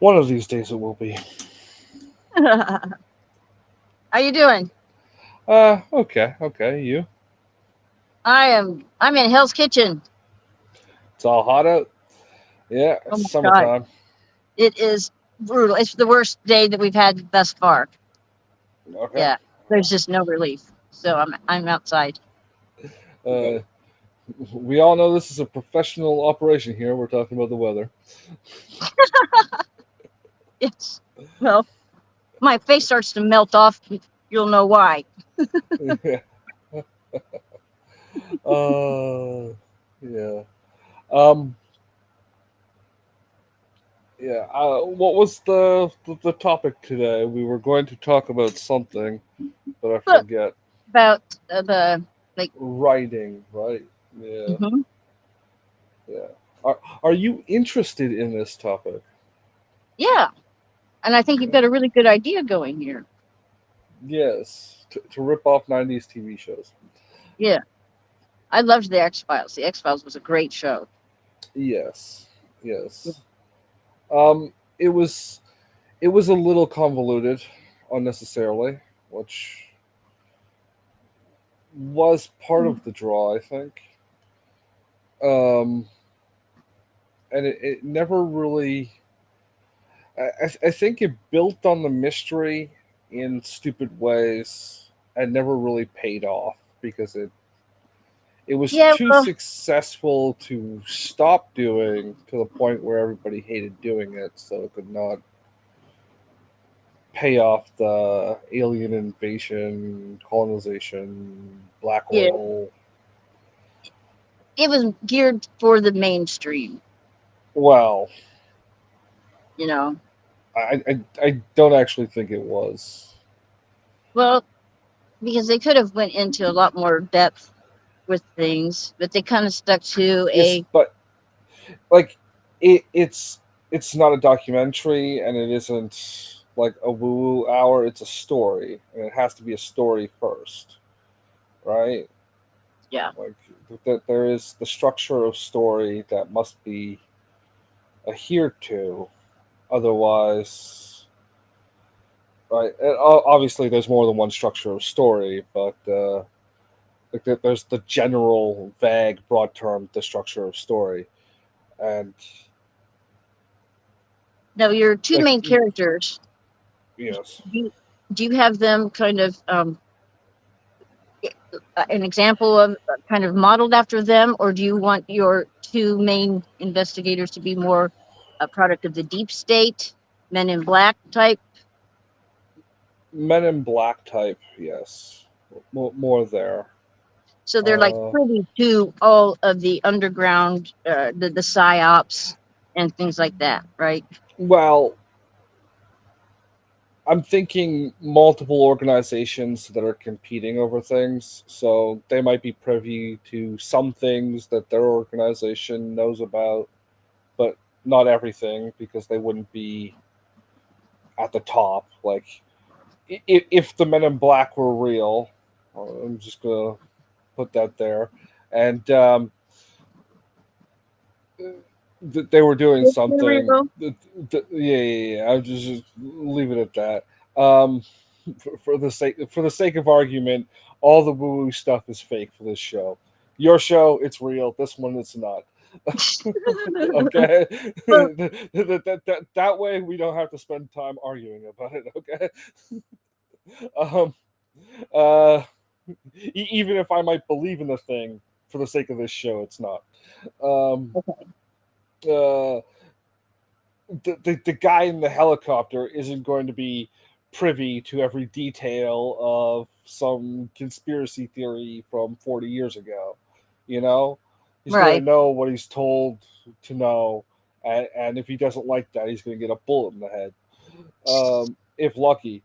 One of these days it will be. How you doing? Okay, okay. You? I'm in Hell's Kitchen. It's all hot out. Yeah, Oh it's my god. summertime. It is brutal. It's the worst day that we've had thus far. Okay. Yeah. There's just no relief. So I'm outside. Uh, we all know this is a professional operation here. We're talking about the weather. It's well, my face starts to melt off. You'll know why. Yeah. Uh, yeah. Um. Yeah. What was the topic today? We were going to talk about something, but I Look forget. about the like Writing, right? Yeah. mhm. Yeah. Are you interested in this topic? Yeah. And I think you've got a really good idea going here. Yes. To rip off '90s TV shows. Yeah. I loved the X Files. The X Files was a great show. Yes. Yes. It was a little convoluted, unnecessarily, which was part of the draw, I think. Um, and it never really. I think it built on the mystery in stupid ways and never really paid off because it was Yeah, too well, successful to stop doing to the point where everybody hated doing it, so it could not pay off the alien invasion, colonization, black yeah. oil. It was geared for the mainstream, Well, you know. I don't actually think it was. Well, because they could have went into a lot more depth with things, but they kind of stuck to It's a but like it's not a documentary and it isn't like a woo woo hour. It's a story and it has to be a story first, right? yeah. Like that there is the structure of story that must be adhered to, otherwise, right? And obviously, there's more than one structure of story, but like there's the general, vague, broad term, the structure of story, and Now your two like main characters, yes, do you, do you have them kind of an example of kind of modeled after them, or do you want your two main investigators to be more a product of the deep state, Men in Black type? Men in Black type, yes, more there. So they're like Uh, privy to all of the underground, the psyops and things like that, right? well, I'm thinking multiple organizations that are competing over things, so they might be privy to some things that their organization knows about, but not everything because they wouldn't be at the top. Like if the Men in Black were real, I'm just gonna put that there, and they were doing It's been something. real. Yeah, yeah, yeah. I'll just leave it at that. Um, for the sake of argument, all the woo woo stuff is fake for this show. Your show, it's real. This one, it's not. Okay, Well, that way we don't have to spend time arguing about it. Okay, um, uh, even if I might believe in the thing, for the sake of this show, it's not. Um, okay. uh, the guy in the helicopter isn't going to be privy to every detail of some conspiracy theory from 40 years ago. You know, he's going to Right. know what he's told to know, and if he doesn't like that, he's going to get a bullet in the head, if lucky.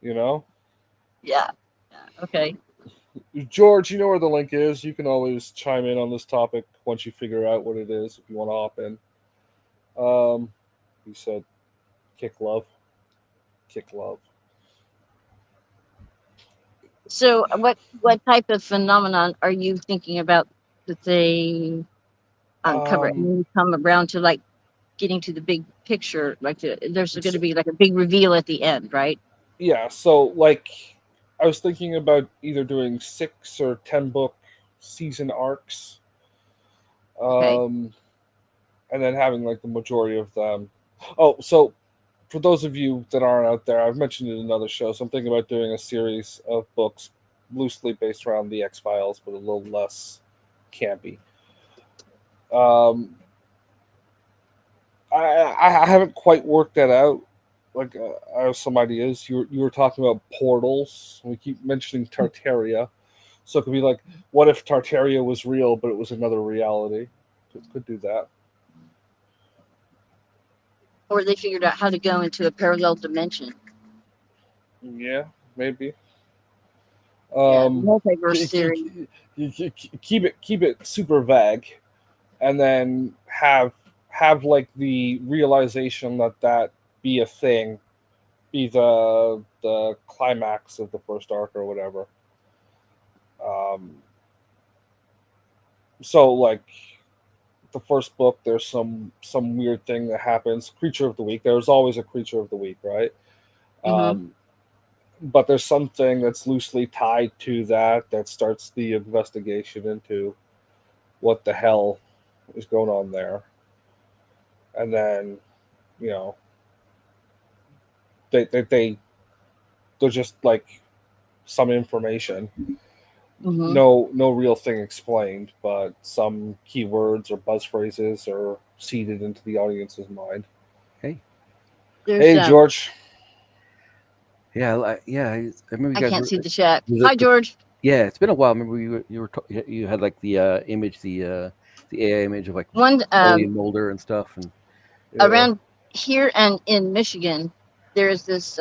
You know, Yeah. Okay. George, you know where the link is. You can always chime in on this topic once you figure out what it is if you want to hop in. He said, "Kick love, kick love." So, what type of phenomenon are you thinking about that they uncover? And Um, you come around to like getting to the big picture, like there's going to So, be like a big reveal at the end, right? yeah, so like I was thinking about either doing 6 or 10 book season arcs, Okay. um, and then having like the majority of them. Oh, so for those of you that aren't out there, I've mentioned it in another show. So I'm thinking about doing a series of books loosely based around the X Files, but a little less campy. Um, I haven't quite worked that out. Like I have some ideas. You were talking about portals. We keep mentioning Tartaria, so it could be like, what if Tartaria was real, but it was another reality? Could do that. Or they figured out how to go into a parallel dimension. Yeah, maybe. Yeah, Um, multiverse theory. keep it super vague, and then have like the realization that that be a thing, be the climax of the first arc or whatever. Um, so like the first book, there's some weird thing that happens. Creature of the week. There's always a creature of the week, right? Mm-hmm. Um, but there's something that's loosely tied to that starts the investigation into what the hell is going on there, and then you know they they're just like some information, Mm-hmm. no real thing explained, but some keywords or buzz phrases are seeded into the audience's mind. Hey, There's Hey George. yeah, yeah. I remember you I guys can't were see the chat. the, Hi, the George. yeah. It's been a while. Remember you had like the image, the AI image of like One William Mulder and stuff, and Yeah. around here and in Michigan, there's this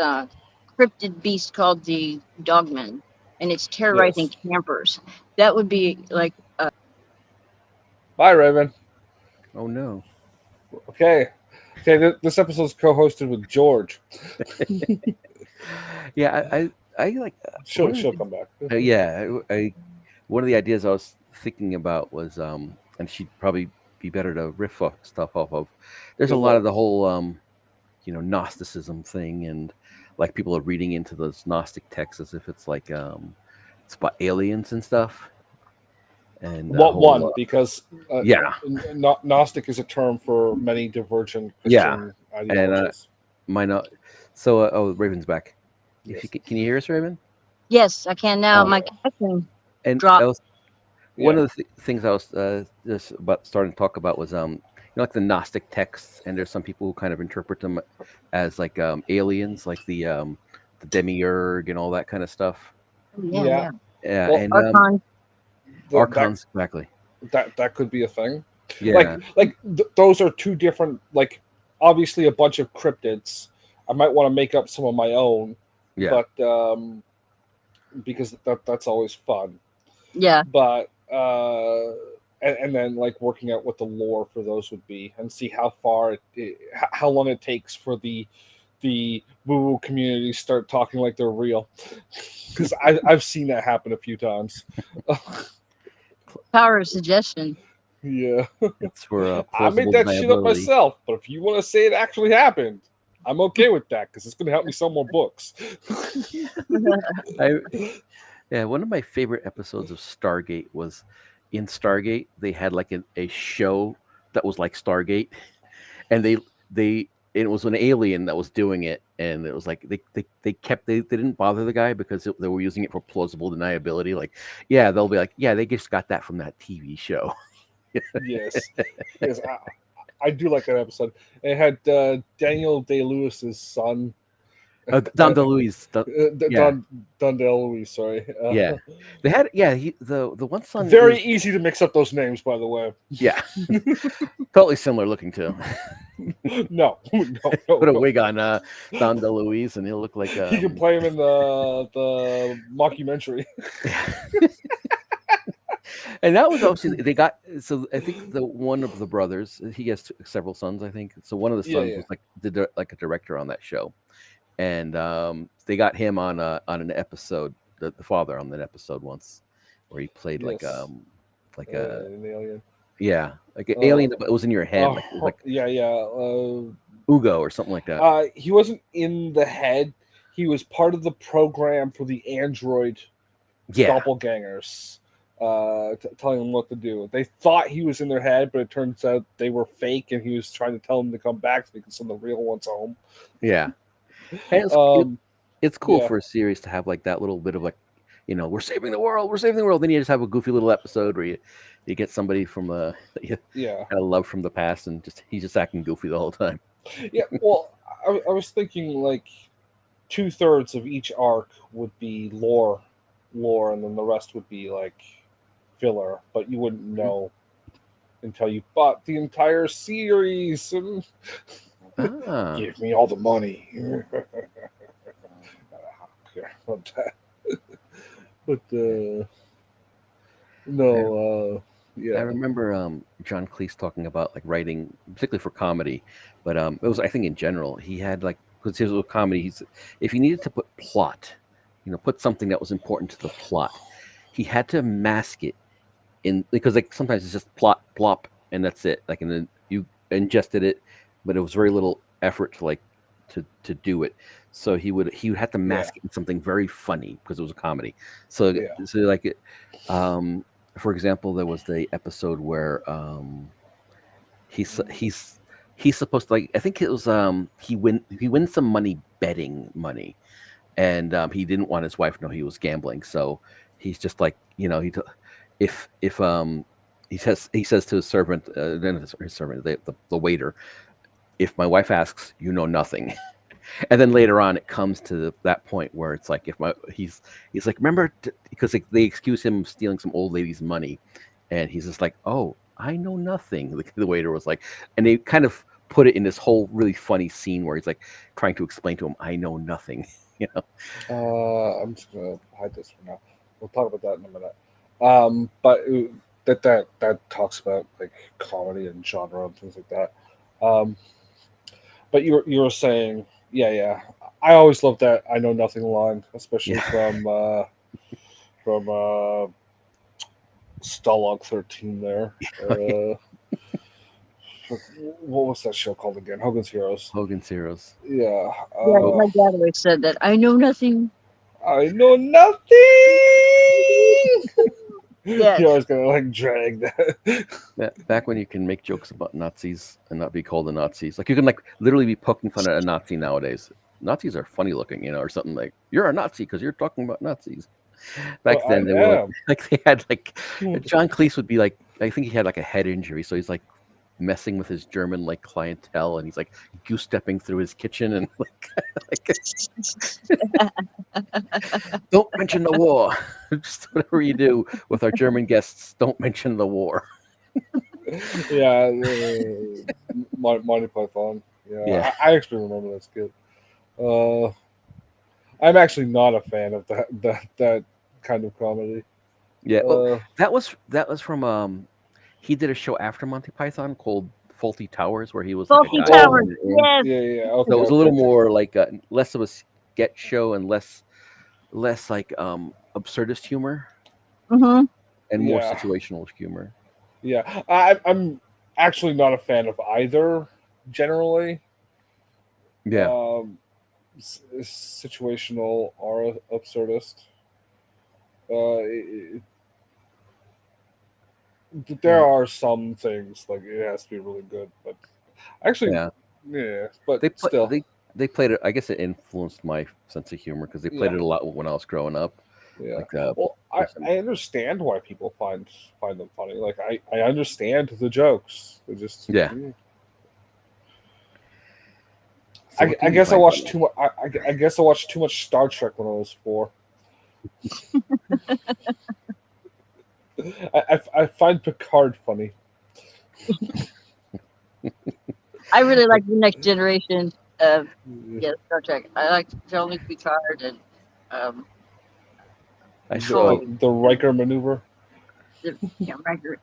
cryptid beast called the dogman, and it's terrorizing Yes. campers. That would be like Bye, Raven. oh no, Okay. Okay. This episode's co-hosted with George. yeah. I like one of She'll the come back. yeah. I one of the ideas I was thinking about was and she'd probably be better to riff stuff off of. There's a Good lot luck. of the whole Gnosticism thing, and like people are reading into those Gnostic texts as if it's like it's about aliens and stuff, and the What whole one? Because yeah, Gnostic is a term for many divergent yeah, Christian and ideologies. mine so oh, Raven's back. If you Yes. can you hear us, Raven? yes, I can now. um My Yeah. connection and I dropped. was one Yeah. of the things I was just about starting to talk about was like the Gnostic texts, and there's some people who kind of interpret them as like aliens, like the demiurge and all that kind of stuff. Oh, yeah, Yeah. yeah. Yeah, Well, and Archon. that archons exactly. that could be a thing. Yeah, Those are two different. Like, obviously, a bunch of cryptids. I might want to make up some of my own, yeah, but because that's always fun. Yeah. But and then like working out what the lore for those would be, and see how far how long it takes for the woo woo community start talking like they're real, because I've seen that happen a few times. Power of suggestion. Yeah. it's for I made plausible that shit up deniability. myself, but if you want to say it actually happened, I'm okay with that because it's going to help me sell more books. I Yeah, one of my favorite episodes of Stargate was in Stargate. They had like a show that was like Stargate, and they and it was an alien that was doing it, and it was like they didn't bother the guy because they were using it for plausible deniability. Like, yeah, they'll be like, yeah, they just got that from that TV show. Yes, yes, I do like that episode. It had Daniel Day Lewis's son, Dom DeLuise, yeah, Don DeLuise. Sorry, yeah, they had the one son very is easy to mix up those names, by the way. yeah, totally similar looking too. No, no, Put no, a no. wig on Don DeLuise, and he'll look like He can play him in the mockumentary. and that was obviously they got. So I think the one of the brothers, he has several sons, I think. So one of the Yeah, sons yeah. was like like a director on that show, and they got him on an episode, the father on that episode once, where he played Yes, like a an alien. Yeah, like an alien that was in your head, like yeah. Ugo or something like that. He wasn't in the head. He was part of the program for the android Yeah, doppelgangers, telling them what to do. They thought he was in their head, but it turns out they were fake, and he was trying to tell them to come back so they could send the real ones home. yeah. And it's cool Yeah. for a series to have like that little bit of like, we're saving the world, we're saving the world. Then you just have a goofy little episode where you get somebody from kind of love from the past, and he's just acting goofy the whole time. Yeah. Well, I was thinking like 2/3 of each arc would be lore, and then the rest would be like filler, but you wouldn't know until you bought the entire series. And Ah, give me all the money. Yeah, about that. But no, I yeah, remember John Cleese talking about like writing, particularly for comedy, but it was, I think, in general. He had like, because his with comedy, if he needed to put plot, put something that was important to the plot, he had to mask it in, because like sometimes it's just plot plop and that's it. Like, and then you ingested it, but it was very little effort to like to do it. So he would have to mask it in something very funny because it was a comedy. So like it. For example, there was the episode where he's supposed to, like, I think it was he wins some money betting money, and he didn't want his wife to know he was gambling, so he's just like, if he says to his servant, then his servant, the waiter, if my wife asks, you know nothing. And then later on, it comes to that point where it's like, he's like, remember, because they accuse him of stealing some old lady's money, and he's just like, oh, I know nothing. The waiter was like, and they kind of put it in this whole really funny scene where he's like trying to explain to him, I know nothing. I'm just gonna hide this for now. We'll talk about that in a minute. But that talks about like comedy and genre and things like that. But you were saying, yeah. I always loved that I know nothing line, especially from Stalag 13 there. What was that show called again? Hogan's Heroes. Hogan's Heroes. Yeah. My dad always said that. I know nothing. I know nothing. Yes. You're always gonna like drag that. Back when you can make jokes about Nazis and not be called the Nazis, like you can like literally be poking fun at a Nazi nowadays. Nazis are funny looking, or something like, you're a Nazi because you're talking about Nazis. Back then, they were like they had like John Cleese would be like, I think he had like a head injury, so he's like messing with his German like clientele, and he's like goose stepping through his kitchen and don't mention the war. Just whatever you do with our German guests, don't mention the war. Yeah, Monty Python. Yeah. I actually remember that skit. I'm actually not a fan of that kind of comedy. Yeah, well, that was from he did a show after Monty Python called Faulty Towers, where he was like Faulty a guy. Towers. Yes. Yeah. Okay, so it was a little more like less of a sketch show and less like absurdist humor, and more situational humor. Yeah, I'm actually not a fan of either. Generally, yeah, situational or absurdist. There are some things like it has to be really good, but actually, but still, they played it. I guess it influenced my sense of humor because they played it a lot when I was growing up. Yeah. Like, well, I understand why people find them funny. Like I understand the jokes. They just So I guess I watched too much. I guess I watched too much Star Trek when I was 4. I find Picard funny. I really like the Next Generation. Star Trek. I like Jean-Luc Picard and the Riker maneuver. Riker,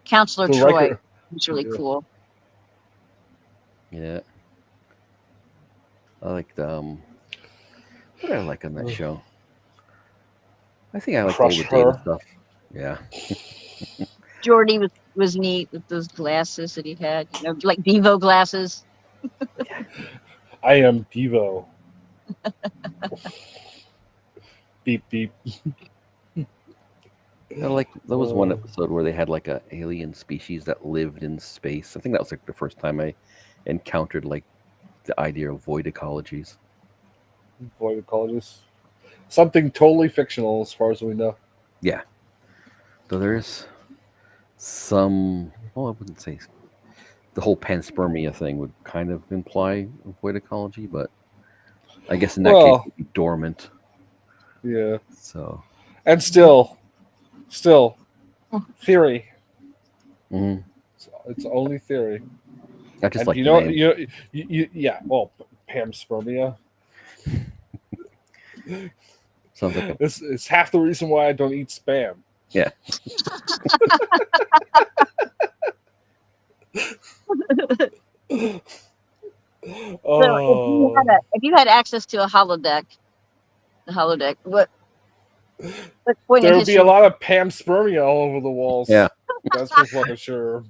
Counselor Troy. Riker. He's really cool. Yeah. I liked what did I like on that show? I think I liked all the data stuff. Yeah. Jordy was was neat with those glasses that he had, like Bevo glasses. I am Devo. Beep beep. Like there was one Uh, episode where they had like a alien species that lived in space. I think that was like the first time I encountered like the idea of void ecologies. void colleges. Something totally fictional as far as we know. Yeah. So there's some. Well, I wouldn't say the whole panspermia thing would kind of imply a void ecology, but I guess in that case Well, it'd be dormant. yeah. So. And still, theory. Mhm. It's only theory. I just And like the name. yeah. Well, panspermia. Sounds like a This is half the reason why I don't eat spam. yeah. So Oh, if you had access to a holodeck, what point in there would be a history? lot of panspermia all over the Yeah. walls. That's for fucking sure.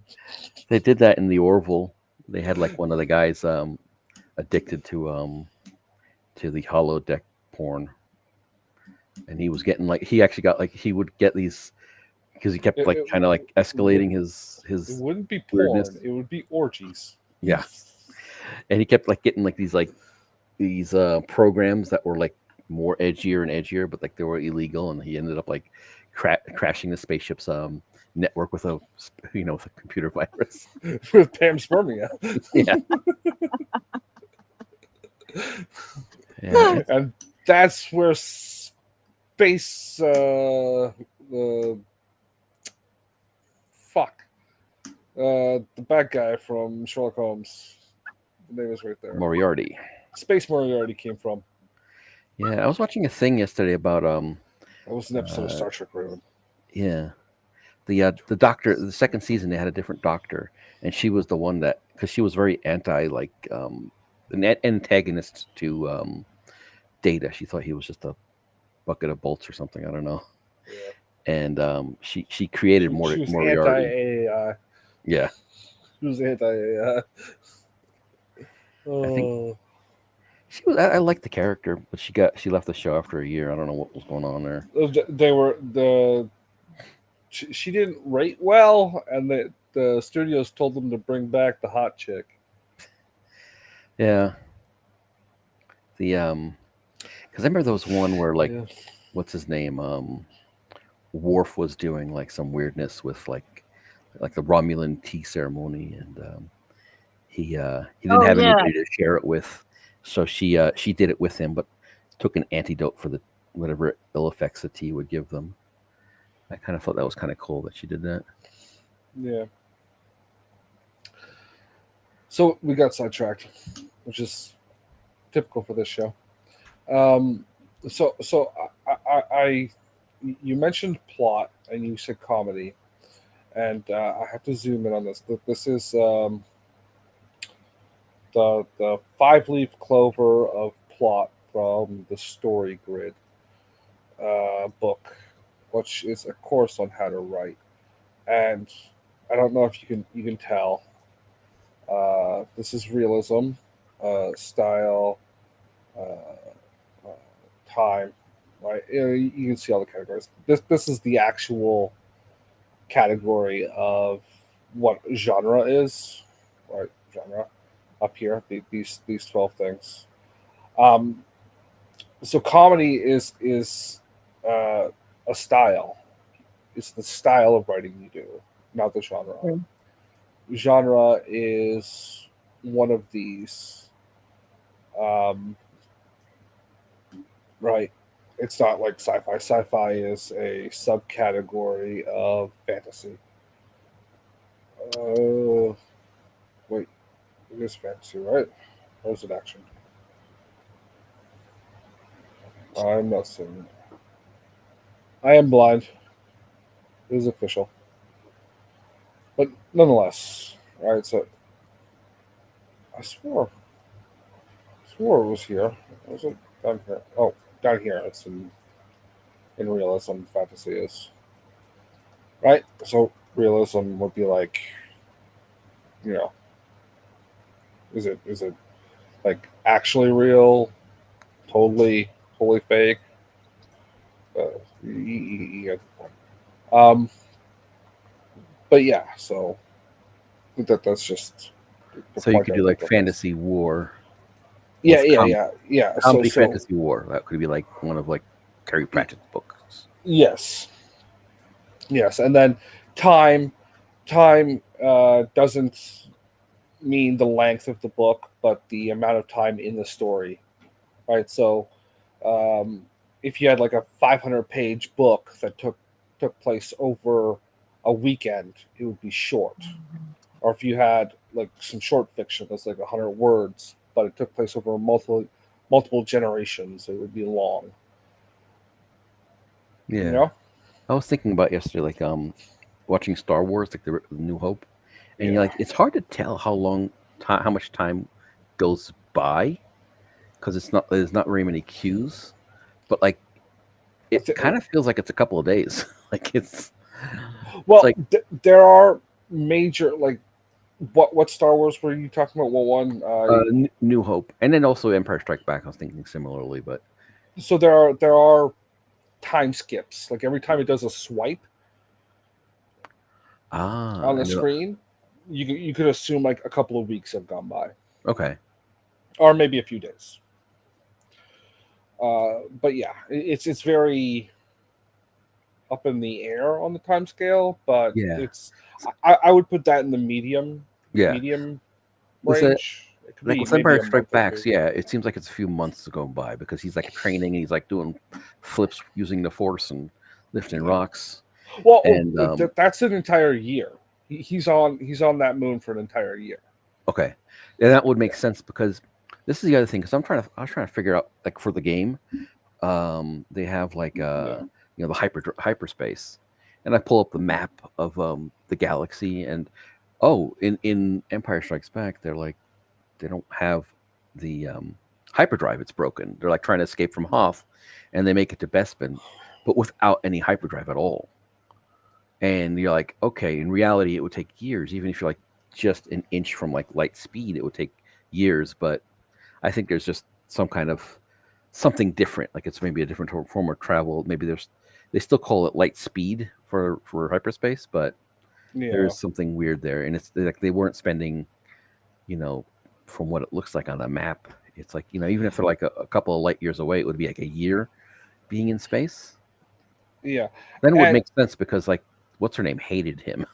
They did that in the Orville. They had like one of the guys addicted to the holodeck porn, and he was getting like he actually got like he would get these because he kept It, like it, kind of like escalating it his wouldn't be weirdness. porn. It would be orgies. Yeah, and he kept like getting like these programs that were like more edgier and edgier, but like they were illegal, and he ended up like crashing the spaceship's network with a with a computer virus. With panspermia. Yeah, yeah, And that's where space fuck the bad guy from Sherlock Holmes, the name is right there, Moriarty. Space Moriarty came from. Yeah, I was watching a thing yesterday about That was an episode of Star Trek Raven. yeah, the doctor. The second season they had a different doctor, and she was the one that because she was very anti like an antagonist to Data. She thought he was just a bucket of bolts or something. I don't know. Yeah. And she created She was Moriarty. anti-AI. Yeah, She was anti-AI. I think she was. I liked the character, but she left the show after a year. I don't know what was going on there. They were she didn't rate well, and the studios told them to bring back the hot chick. Yeah, the because I remember there was one where like Yeah. what's his name Worf was doing like some weirdness with like the Romulan tea ceremony, and he didn't Oh have yeah, anybody to share it with, so she did it with him, but took an antidote for the whatever ill effects the tea would give them. I kind of thought that was kind of cool that she did that. Yeah. So we got sidetracked, which is typical for this show. So you mentioned plot and you said comedy, and I have to zoom in on this. This is the 5-leaf clover of plot from the Story Grid book, which is a course on how to write. And I don't know if you can tell. This is realism, style, uh, uh, time, right? You can see all the categories. This is the actual category of what genre is, right? Genre up here. These 12 things. Um, so comedy is a style. It's the style of writing you do, not the genre. Mm. Genre is one of these. Um, right. It's not like sci-fi. Sci-fi is a subcategory of fantasy. Uh, wait, it is fantasy, right? Or is it action? I'm not seeing it. I am blind. It is official. But nonetheless, all right. So I swore it was here. Was it down here? Oh, down here. It's in realism. Fantasy is right. So realism would be like, you know, is it like actually real, totally totally fake? Uh, you get the point. But yeah, so that's just the So you point could I do like think of this. fantasy war Yeah, with yeah, yeah, yeah. comedy fantasy war. That could be like one of like Terry Y- Pratchett's books. yes, yes, and then time time doesn't mean the length of the book, but the amount of time in the story, right? So, um, if you had like a 500-page book that took place over a weekend, it would be short. Or if you had like some short fiction that's like 100 words, but it took place over multiple generations, it would be long. You Yeah, know? I was thinking about yesterday, like watching Star Wars, like the New Hope, and you're Yeah. like, it's hard to tell how much time goes by because there's not very many cues, but like I it thi- kind of feels like it's a couple of days. Like it's well, like there are major like what Star Wars were you talking about? What one? New Hope, and then also Empire Strike Back. I was thinking similarly, but So there are time skips. Like every time it does a swipe on the and then screen, you could assume like a couple of weeks have gone by, okay, or maybe a few days. But yeah, it's very up in the air on the time scale, but yeah, it's I would put that in the yeah. medium With a range. It could Like be with maybe Empire a Strike month or Backs, two. yeah, it seems like it's a few months to go by because he's like training and he's like doing flips using the Force and lifting Yeah. rocks, Well, and that's an entire year. He's on that moon for an entire year. okay, and that would Yeah. make sense because this is the other thing because I was trying to figure out like for the game, they have like Yeah. the hyperspace, and I pull up the map of the galaxy, and oh, in Empire Strikes Back, they're like they don't have the hyperdrive; it's broken. They're like trying to escape from Hoth, and they make it to Bespin, but without any hyperdrive at all. And you're like, okay, in reality, it would take years, even if you're like just an inch from like light speed, it would take years. But I think there's just some kind of something different. Like it's maybe a different form of travel. Maybe they still call it light speed for hyperspace, but there Yeah. is something weird there. And it's like they weren't spending, you know, from what it looks like on the map. It's like even if they're like a couple of light years away, it would be like a year being in space. Yeah. Then it would And make sense because like what's her name hated him,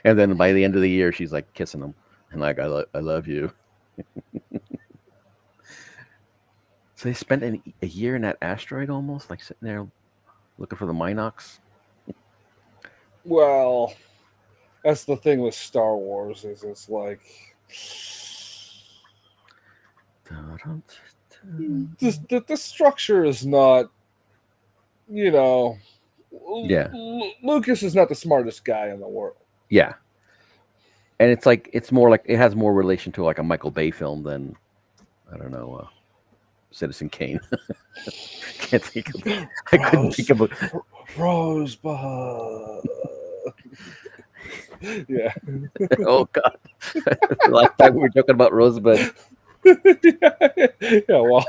and then by the end of the year she's like kissing him and like I love you. So they spent a year in that asteroid almost, like sitting there looking for the Minox. well, that's the thing with Star Wars is it's like the structure is not, you know, Yeah, Lucas is not the smartest guy in the world. yeah, and it's like it's more like it has more relation to like a Michael Bay film than I don't know, Citizen Kane. Can't think of. I couldn't think Rose, of. Rosebud. Yeah. Oh God! The last time we were joking about Rosebud. Yeah, well,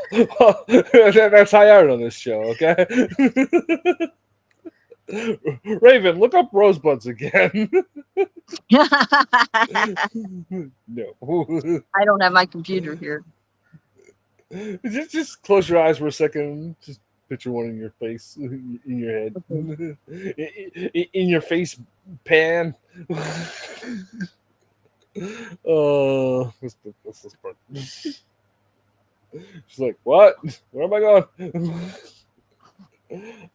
that's high art on this show, okay? Raven, look up rosebuds again. I No. don't have my computer here. Just close your eyes for a second. Just picture one in your face, in your head, Okay. in your face pan. Oh, that's this part. She's like, "What? Where am I going?"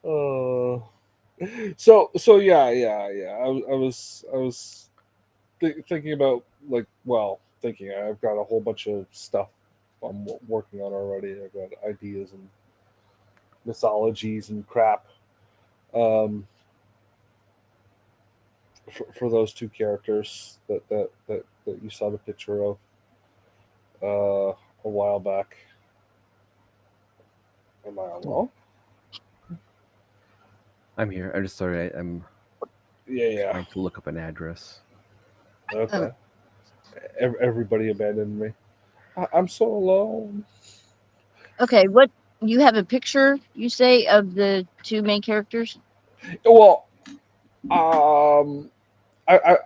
Oh, so yeah. I was thinking about like, well, thinking I've got a whole bunch of stuff I'm working on already. I've got ideas and mythologies and crap, um, for those two characters that you saw the picture of a while back. Am I Oh, alone? I'm here. I'm just sorry. I'm Yeah. trying to look up an address. Okay. Everybody abandoned me. I'm so alone. Okay, what you have a picture you say of the two main characters? Well, I, I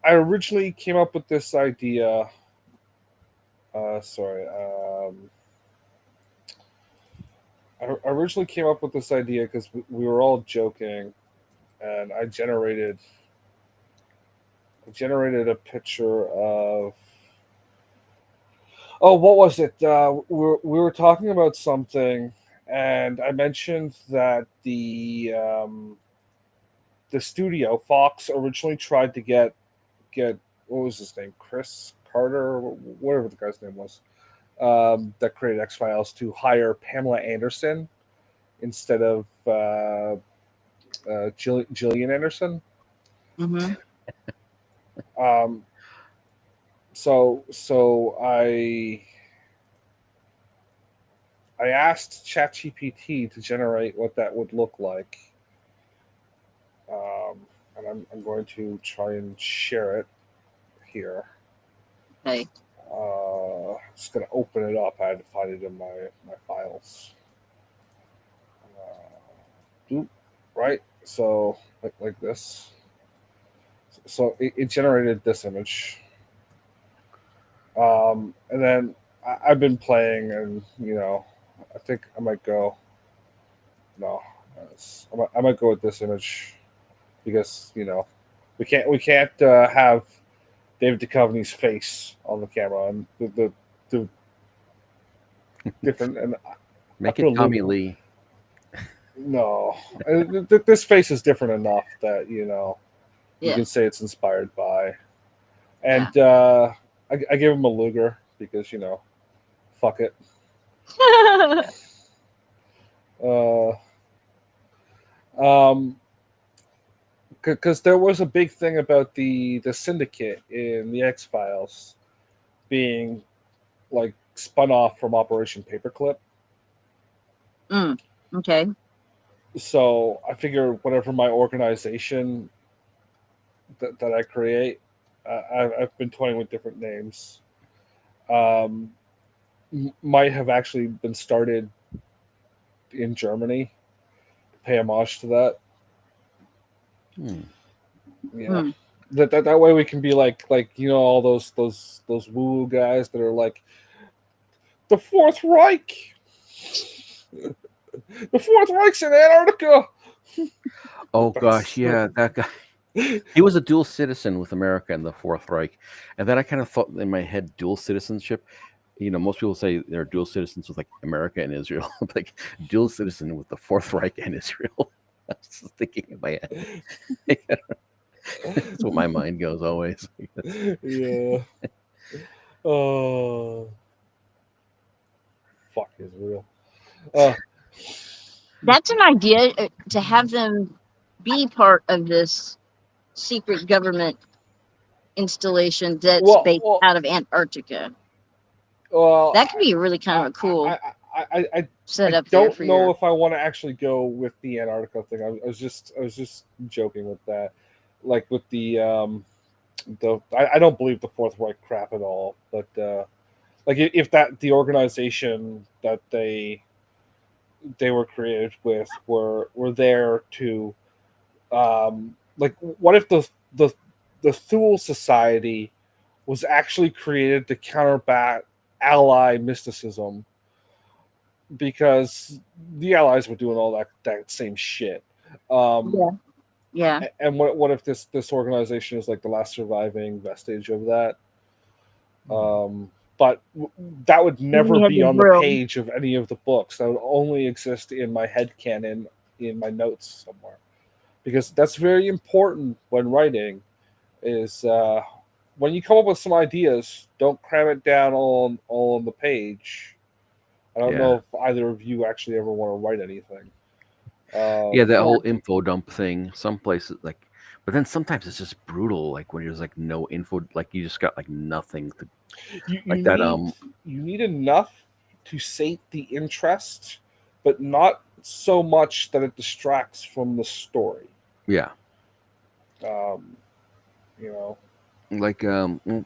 I originally came up with this idea. Sorry. I originally came up with this idea because we were all joking, and I generated a picture of. Oh, what was it? We were talking about something, and I mentioned that the studio Fox originally tried to get what was his name, Chris Carter, whatever the guy's name was, that created X Files, to hire Pamela Anderson instead of Gillian Anderson. Mm-hmm. Um, so I asked ChatGPT to generate what that would look like, and I'm going to try and share it here. Okay. Just gonna open it up. I had to find it in my files. Oop, right. So like this. So it generated this image, and then I've been playing, and I think I might go. No, I might go with this image because we can't have David Duchovny's face on the camera, and the different, and I Make put a it look. Tommy Lee. No, this face is different enough that you Yeah. can say it's inspired by, Yeah. and I give him a Luger because fuck it. Uh, um, because there was a big thing about the syndicate in the X Files being like spun off from Operation Paperclip. Mm. Okay. So I figure whatever my organization that I create, I've been toying with different names. Um, might have actually been started in Germany to pay homage to that. Hmm. Yeah, Mm. that way we can be like all those woo woo guys that are like the Fourth Reich. The Fourth Reich's in Antarctica. Oh gosh, That's yeah, that guy. He was a dual citizen with America and the Fourth Reich, and then I kind of thought in my head dual citizenship. Most people say they're dual citizens with like America and Israel, like dual citizen with the Fourth Reich and Israel. I was just thinking in my head. That's what my mind goes always. yeah. Oh, fuck Israel. Uh, That's an idea to have them be part of this secret government installation that's well, based well, out of Antarctica. well. That could be really kind of a I, cool I, I, I, I setup there don't for know your. if I want to actually go with the Antarctica thing. I was just joking with that, like with I don't believe the Fourth Reich crap at all. But like if that the organization that they were created with were there to like what if the Thule Society was actually created to counterbat ally mysticism because the allies were doing all that same shit. Yeah. Yeah. And what if this organization is like the last surviving vestige of that? But that would We never had be the on the drill. page of any of the books. That would only exist in my head canon, in my notes somewhere, because that's very important when writing. Is when you come up with some ideas, don't cram it down all on the page. I don't Yeah, know if either of you actually ever want to write anything. yeah, that Yeah. whole info dump thing. Some places like, but then sometimes it's just brutal. Like when there's like no info, like you just got like nothing to You you like that. need you need enough to sate the interest, but not so much that it distracts from the story. Yeah, Um, you know, Like and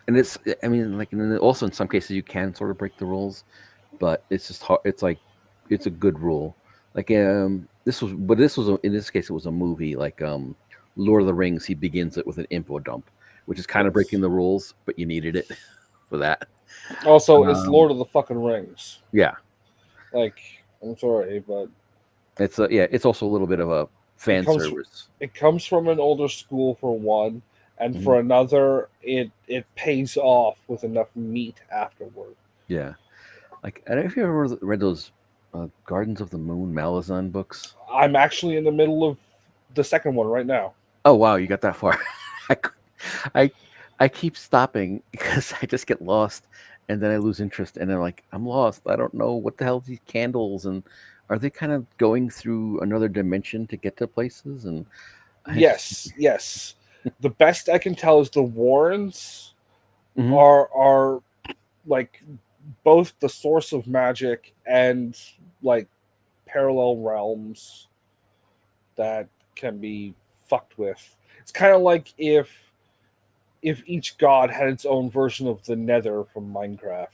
it's I mean like and then also in some cases you can sort of break the rules, but it's just hard. It's like it's a good rule. Like this was in this case it was a movie like Lord of the Rings. He begins it with an info dump, which is kind of breaking yes. the rules, but you needed it for that. Also, it's Um, Lord of the fucking Rings. yeah, Like, I'm sorry, but it's yeah, it's also a little bit of a it fan comes service. it comes from an older school for one, and Hmm. for another, it pays off with enough meat afterward. Yeah, like I don't know if you ever read those Gardens of the Moon Malazan books. I'm actually in the middle of the second one right now. Oh wow, you got that far. I, I I keep stopping because I just get lost, and then I lose interest, and then like I'm lost. I don't know what the hell are these candles, and are they kind of going through another dimension to get to places? And I just Yes, yes. The best I can tell is the Warrens Mhm. are like both the source of magic and like parallel realms that can be fucked with. It's kind of like if each god had its own version of the Nether from Minecraft.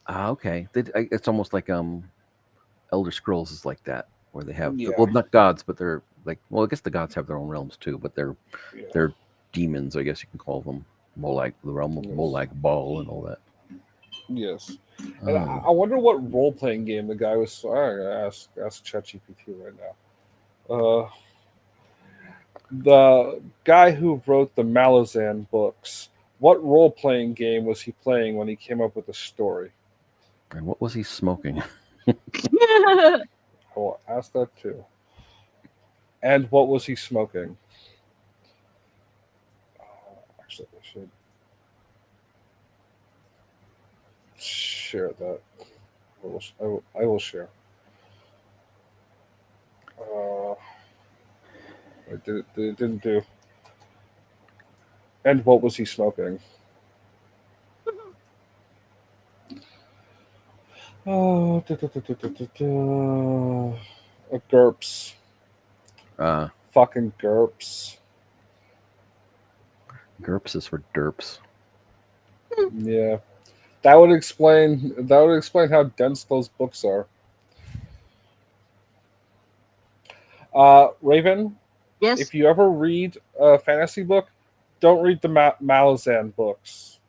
Okay. It's almost like Elder Scrolls is like that, where they have Yeah, well not gods, but they're like well I guess the gods have their own realms too, but yeah, they're demons I guess you can call them. More like the realm of yes, Molag Bal and all that. yes. And Oh, I wonder what role playing game the guy was. I gotta ask ChatGPT right now. The guy who wrote the Malazan books. What role playing game was he playing when he came up with the story? and what was he smoking? I will ask that too. And what was he smoking? Actually, I should share that. I will share. It didn't do. And what was he smoking? Oh, GURPS. Uh, Fucking GURPS. GURPS is for derps. Yeah. That would explain how dense those books are. Raven, Yes. if you ever read a fantasy book, don't read the Malazan books.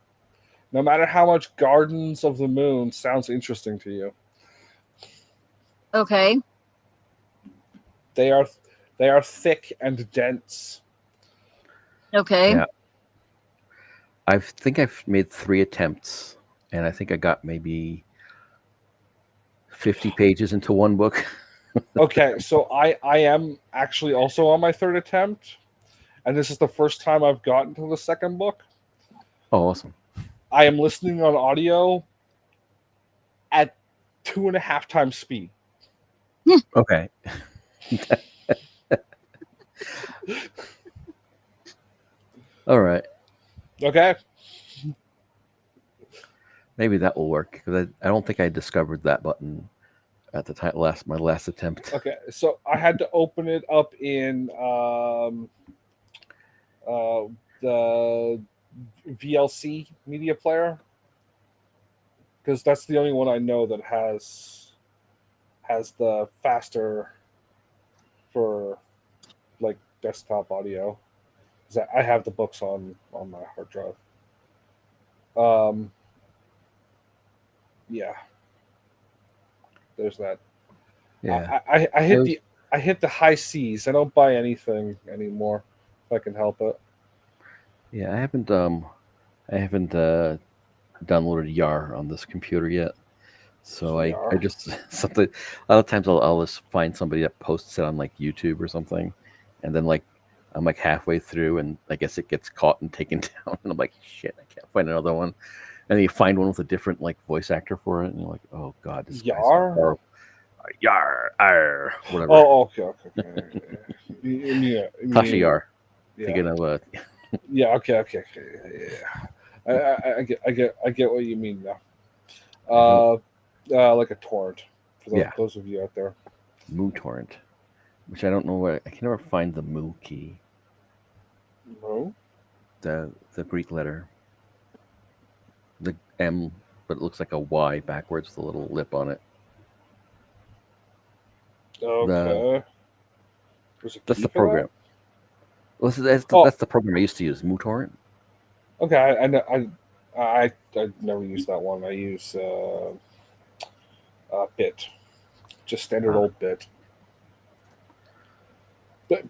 No matter how much Gardens of the Moon sounds interesting to you, Okay. they are they are thick and dense. Okay. Yeah, I think I've made 3 attempts, and I think I got maybe 50 pages into one book. Okay, so I am actually also on my third attempt, and this is the first time I've gotten to the second book. Oh, awesome. I am listening on audio at 2.5 times speed. Okay. All right. Okay, Maybe that will work because I don't think I discovered that button at the time my last attempt. okay. So I had to open it up in uh, the VLC media player because that's the only one I know that has the faster for like desktop audio. 'Cause I have the books on my hard drive. Um, yeah, there's that. Yeah. I It hit was, the high C's. I don't buy anything anymore if I can help it. yeah, I haven't downloaded Yar on this computer yet. So I Yeah. just something a lot of times I'll just find somebody that posts it on like YouTube or something, and then like I'm like halfway through and I guess it gets caught and taken down and I'm like shit I can't find another one, and then you find one with a different like voice actor for it and you're like oh god this guy's so Yar. horrible. Yar Arr, whatever. Oh, okay, okay, okay. Yeah, I Tasha mean, Yar. yeah, Thinking of yeah. Okay, okay, okay. Yeah, I get what you mean now. mhm, Like a torrent for yeah, those of you out there. Moo Torrent, which I don't know where I can never find the Moo key. No. The Greek letter, the M, but it looks like a Y backwards with a little lip on it. The Okay. There's a That's key the for that. program. Well, Oh, that's the program I used to use, MuTorrent. okay. I never use that one. I use Bit, just standard Ah, old Bit.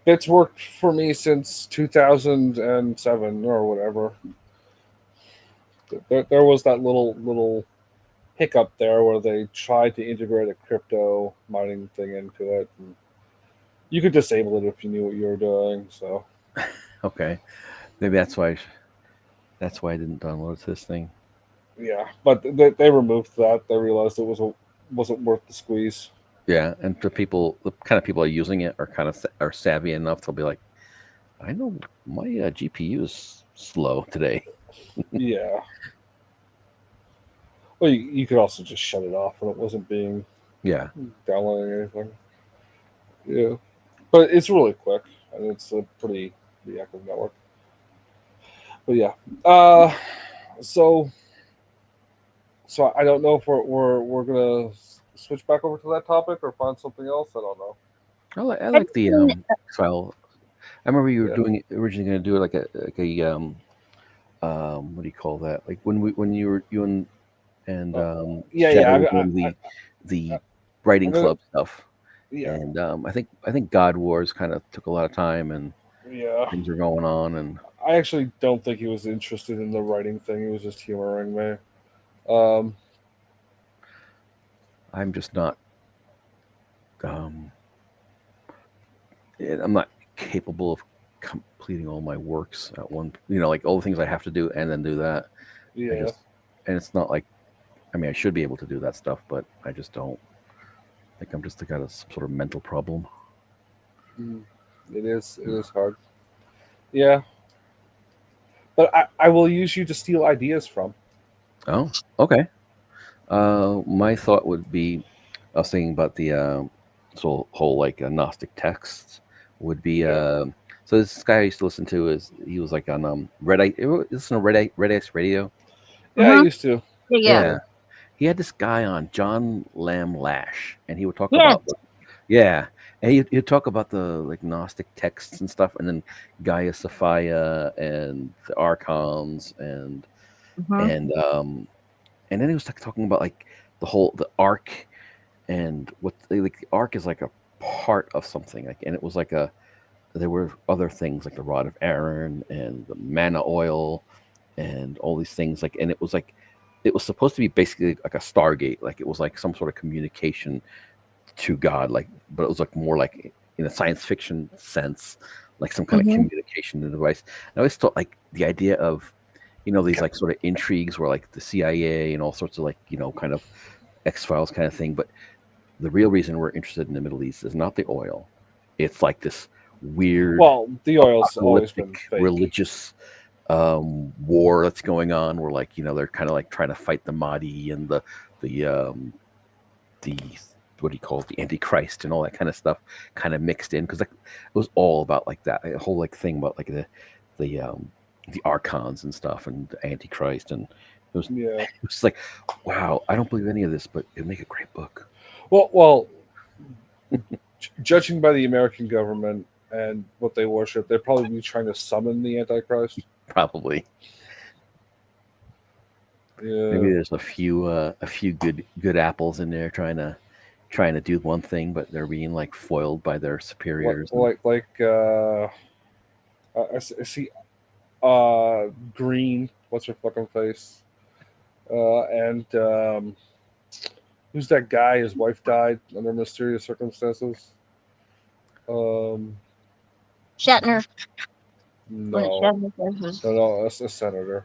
Bit's worked for me since 2007 or whatever. There was that little hiccup there where they tried to integrate a crypto mining thing into it. And you could disable it if you knew what you were doing. So okay. Maybe that's why I didn't download this thing. yeah, but they removed that. They realized it wasn't worth the squeeze. Yeah, and the kind of people are using it are kind of are savvy enough. They'll be like, I know my GPU is slow today. Yeah. Well, you could also just shut it off when it wasn't being Yeah. downloading anything. Yeah, but it's really quick and it's a pretty active network. But yeah, uh, so so I don't know if we're gonna switch back over to that topic or find something else. I don't know. I Have like you the seen, file. I remember you were Yeah. doing originally going to do it like a what do you call that? Like when you and Uh, yeah. Shadow were doing the I'm writing gonna. club stuff, Yeah. and I think God Wars kind of took a lot of time and Yeah. things are going on, and I actually don't think he was interested in the writing thing. He was just humoring me. Um, I'm just not. Um, I'm not capable of completing all my works at one. Like all the things I have to do and then do that. I yeah. just and it's not like I mean I should be able to do that stuff, but I just don't. I think I'm just got some sort of mental problem. Mm, it is. It is hard. Yeah. But I will use you to steal ideas from. Oh, okay. My thought would be, I was thinking about the whole like Gnostic texts would be. Yeah. So this guy I used to listen to he was like on Red Eye. Listen to Red X Radio. Yeah, I uh-huh. used to. Yeah. Yeah, he had this guy on John Lamb Lash, and he would talk Yes. about yeah, and he'd talk about the like Gnostic texts and stuff, and then Gaia Sophia and the Archons Uh-huh. and um and then he was like talking about like the ark and what like the ark is like a part of something like and it was like a there were other things like the rod of Aaron and the manna oil and all these things like and it was supposed to be basically like a stargate like it was like some sort of communication to God like but it was like more like in a science fiction sense like some kind of Mm-hmm. communication device. I always thought like the idea of these like sort of intrigues where like the CIA and all sorts of like kind of X-Files kind of thing. But the real reason we're interested in the Middle East is not the oil. It's like this weird Well, the oil's always apocalyptic been fake. religious war that's going on where like they're kind of like trying to fight the Mahdi and the what do you call it, the Antichrist and all that kind of stuff kind of mixed in because like it was all about like that a whole like thing about like the the archons and stuff and the Antichrist and Yeah. it was like wow I don't believe any of this but it'd make a great book. Well, judging by the American government and what they worship, they're probably trying to summon the Antichrist. Probably Yeah. maybe there's a few good apples in there trying to do one thing but they're being like foiled by their superiors and I see Green, what's her fucking face? And who's that guy? His wife died under mysterious circumstances. Um, Shatner. Was it no, Shatner? no, that's a senator.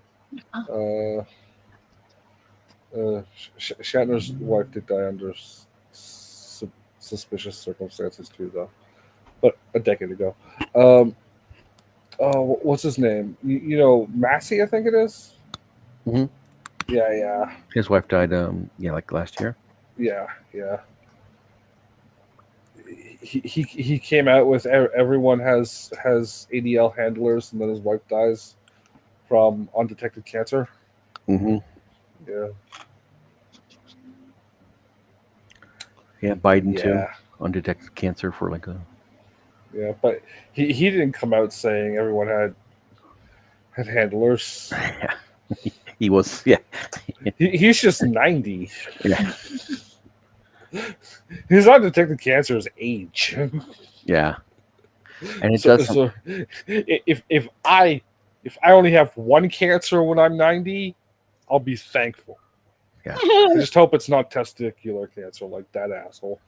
Uh, Shatner's wife did die under suspicious circumstances too, though, but a decade ago. Um, oh, what's his name? Massey, I think it is. Mhm. Yeah, His wife died like last year. yeah, yeah, he came out with everyone has ADL handlers, and then his wife dies from undetected cancer. Mm-hmm. Yeah, Yeah, Biden too. yeah, Undetected cancer for like a. yeah. But he didn't come out saying everyone had handlers. He was, yeah, He's just 90. yeah, His undetected cancer is age. yeah, and it So doesn't. so if I only have one cancer when I'm 90, I'll be thankful. Yeah, I just hope it's not testicular cancer like that asshole.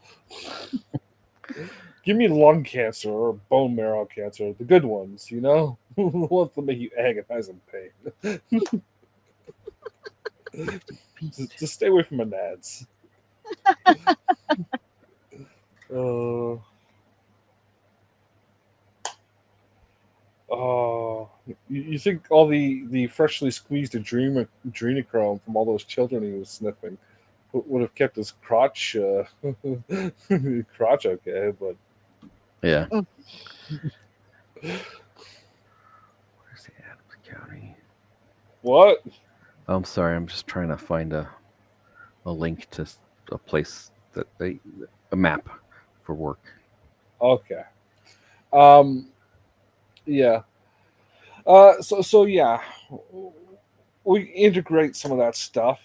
Give me lung cancer or bone marrow cancer, the good ones, the ones that make you agonize in pain. Just stay away from my nads. Uh, you think all the freshly squeezed adrenochrome from all those children he was sniffing would have kept his crotch crotch okay, but yeah. Where's the Adams County? what? I'm sorry, I'm just trying to find a link to a place that a map for work. Okay. Yeah. So yeah, we integrate some of that stuff.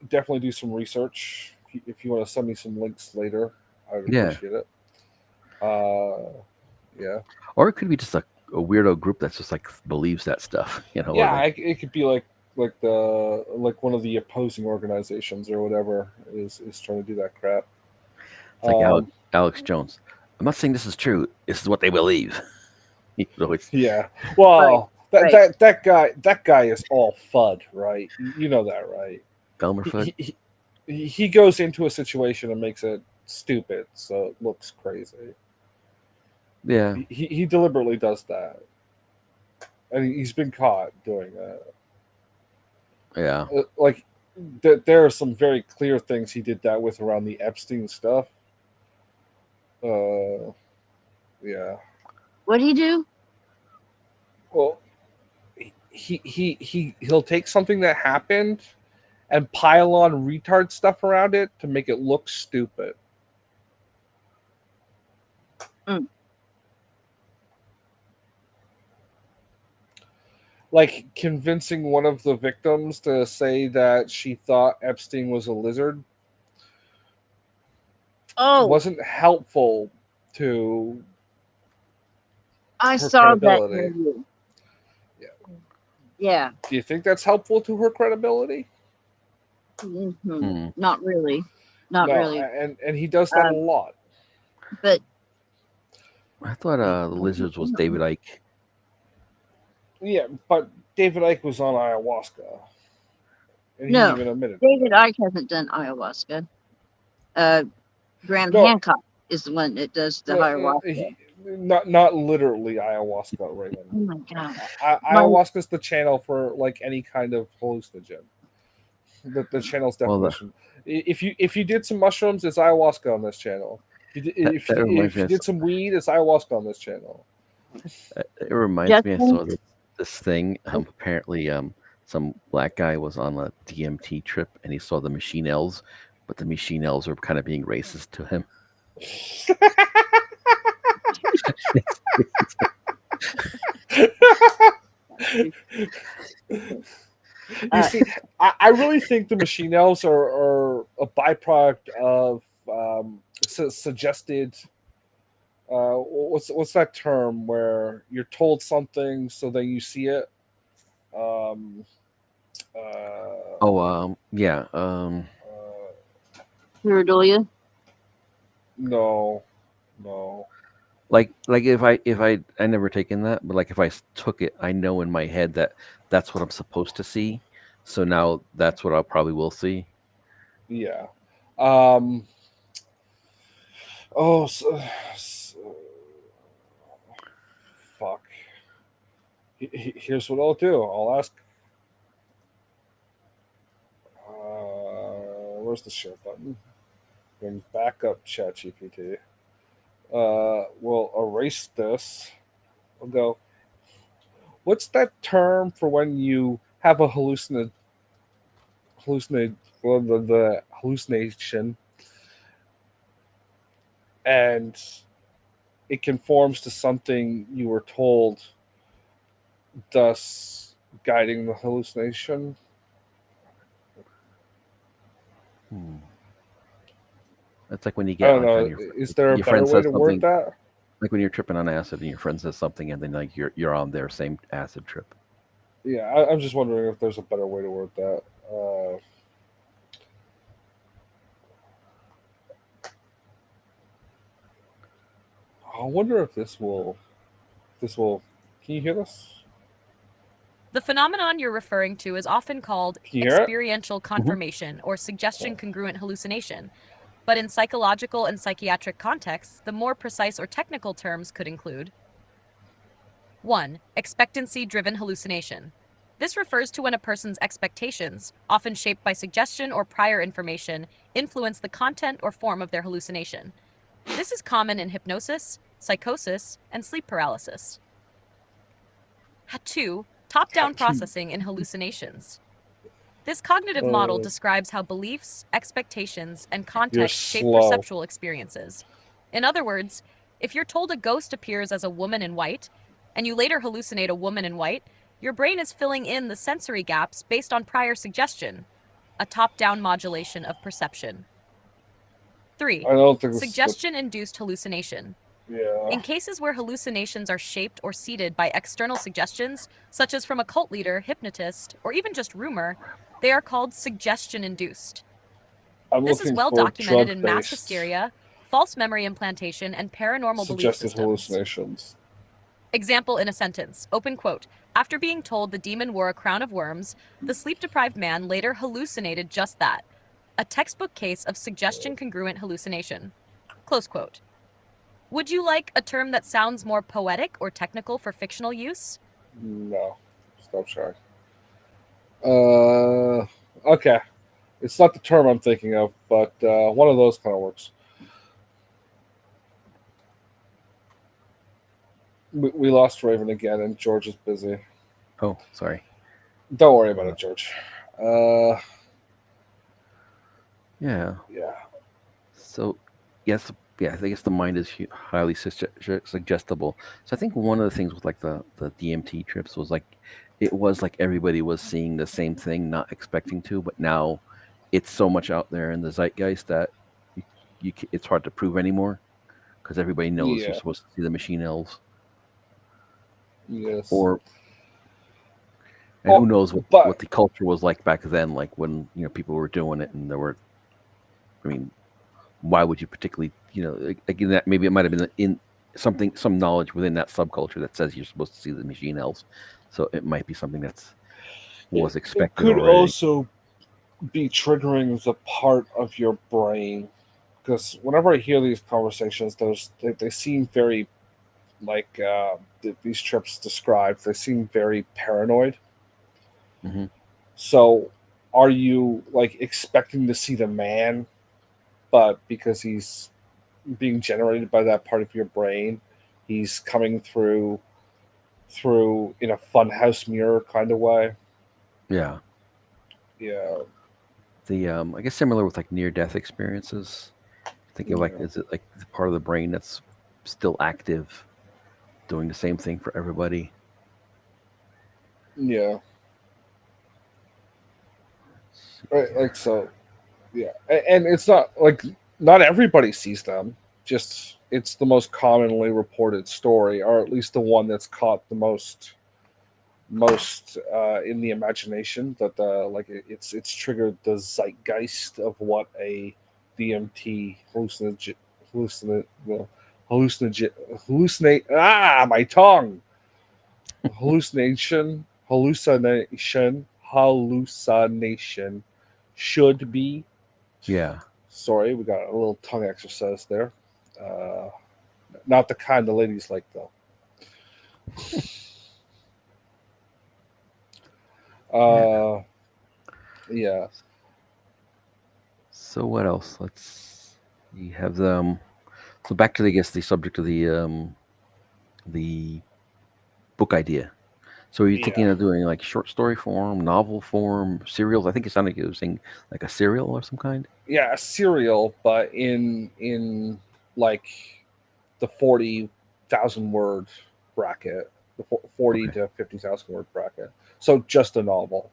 Definitely do some research. If you want to send me some links later, I would Yeah, appreciate it. Uh, yeah. or it could be just a weirdo group that's just like believes that stuff, or Yeah, like it could be like one of the opposing organizations or whatever is trying to do that crap. it's like Um, Alex Jones. I'm not saying this is true. This is what they believe. Always, yeah. Right, Well, that right. that that guy is all FUD, right? You know that, right? Elmer Fudd. He goes into a situation and makes it stupid, so it looks crazy. Yeah, He deliberately does that, and he's been caught doing that. yeah. Like there are some very clear things he did that with around the Epstein stuff. Uh, yeah. What do you do? Well, he'll take something that happened and pile on retard stuff around it to make it look stupid. Mm. Like convincing one of the victims to say that she thought Epstein was a lizard Oh, wasn't helpful to I her saw that credibility. interview. Yeah. Yeah. Do you think that's helpful to her credibility? Hmm. Not really. Not No, really. and he does that a Um, lot. but I thought the lizards was David Icke. Yeah, but David Icke was on ayahuasca, and he no, even admitted to David that. Icke hasn't done ayahuasca. Uh, Graham No, Hancock is the one that does the ayahuasca. not literally ayahuasca, Oh Raymond. my god. My Ayahuasca is the channel for like any kind of hallucinogen. The channel's Well, definition. If you did some mushrooms, it's ayahuasca on this channel. that reminds If me. you did some weed, it's ayahuasca on this channel. It reminds me. I Justin. saw this thing. Apparently, some black guy was on a DMT trip and he saw the machine elves, but the machine elves were kind of being racist to him. You Uh, see, I really think the machine elves are a byproduct of suggested. What's that term where you're told something so then you see it? Um, Oh, yeah. Pareidolia. no, no. Like if I never taken that, but like if I took it, I know in my head that that's what I'm supposed to see. So now that's what I probably will see. Yeah. Um, oh, fuck. Here's what I'll do. I'll ask. Where's the share button? And back up ChatGPT. We'll erase this. We'll go. What's that term for when you have a hallucinate the hallucination and it conforms to something you were told, thus guiding the hallucination? Hmm. That's like when you I get don't like on know. your Is there a your better friend way says to word something, that? like when you're tripping on acid and your friend says something, and then like you're on their same acid trip. Yeah, I'm just wondering if there's a better way to word that. I wonder if this will. This will. Can you hear this? The phenomenon you're referring to is often called Can you hear it? experiential Hmm. confirmation or suggestion congruent hallucination. But in psychological and psychiatric contexts, the more precise or technical terms could include 1. Expectancy driven hallucination. This refers to when a person's expectations, often shaped by suggestion or prior information, influence the content or form of their hallucination. This is common in hypnosis, psychosis, and sleep paralysis. 2. Top down processing in hallucinations. This cognitive model Uh, describes how beliefs, expectations, and you're context shape slow. perceptual experiences. In other words, if you're told a ghost appears as a woman in white, and you later hallucinate a woman in white, your brain is filling in the sensory gaps based on prior suggestion, a top down modulation of perception. 3. I don't think this is the. Suggestion induced hallucination. Yeah. In cases where hallucinations are shaped or seeded by external suggestions, such as from a cult leader, hypnotist, or even just rumor, they are called suggestion induced. I'm This is looking well for documented drug in mass based hysteria, false memory implantation, and paranormal belief suggested systems. hallucinations. Example in a sentence, open quote, after being told the demon wore a crown of worms, the sleep deprived man later hallucinated just that. A textbook case of suggestion congruent hallucination. Close quote. Would you like a term that sounds more poetic or technical for fictional use? No. Stop trying. Okay. It's not the term I'm thinking of, but one of those kind of works. We lost Raven again, and George is busy. Oh, sorry. Don't worry about it, George. Uh, Yeah. yeah. So, yes, yeah, I guess the mind is highly suggestible. So I think one of the things with like the DMT trips was like it was like everybody was seeing the same thing, not expecting to, but now it's so much out there in the zeitgeist that it's hard to prove anymore because everybody knows you're Yeah. supposed to see the machine elves, Yes. or and who Oh, knows what but the culture was like back then, like when people were doing it and there were, I mean, why would you particularly, again, that maybe it might have been in some knowledge within that subculture that says you're supposed to see the machine elves, so it might be something that's was it expected could already. also be triggering the part of your brain because whenever I hear these conversations, they seem very like these trips described. They seem very paranoid. Hmm. So, are you like expecting to see the man, but because he's being generated by that part of your brain, he's coming through in a funhouse mirror kind of way? Yeah, Yeah, the I guess similar with like near death experiences. Think of like, yeah, is it like the part of the brain that's still active, doing the same thing for everybody? yeah. Let's see Right, here. like so. Yeah, and it's not like not everybody sees them. Just it's the most commonly reported story, or at least the one that's caught the most in the imagination. That it's triggered the zeitgeist of what a DMT hallucinate hallucinate hallucinate my tongue hallucination should be. Yeah, Sorry, we got a little tongue exercise there. Uh, Not the kind the ladies like, though. yeah. Yeah. So what else? Let's. You have so back to, I guess, the subject of the book idea. So are you Yeah. thinking of doing like short story form, novel form, serials? I think it sounded like you were saying like a serial or some kind. Yeah, a serial, but in like the 40,000 word bracket, the 40 Okay. to 50,000 word bracket. So just a novel.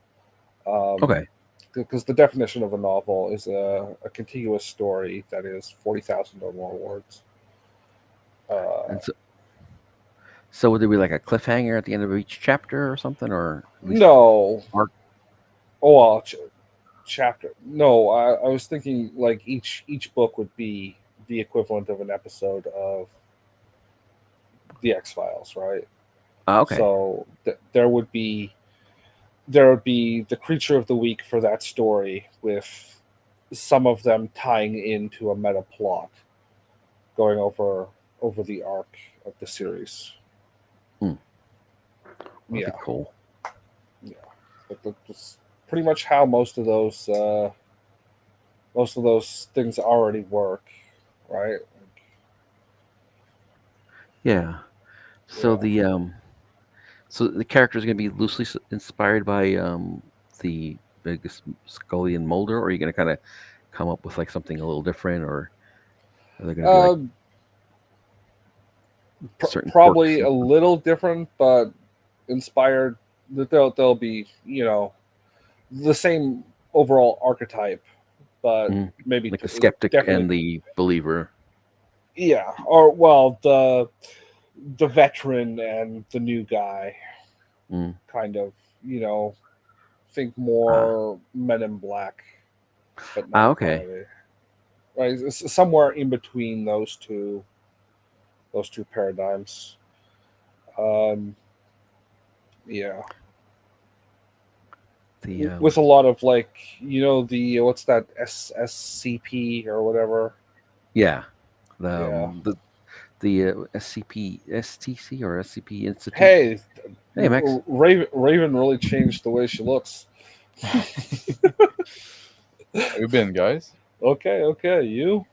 Um, Okay. because the definition of a novel is a contiguous story that is 40,000 or more words. Uh, And so would there be like a cliffhanger at the end of each chapter or something, or at least no, arc? oh, well, chapter. No, I was thinking like each book would be the equivalent of an episode of the X Files, right? Okay. So there would be the creature of the week for that story, with some of them tying into a meta plot going over the arc of the series. Hmm. That'd be Yeah, cool. yeah. But that's pretty much how most of those things already work, right? Yeah. So Yeah. the character is going to be loosely inspired by the biggest Scully and Mulder, or are you going to kind of come up with like something a little different, or are there going to be like Um, certain quirks Probably and a stuff? little different, but inspired. That they'll be the same overall archetype, but Mhm. maybe Like the skeptic definitely, and the believer? yeah. Or well, the veteran and the new guy, Mm. kind of. You know, think Ah. more Men in Black, but not Okay. entirely. Right, it's somewhere in between those two paradigms. Um, yeah, The with a lot of like the what's that SSCP or whatever. Yeah, the Yeah. SCP STC or SCP Institute. Hey, Hey Max. Raven really changed the way she looks. How you been, guys? Okay, okay, you?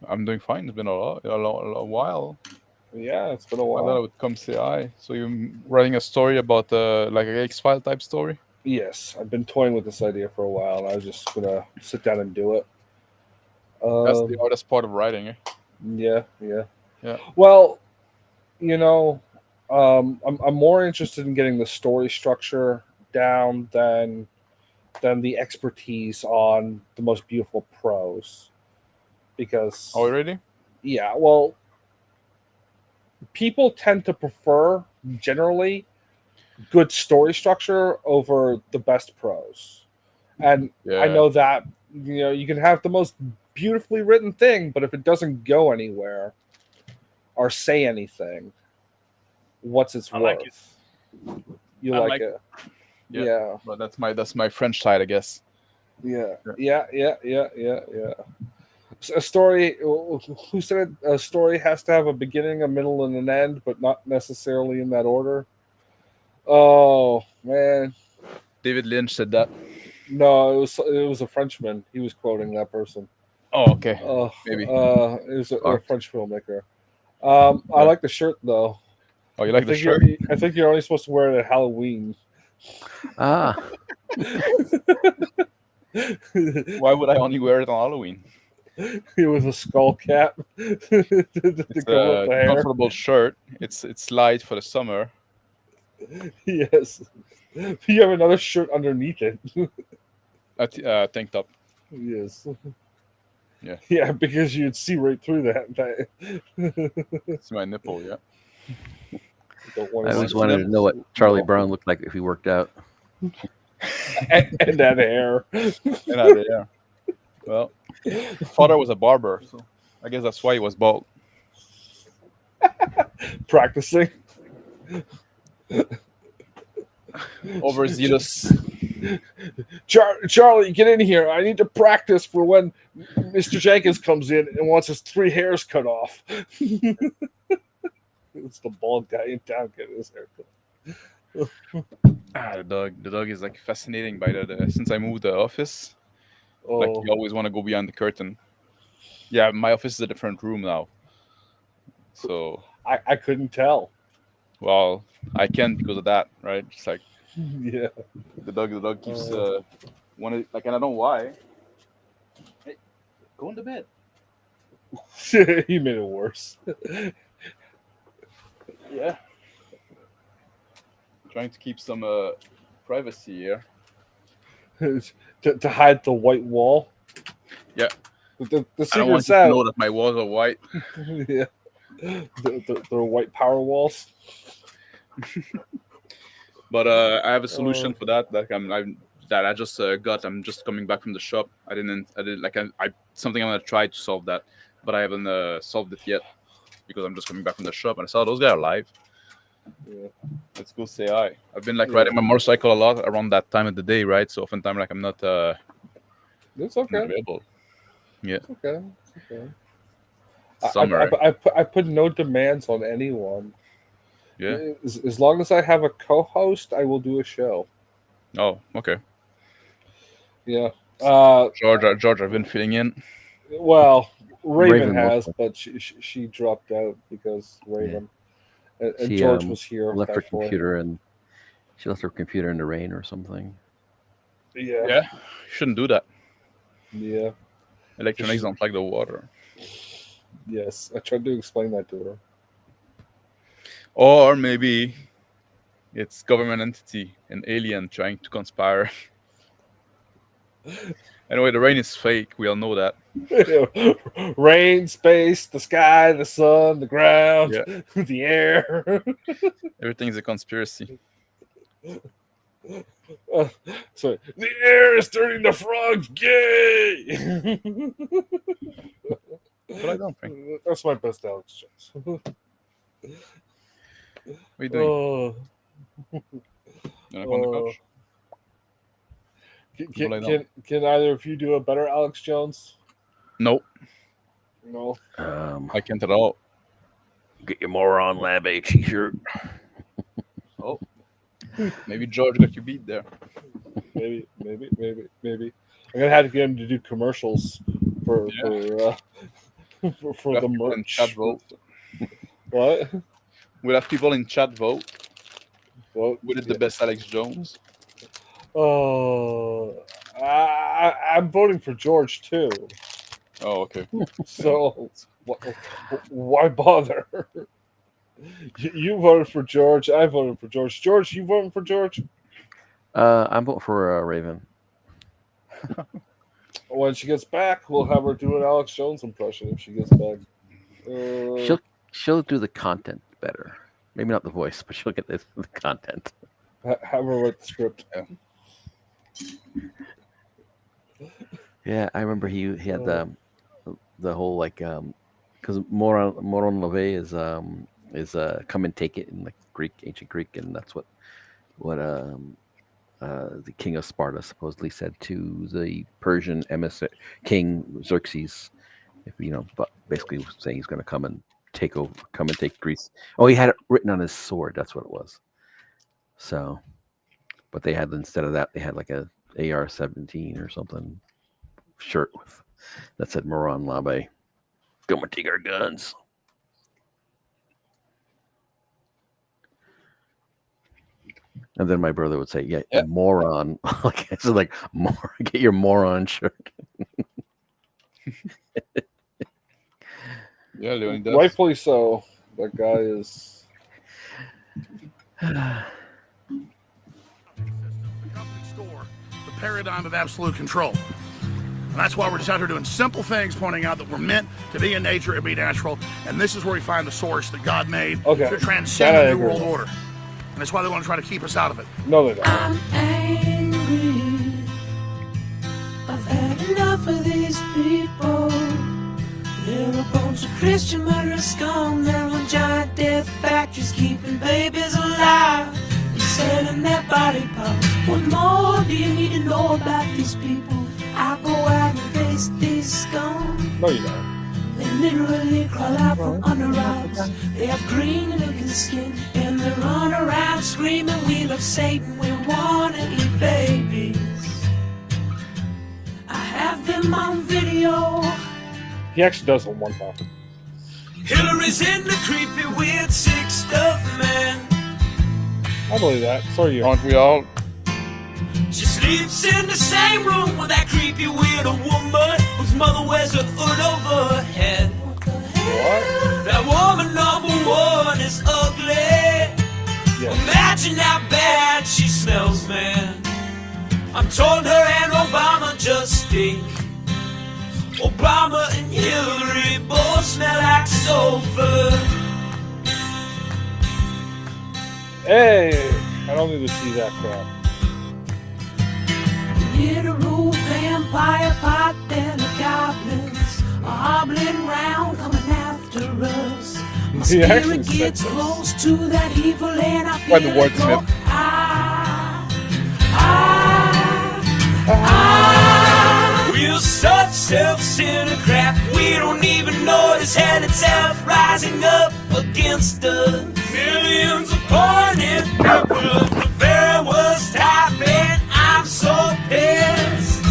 I'm doing fine. It's been a while. Yeah, it's been a I thought I while. would come say hi. So you're writing a story about like an X-File type story? Yes, I've been toying with this idea for a while, and I was just gonna sit down and do it. That's the Um, hardest part of writing, eh? yeah, yeah. Yeah. Well, you know, I'm more interested in getting the story structure down than the expertise on the most beautiful prose, Are we because ready? yeah, well, people tend to prefer generally good story structure over the best prose. And I Yeah. know that you can have the most beautifully written thing, but if it doesn't go anywhere or say anything, what's its I like it. worth? You I like like. it? Yeah. Yeah, But that's my French side, I guess. yeah, Yeah. yeah, yeah, yeah, yeah, yeah. A story. Who said it? A story has to have a beginning, a middle, and an end, but not necessarily in that order. Oh man, David Lynch said that. no, it was a Frenchman. He was quoting that person. Oh, okay. Uh, Maybe. it was a Art. French filmmaker. I Yeah. like the shirt though. Oh, you I like the think you're shirt? I think you're only supposed to wear it at Halloween. Ah, Why would I only wear it on Halloween? With a skull cap to It's cover up a the hair. comfortable shirt. It's light for the summer. Yes, you have another shirt underneath it. Tank top. Yes, Yeah. yeah, because you'd see right through that. It's my nipple. Yeah. Don't want I to see always Mine's wanted to know someone's what Charlie nipple Brown looked like if he worked out. and that hair. And out there. Well, father was a barber, so I guess that's why he was bald. Practicing. Overzealous. Charlie, get in here. I need to practice for when Mr. Jenkins comes in and wants his 3 hairs cut off. It's the bald guy in town getting his hair cut. The dog. The dog is like fascinating by since I moved the office. Like Oh, you always want to go behind the curtain. Yeah, my office is a different room now. So, I couldn't tell. well, I can't because of that, right? Just like Yeah. the dog keeps wanting, like, and I don't know why. Hey, go into bed. He made it worse. Yeah. Trying to keep some privacy here. to hide the white wall. Yeah. The I don't want secret's you to know out. that my walls are white. Yeah. They're white power walls. But I have a solution for that. Like I just got. I'm just coming back from the shop. I didn't like I something I'm gonna try to solve that, but I haven't solved it yet because I'm just coming back from the shop and I saw those guys are alive. Yeah. Let's go say hi. I've been like riding my motorcycle a lot around that time of the day, right? So oftentimes like I'm not It's okay. not available. Yeah. It's okay. It's okay. Summer. I put no demands on anyone. Yeah. As long as I have a co-host, I will do a show. Oh, okay. Yeah. George, I've been filling in. Well, Raven Raven has, was- but she dropped out because Raven and She George was here. left her thankfully. computer and she left her computer in the rain or something. Yeah. Yeah. You shouldn't do that. Yeah. Electronics don't like the water. Yes. I tried to explain that to her. Or maybe it's government entity, an alien trying to conspire. Anyway, the rain is fake. We all know that. Rain, space, the sky, the sun, the ground, Yeah. the air. Everything is a conspiracy. So the air is turning the frogs gay. But I don't think. That's my best Alex Jones. What are you doing? Oh. You wanna go on the couch? Well, I don't. Can either of you do a better Alex Jones? Nope, No. I can't at all. Get your Moron Lab A t-shirt. Oh, maybe George got you beat there. Maybe. I'm gonna have to get him to do commercials for We'll have the people in merch. chat vote. What? We'll have people in chat vote. Well, What is the best Alex Jones? Oh, I'm voting for George too. Oh, okay. So why bother? You voted for George. I voted for George. George, you voting for George? I'm voting for Raven. When she gets back, we'll have her do an Alex Jones impression if she gets back. She'll do the content better. Maybe not the voice, but she'll get the content. Have her write the script. Yeah, I remember he had the whole like because Moron Leve is come and take it in like Greek, ancient Greek, and that's what the king of Sparta supposedly said to the Persian emissary king Xerxes, if but basically was saying he's going to come and take Greece. Oh, he had it written on his sword. That's what it was. So, but they had instead of that, they had like a AR-17 or something shirt with that said Moron Labe. Come and take our guns. And then my brother would say, "Yeah, Yeah. moron." Like get your moron shirt. Yeah, Leonie does. Rightfully so. That guy is. The company store, the paradigm of absolute control. And that's why we're just out here doing simple things, pointing out that we're meant to be in nature and be natural. And this is where we find the source that God made to transcend That I the New agree World with. Order. And that's why they want to try to keep us out of it. No, they don't. I'm angry. I've had enough of these people. They're a bunch of Christian murderers scum. They're on giant death factories keeping babies alive and selling their body parts. What more do you need to know about these people? I go out and face these scum. No, you don't. They literally crawl out from under rocks. They have green looking skin and they run around screaming, "We love Satan, we wanna eat babies." I have them on video. He actually does on one time. Hillary's in the creepy, weird, sick stuff, man. I believe that. So are you. Aren't we all? She sleeps in the same room with that creepy, weird woman whose mother wears a hood over her head. What? That woman number one is ugly. Yes. Imagine how bad she smells, man. I'm told her and Obama just stink. Obama and Hillary both smell like sulfur. Hey, I don't need to see that crap. Literal vampire pot and the goblins are hobbling round coming after us. My He actually spirit said gets this. close to that evil and I By feel the it go. wordsmith. We're such self-centered crap. We don't even notice hell itself rising up against us. Millions of pointed people. The very worst time, and I'm so pissed.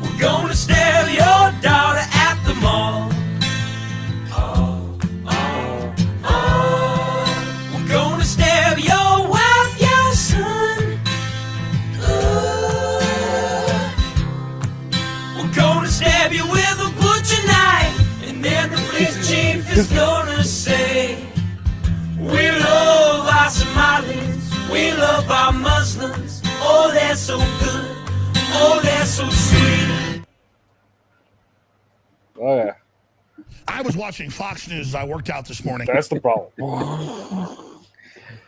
We're gonna stab your daughter at the mall. We're gonna stab your wife, your son. We're gonna stab you with a butcher knife, and then the police chief is gonna say, we love our Somalis, we love our Muslims. Oh, they're so good, oh, they're so sweet. Oh yeah, I was watching Fox News as I worked out this morning. that's the problem.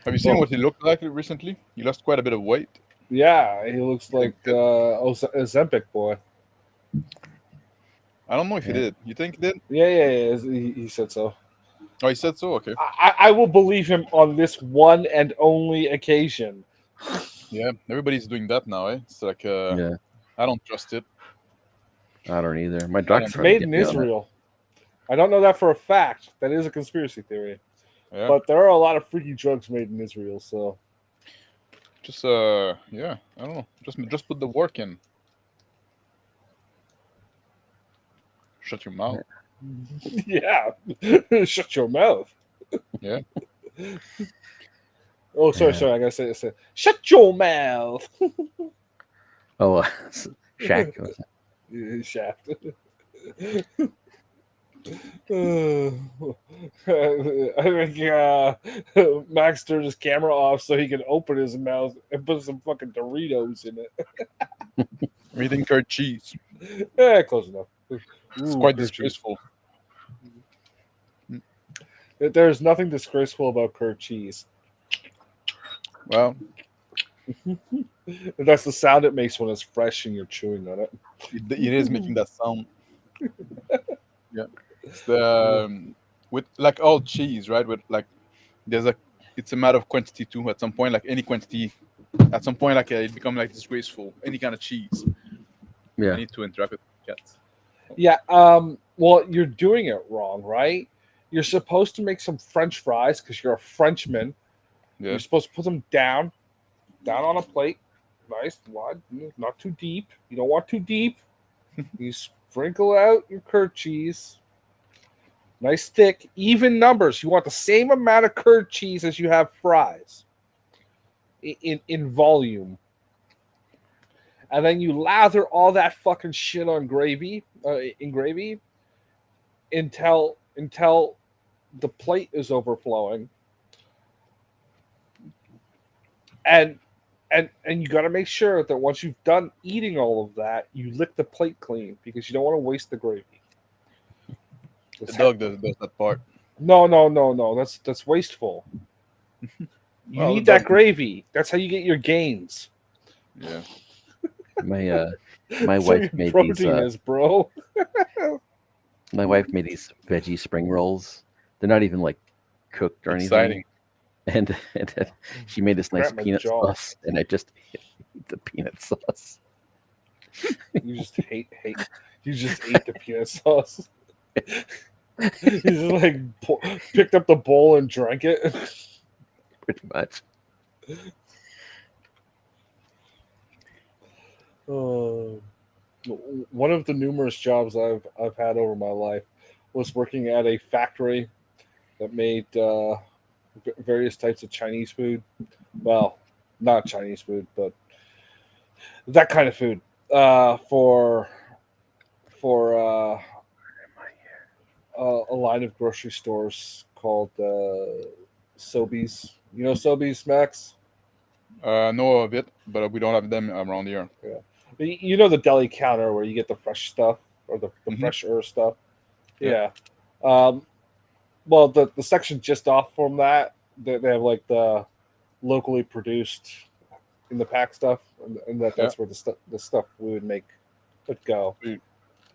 Have you seen what he looked like recently? He lost quite a bit of weight. Yeah, he looks like Ozempic boy. I don't know if he did. You think he did? Yeah. He said so. Oh, he said so? Okay. I will believe him on this one and only occasion. Yeah, everybody's doing that now, eh? It's like, Yeah, I don't trust it. I don't either. My doctor It's tried to made get in me on it. Israel. I don't know that for a fact. That is a conspiracy theory. Yeah. But there are a lot of freaky drugs made in Israel, so Just, yeah, I don't know. Just put the work in. Shut your mouth. yeah. Shut your mouth. Yeah. Oh, sorry. I gotta say this. Shut your mouth. Oh, Shaq. was it? Shaft. I think Max turned his camera off so he could open his mouth and put some fucking Doritos in it. I'm eating curd cheese. Close enough. It's quite disgraceful. There's nothing disgraceful about curd cheese. Well, That's the sound it makes when it's fresh and you're chewing on it. it is making that sound. Yeah. It's the with like all cheese, right? With like it's a matter of quantity too. At some point, like any quantity, at some point, like it become like disgraceful. Any kind of cheese. I Yeah. need to interact with cats. Yeah. Well, you're doing it wrong, right? You're supposed to make some French fries because you're a Frenchman. Yeah. You're supposed to put them down on a plate, nice, wide, not too deep. You don't want too deep. You sprinkle out your curd cheese, nice thick, even numbers. You want the same amount of curd cheese as you have fries in volume, and then you lather all that fucking shit on gravy, until the plate is overflowing. And you got to make sure that once you've done eating all of that, you lick the plate clean because you don't want to waste the gravy. The dog does that part. No. That's wasteful. You Well, need the that dog- gravy. That's how you get your gains. Yeah. My That's my where wife your made protein these. is, bro. My wife made these veggie spring rolls. They're not even like cooked or Exciting. anything. And she made this nice Grab my peanut jaw. sauce, and I just ate the peanut sauce. You just hate. You just ate the peanut sauce. You just like picked up the bowl and drank it. Pretty much. Oh. One of the numerous jobs I've had over my life was working at a factory that made various types of Chinese food. Well, not Chinese food, but that kind of food for a line of grocery stores called Sobeys. You know Sobeys, Max? Know of it, but we don't have them around here. Yeah. You know the deli counter where you get the fresh stuff or the Mhm. fresher stuff? Yeah. Yeah. Well, the section just off from that, they have like the locally produced in the pack stuff, and that's where the stuff we would go. Sweet.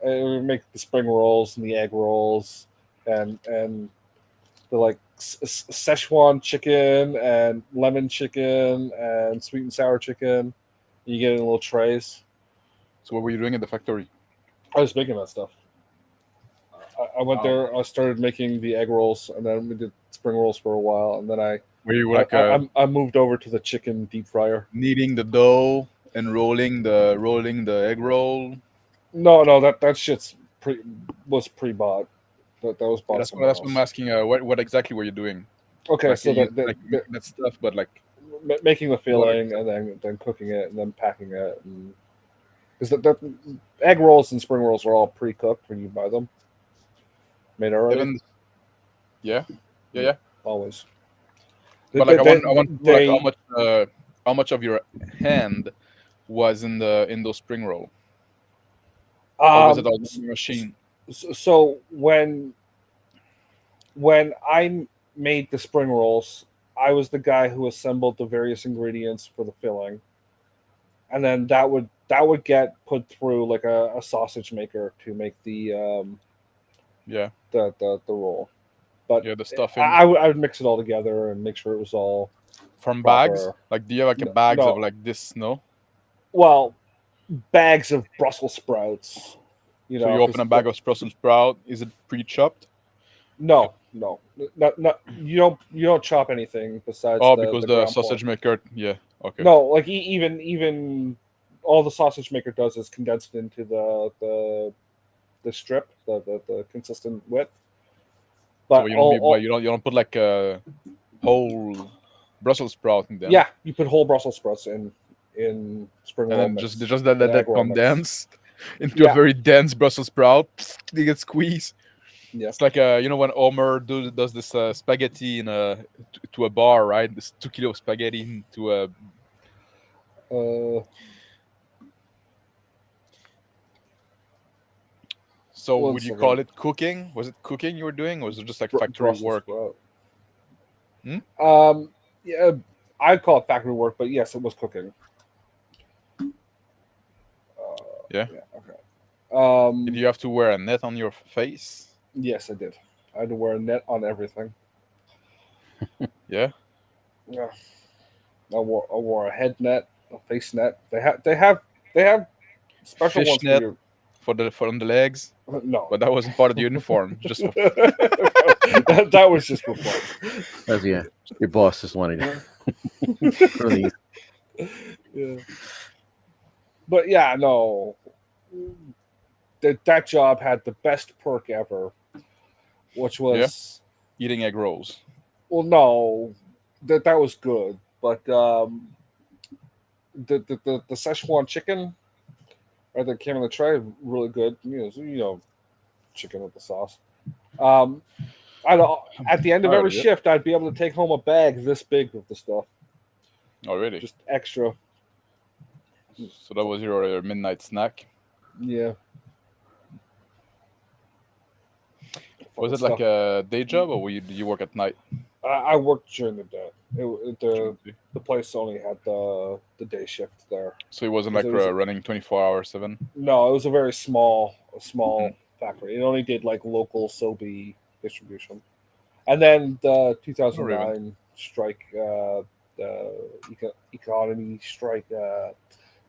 We would make the spring rolls and the egg rolls, and the like Szechuan chicken and lemon chicken and sweet and sour chicken. You get it in little trays. So what were you doing at the factory? I was making that stuff. I went Wow. there. I started making the egg rolls, and then we did spring rolls for a while, and then Were you like I moved over to the chicken deep fryer. kneading the dough and rolling the egg roll? No, that shit's was pre-bought. That was Yeah, bought that's somewhere what I'm else. asking. What exactly were you doing? Okay, Like so you making that stuff, but like making the what filling and then cooking it and then packing it, and because the egg rolls and spring rolls are all pre-cooked when you buy them, made already. even yeah. Always. But like I want to know like They how much of your hand was in those spring roll, or was it all in the machine? so when I made the spring rolls, I was the guy who assembled the various ingredients for the filling, and then that would get put through like a sausage maker to make Yeah, the roll. But yeah, the stuffing I would mix it all together and make sure it was all from bags. proper. Like, do you have like a No, bags of no. like this? No. Well, bags of Brussels sprouts. So you open a bag of Brussels sprout. Is it pre-chopped? No, not you don't chop anything besides Oh, the because the ground sausage pork. maker. Yeah. Okay. No, like even all the sausage maker does is condense it into the strip, the consistent width. So But you don't put like a whole Brussels sprout in them. yeah, you put whole Brussels sprouts in spring And roll then mix, just and let egg that roll mix. condense into a Yeah, very dense Brussels sprout. You get squeezed. yeah. It's like when Homer does this spaghetti to a bar, right? This 2 kilo of spaghetti into a. Uh, So one would you call second. it cooking? Was it cooking you were doing, or was it just like Br- factory Brussels work? sprout. Hmm? Yeah, I'd call it factory work, but yes, it was cooking. Yeah. Yeah, okay. Did you have to wear a net on your face? Yes, I did. I had to wear a net on everything. Yeah. Yeah, I wore a head net, a face net. They have special ones for Fishnet your for on the legs, no. but that wasn't part of the uniform. Just for that was just for fun. That's, yeah, your boss just wanted to release. Yeah. But yeah, no. That job had the best perk ever, which was eating egg rolls. well, no, that was good, but the Szechuan chicken, or that came in the tray, really good. You know, chicken with the sauce. At the end of Tired every of it. shift, I'd be able to take home a bag this big of the stuff, Oh, really? just extra. So that was your midnight snack. Yeah. Was it Stuff. like a day job, or did you work at night? I worked during the day. The place only had the day shift there. So it wasn't Because like it was- running 24/7. No, it was a very small Mhm. factory. It only did like local Sobe distribution. And then the 2009 strike, the economy strike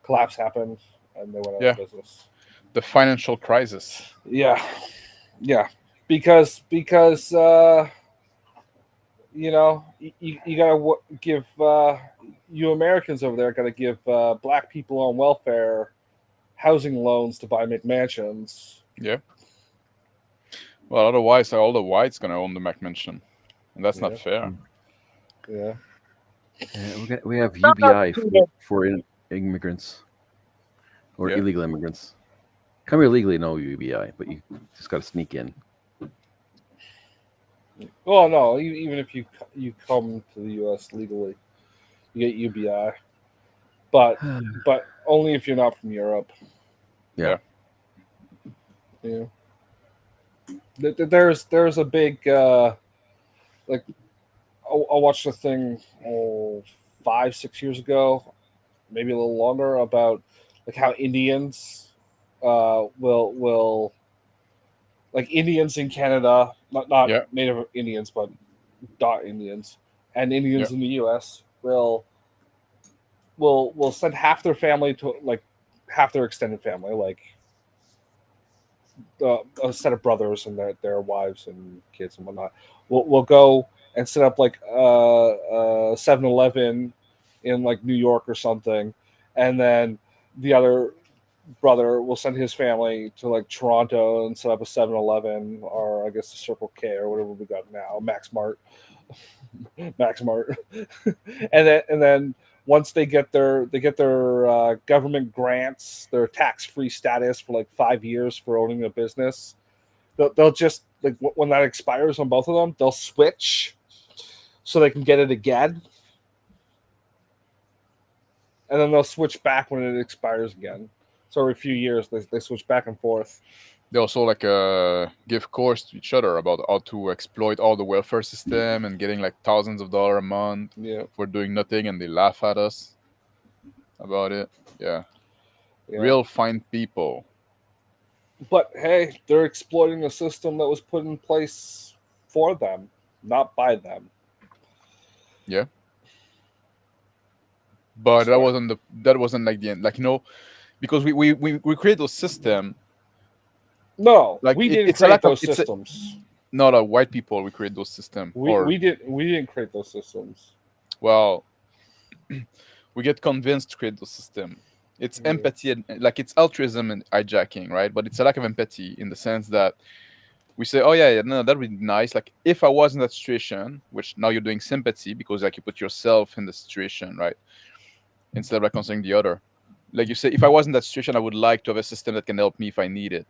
collapse happened, and they went out Yeah. of business. The financial crisis. Yeah, because you gotta give you Americans over there gotta give black people on welfare housing loans to buy McMansions. Yeah. Well, otherwise, all the whites gonna own the McMansion, and that's not fair. Yeah. We have Not UBI treated. for immigrants or Yeah. illegal immigrants. Come here legally, no UBI, but you just got to sneak in. Well, no, even if you come to the U.S. legally, you get UBI, but only if you're not from Europe. Yeah. Yeah. There's a big like I watched a thing 5-6 years ago, maybe a little longer, about like how Indians will like Indians in Canada, not Yeah. Native Indians, but dot Indians, and Indians Yeah. in the U.S. will send half their family to like half their extended family, like a set of brothers and their wives and kids and whatnot. We'll go and set up like a 7-Eleven in like New York or something, and then the other brother will send his family to like Toronto and set up a 7-Eleven, or I guess a Circle K or whatever we got now, Max Mart. and then once they get their government grants, their tax-free status for like 5 years for owning a business, they'll just like when that expires on both of them, they'll switch so they can get it again, and then they'll switch back when it expires again. So every few years they switch back and forth. They also like give course to each other about how to exploit all the welfare system and getting like thousands of dollars a month for doing nothing, and they laugh at us about it. Yeah. Real fine people. But hey, they're exploiting a system that was put in place for them, not by them. Yeah. But that wasn't like the end. Like, because we create those system. No, like we didn't it's create a lack those of systems. Not a white people. We create those system. We didn't create those systems. Well, we get convinced to create those system. It's empathy and like it's altruism and hijacking, right? But it's a lack of empathy in the sense that we say, oh yeah, no, that would be nice. Like if I was in that situation, which now you're doing sympathy because like you put yourself in the situation, right? Instead of like considering the other. Like you say, if I was in that situation, I would like to have a system that can help me if I need it.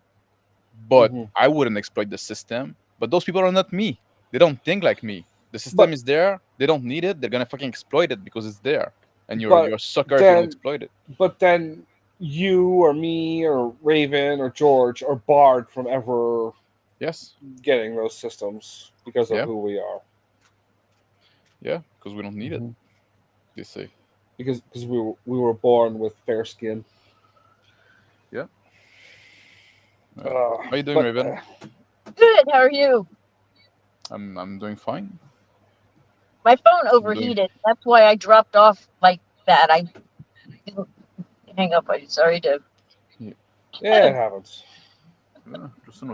But I wouldn't exploit the system. But those people are not me. They don't think like me. The system is there. They don't need it. They're gonna fucking exploit it because it's there. And you're a sucker if you don't exploit it. But then you or me or Raven or George are barred from ever getting those systems because of who we are. Yeah, because we don't need it. They say. Because we were born with fair skin. Yeah. How you doing, Raven? Good. How are you? I'm doing fine. My phone overheated. That's why I dropped off like that. I didn't hang up. I'm sorry to. Yeah, it happens. Yeah,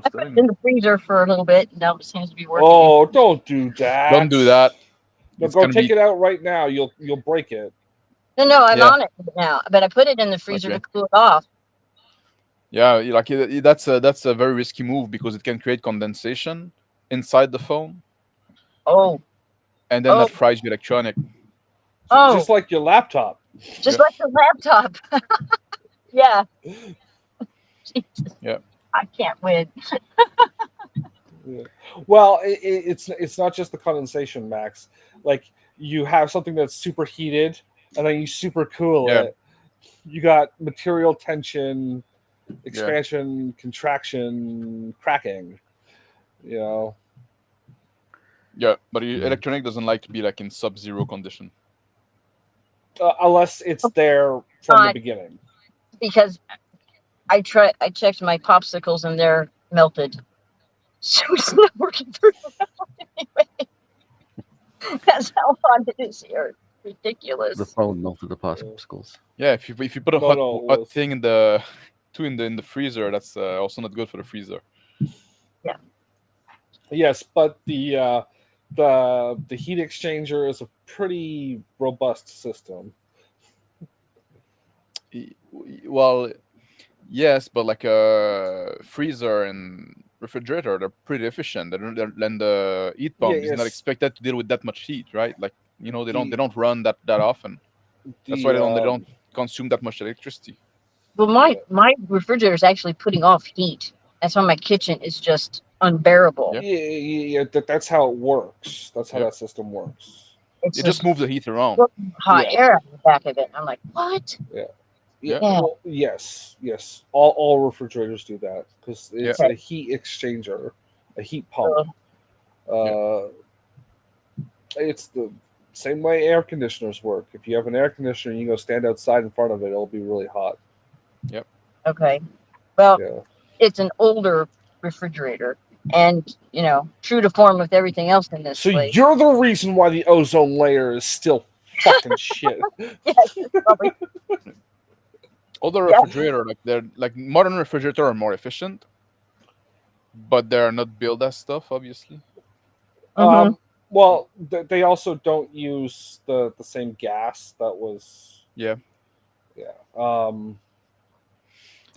I put it in the freezer for a little bit. Now it seems to be working. Oh, don't do that. Don't do that. No, go take it out right now. You'll break it. No, I'm on it now. But I put it in the freezer to cool it off. Yeah, like that's a very risky move because it can create condensation inside the phone. Oh. And then that fries your electronic. Just like your laptop. Just like the laptop. Yeah. Jesus. Yeah. I can't win. Well, it's not just the condensation, Max. Like you have something that's super heated, and then you super cool it. You got material tension, expansion, contraction, cracking. You know. Yeah, but electronic doesn't like to be like in sub-zero condition. Unless it's there from the beginning. Because I checked my popsicles and they're melted. So it's not working very well anyway. That's how hot it is here. Ridiculous. The phone melted the popsicles. Yeah, if you put a hot thing in the freezer, that's also not good for the freezer. Yeah. Yes, but the heat exchanger is a pretty robust system. Well, Yes, but like a freezer and refrigerator, they're pretty efficient. And the heat pump is not yes. expected to deal with that much heat, right? Like they The don't run that often. That's why the they don't consume that much electricity. Well, my refrigerator is actually putting off heat. That's why my kitchen is just unbearable. Yeah. yeah, that's how it works. That's how Yeah. that system works. It's It just just moves the heat around. hot Yeah. air out the back of it. I'm like, what? Yeah. Yeah. Well, yes. All refrigerators do that because it's Yeah. a heat exchanger, a heat pump. It's the same way air conditioners work. If you have an air conditioner and you go stand outside in front of it, it'll be really hot. Yep. Okay. Well, Yeah. it's an older refrigerator, and true to form with everything else in this So place. you're the reason why the ozone layer is still fucking shit. Probably. Older refrigerator, like they're like modern refrigerator are more efficient, but they're not built as stuff, obviously. Well, they also don't use the same gas that was. Yeah.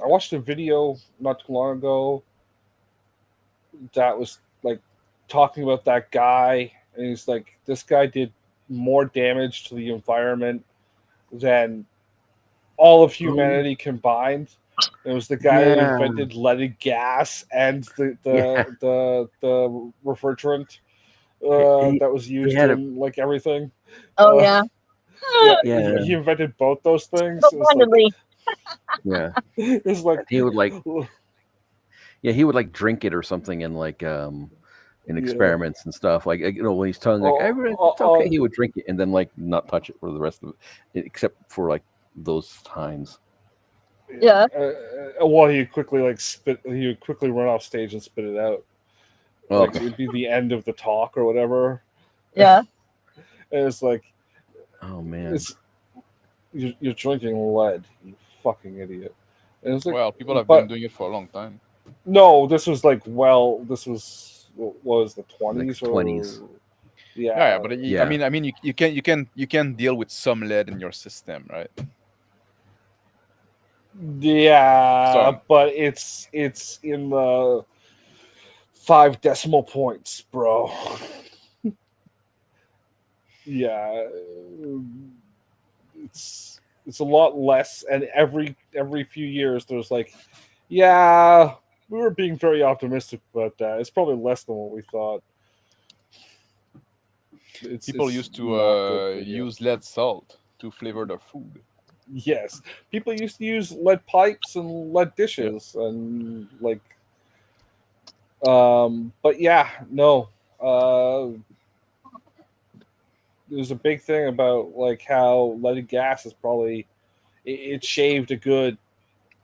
I watched a video not too long ago that was like talking about that guy, and he's like, this guy did more damage to the environment than all of humanity combined. It was the guy that invented leaded gas and the refrigerant that was used in like everything. Oh yeah. He invented both those things. Single-handedly. Yeah. It's like he would like drink it or something in like in experiments and stuff. Like when he's telling like it's okay, he would drink it and then like not touch it for the rest of it, except for like those times. Yeah. Well, he would quickly he would quickly run off stage and spit it out. Like it'd be the end of the talk or whatever. Yeah. And it's like, oh man, you're drinking lead, you fucking idiot. And it's like, well, people have been doing it for a long time. No, this was what was the 20s like 20s. Yeah, but I mean, you can deal with some lead in your system, right? Yeah, but it's in the 5 decimal points, bro. Yeah, it's a lot less, and every few years there's like, yeah, we were being very optimistic about that. It's probably less than what we thought. People used to use lead salt to flavor their food. Yes, people used to use lead pipes and lead dishes and like. But yeah, no. There's a big thing about like how leaded gas is probably it shaved a good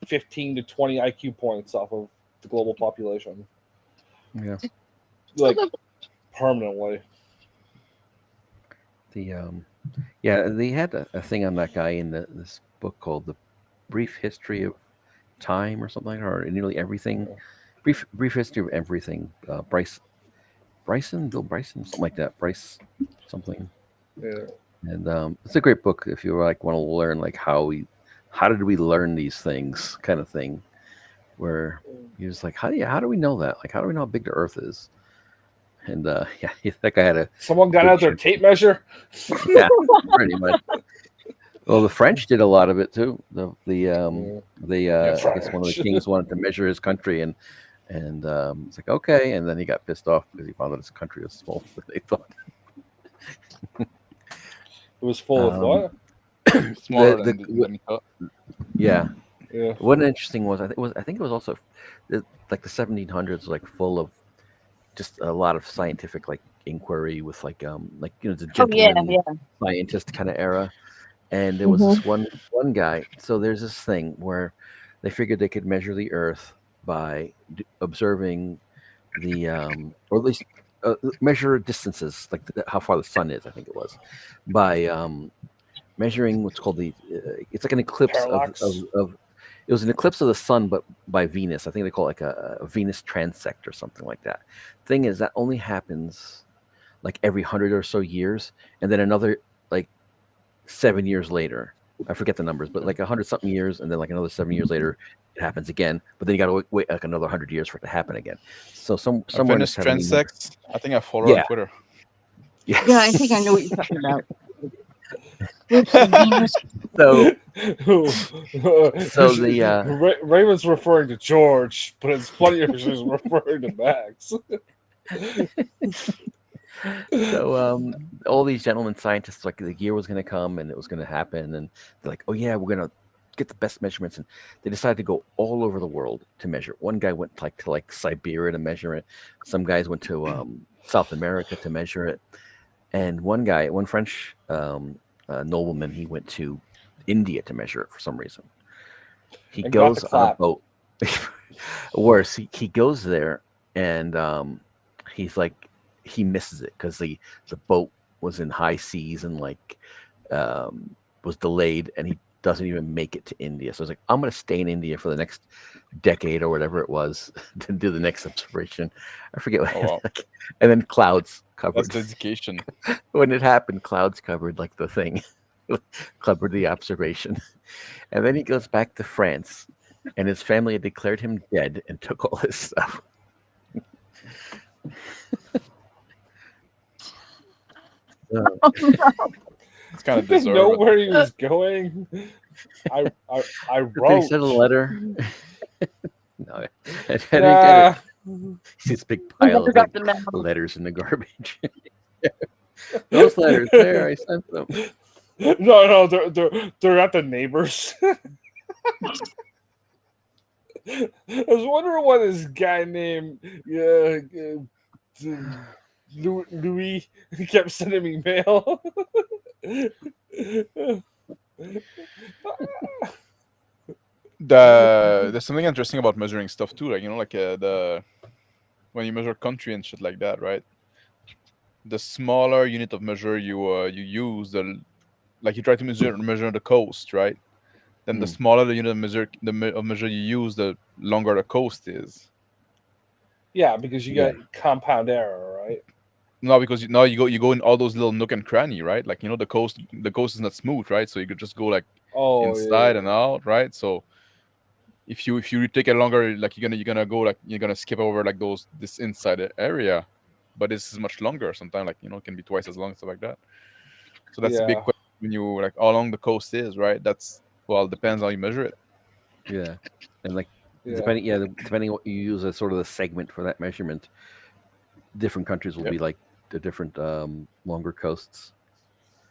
15 to 20 IQ points off of the global population. Yeah, like permanently. They had a thing on that guy in this book called The Brief History of Time or something, or nearly everything. Brief History of Everything. Bill Bryson, something like that. Bryce something. Yeah. And it's a great book if you like want to learn like how did we learn these things kind of thing, where you're just like, how do we know that? Like, how do we know how big the Earth is? And that guy had someone got out their tape measure. Yeah, pretty much. Well, the French did a lot of it too. I guess one of the kings wanted to measure his country, and it's like okay, and then he got pissed off because he found that his country was smaller than they thought. It was full of what? Smaller than he thought. Yeah. Yeah. What interesting was I think it was also like the 1700s, like full of just a lot of scientific like inquiry with like the gentleman scientist kind of era. And there was this one guy. So there's this thing where they figured they could measure the Earth by observing the or at least measure distances, like how far the sun is. I think it was by measuring what's called it's like an eclipse of it was an eclipse of the sun, but by Venus. I think they call it like a Venus transect or something like that. Thing is, that only happens like every 100 or so years, and then another like 7 years later. I forget the numbers, but like 100 something years, and then like another 7 years later, it happens again. But then you got to wait like another 100 years for it to happen again. So somewhere in the Finished trend 70s. sex. I think I follow her Yeah. on Twitter. Yes. Yeah, I think I know what you're talking about. With the Venus. So so the Raymond's referring to George, but it's funnier if she's referring to Max. So all these gentlemen scientists, like the year was going to come and it was going to happen, and they're like, oh yeah, we're going to get the best measurements, and they decided to go all over the world to measure. One guy went to Siberia to measure it. Some guys went to South America to measure it, and one French nobleman, he went to India to measure it for some reason. He And goes got the on a clap. boat. Worse, he goes there and he's like, he misses it because the boat was in high seas and was delayed, and he doesn't even make it to India. So I was like, I'm going to stay in India for the next decade or whatever it was to do the next observation. I forget what. Oh, wow. And then clouds covered. That's dedication. When it happened, clouds covered like the thing, covered the observation. And then he goes back to France, and his family had declared him dead and took all his stuff. It's kind of Did they know deserved. where he was going? I They wrote. sent a letter. No, I didn't get Nah. it. This big pile of got the memo. letters in the garbage. Those letters there, I sent them. No, they're at the neighbors. I was wondering what this guy named Louis kept sending me mail. There's something interesting about measuring stuff too, like when you measure country and shit like that, right? The smaller unit of measure you use, like you try to measure the coast, right? Then the smaller the unit of measure you use, the longer the coast is. Yeah, because you got compound error, right? No, because now you go in all those little nook and cranny, right? Like, the coast is not smooth, right? So you could just go like inside and out, right? So if you take a longer, like you're gonna go, like you're gonna skip over like this inside area, but this is much longer. Sometimes, like, it can be twice as long, stuff like that. So that's a big question when you like how long the coast is, right? Depends how you measure it. Yeah, and depending what you use as sort of the segment for that measurement, different countries will be like the different longer coasts.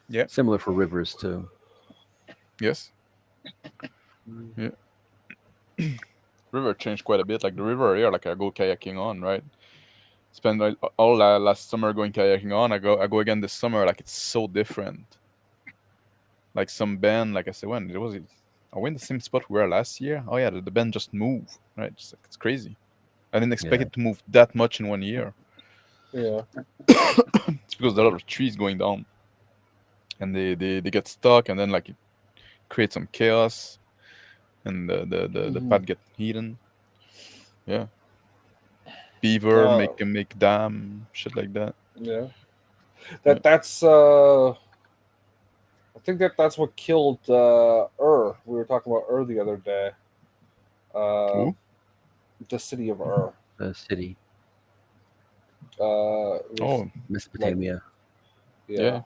Yeah, similar for rivers too. Yes. Yeah. River changed quite a bit. Like the river here, like I go kayaking on, right? Spend all last summer going kayaking on. I go again this summer. Like it's so different. Like some bend, like I said, when it was, I went the same spot we were last year. Oh yeah, the bend just moved, right? Just like, it's crazy. I didn't expect it to move that much in 1 year. Yeah. It's because there are a lot of trees going down, and they get stuck, and then like it creates some chaos, and the path get hidden. Yeah. Beaver make dam, shit like that. Yeah. That's I think that's what killed Ur. We were talking about Ur the other day. Who? The city of Ur. The city. Like, Mesopotamia. yeah.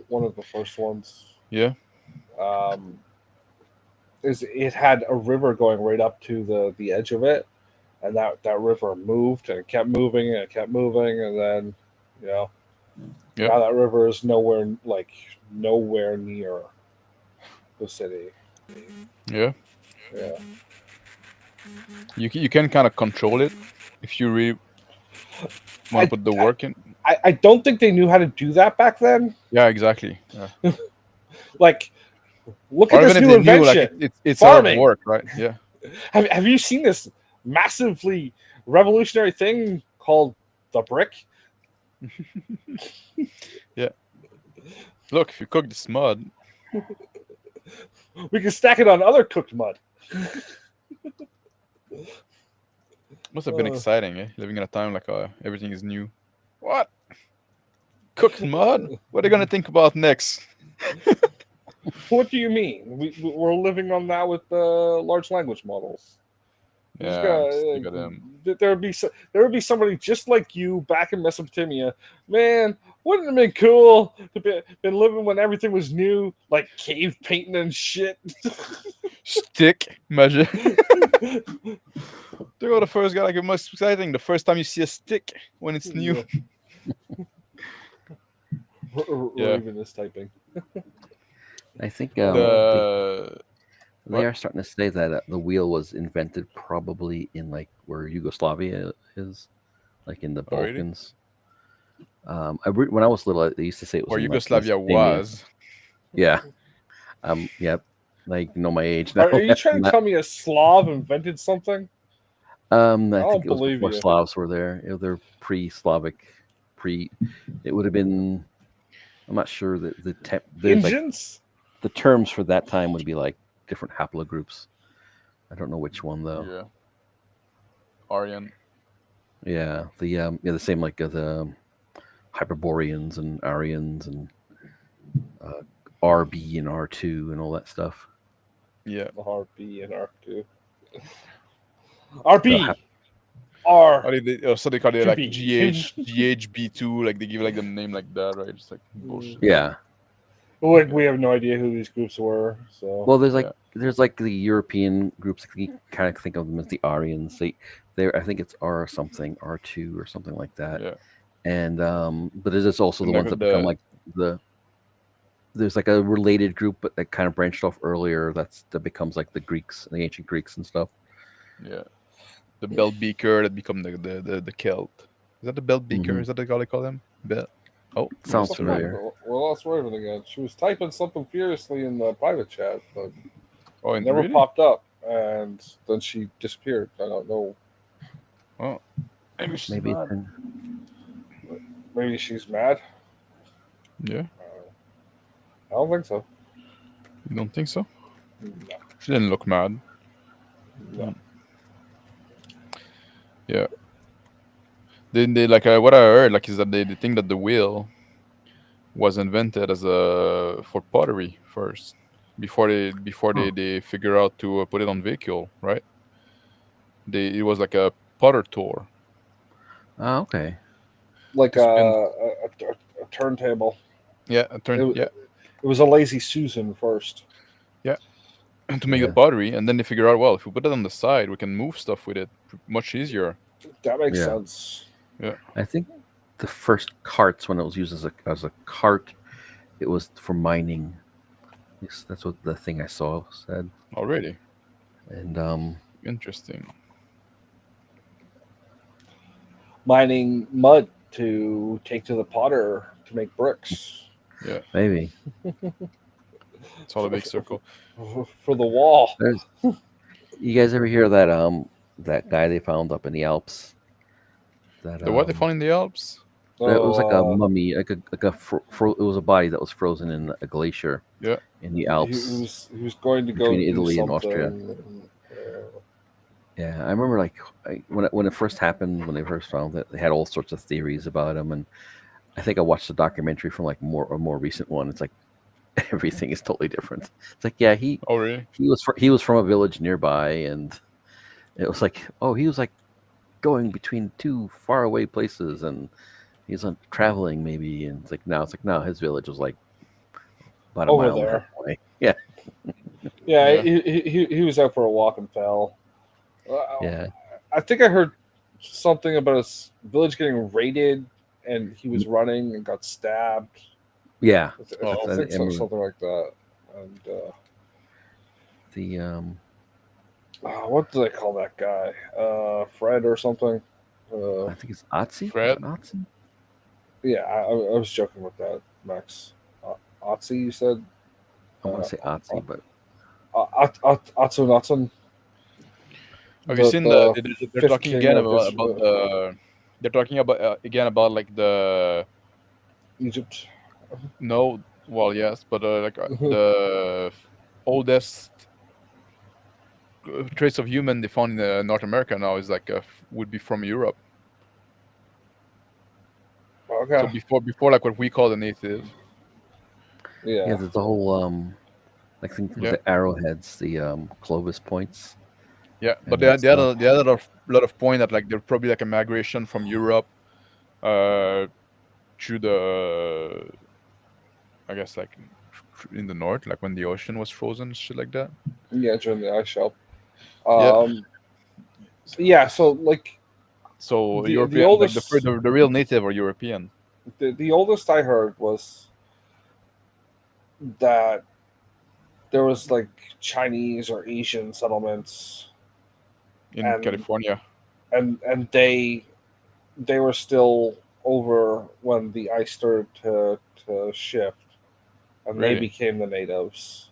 One of the first ones. Yeah. It had a river going right up to the edge of it, and that river moved and it kept moving and it kept moving, and then now that river is nowhere near the city. Yeah. Yeah. You can kind of control it if you really want to put the work in. I don't think they knew how to do that back then. Yeah, exactly. Yeah. Like, look or at even this if new they knew, invention. like it's farming. Out of work, right? Yeah. Have you seen this massively revolutionary thing called the brick? Yeah. Look, if you cook this mud, we can stack it on other cooked mud. must have been exciting, eh? Living in a time like everything is new. What? Cooked mud? What are they gonna think about next? What do you mean? We're living on that with large language models. Yeah, I'm sick of them. There would be somebody just like you back in Mesopotamia. Man, wouldn't it have been cool to been living when everything was new, like cave painting and shit? Stick, imagine. They were the first guy, like the most exciting. The first time you see a stick when it's new. Or even this typing. I think The they are starting to say that the wheel was invented probably in like where Yugoslavia is, like in the Balkans. When I was little, they used to say it was where in, Yugoslavia like, Mesopotamia. was. Yeah. Yep. Like, my age now. Are you trying to tell me a Slav invented something? I think it was believe before you. Slavs were there. They're pre-Slavic. It would have been. I'm not sure that there's like the terms for that time would be like different haplogroups. I don't know which one though. Yeah. Aryan. Yeah, the same like the Hyperboreans and Aryans and RB and R2 and all that stuff. Yeah. RB and R2. RB. R. So they call it like GHB2, like they give like the name like that, right? It's like bullshit. Yeah. Like we have no idea who these groups were. So well, there's like the European groups. You kind of think of them as the Aryans. I think it's R something, R2 or something like that. Yeah. And but it is also the ones that become like there's like a related group, but that kind of branched off earlier. That becomes like the Greeks, the ancient Greeks and stuff. Yeah. The belt beaker that become the Celt. Is that the belt beaker? Is that the they call them? Belt. Oh, sounds familiar. We lost Raven again. She was typing something furiously in the private chat, but it never popped up, and then she disappeared. I don't know. Oh, maybe she's mad. Maybe she's mad. Yeah. I don't think so. You don't think so? No. She didn't look mad. No. Yeah. They like what I heard is that they think that the wheel was invented as for pottery first before they figure out to put it on vehicle, right? It was like a potter tour. Oh, okay. Like a turntable. Yeah, It was a lazy Susan first. Yeah. To make the pottery, and then they figure out, well, if we put it on the side, we can move stuff with it much easier. That makes sense. Yeah. I think the first carts, when it was used as a cart, it was for mining. That's what the thing I saw said. Already. And interesting. Mining mud to take to the potter to make bricks. Yeah. Maybe. It's all a big circle. For the wall. You guys ever hear that that guy they found up in the Alps? What they found in the Alps? It was like a mummy, it was a body that was frozen in a glacier. Yeah. In the Alps. He was going to go between Italy and Austria. Yeah, I remember when it first happened, when they first found it, they had all sorts of theories about him, and I think I watched the documentary from like a more recent one. It's like everything is totally different. It's like, yeah, he was from a village nearby, and it was like, oh, he was like going between two faraway places, and he's on traveling maybe, and it's like no, his village was like about a mile there away. Yeah. Yeah, he was out for a walk and fell. Yeah. I think I heard something about his village getting raided, and he was running and got stabbed. Yeah. I think something like that. And what do they call that guy? Fred or something? I think it's Otzi. Fred? Otzi? Yeah, I was joking with that, Max. Otzi, you said? I want to say Otzi, but Atsunatsun. Have you seen they're talking again about they're talking about again about like the Egypt? No, well, yes, but like the oldest trace of human they found in North America now is like would be from Europe. Okay. So before like what we call the native. Yeah. There's the whole like thing with the arrowheads, the Clovis points. Yeah, but And that's the other lot of point that like there's probably like a migration from Europe uh to the I guess like in the north, like when the ocean was frozen, shit like that. Yeah, during the ice shelf. Yeah. Yeah. So like So the European, like oldest the real native are European. the oldest I heard was that there was like Chinese or Asian settlements, In and California. and they were still over when the ice started to shift, and they Really? became the natives.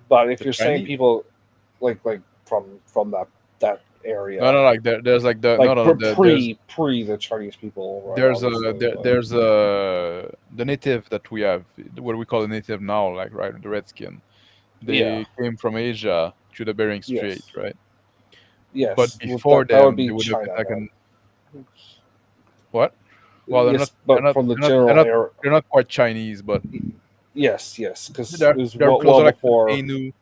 But if The you're saying Chinese? people like from that area, No, no, like there's like the no, like no, no, pre the Chinese people, right? there's Obviously, but there's the native that we have, what we call a native now, like right, the redskin. yeah, They came from Asia to the Bering Strait, yes, right? But yes, well, before that would them, they be would have been China like then. an what? Well, Yes, but from the general era, they're not quite Chinese, but yes, because it was they're well closer like to before Ainu.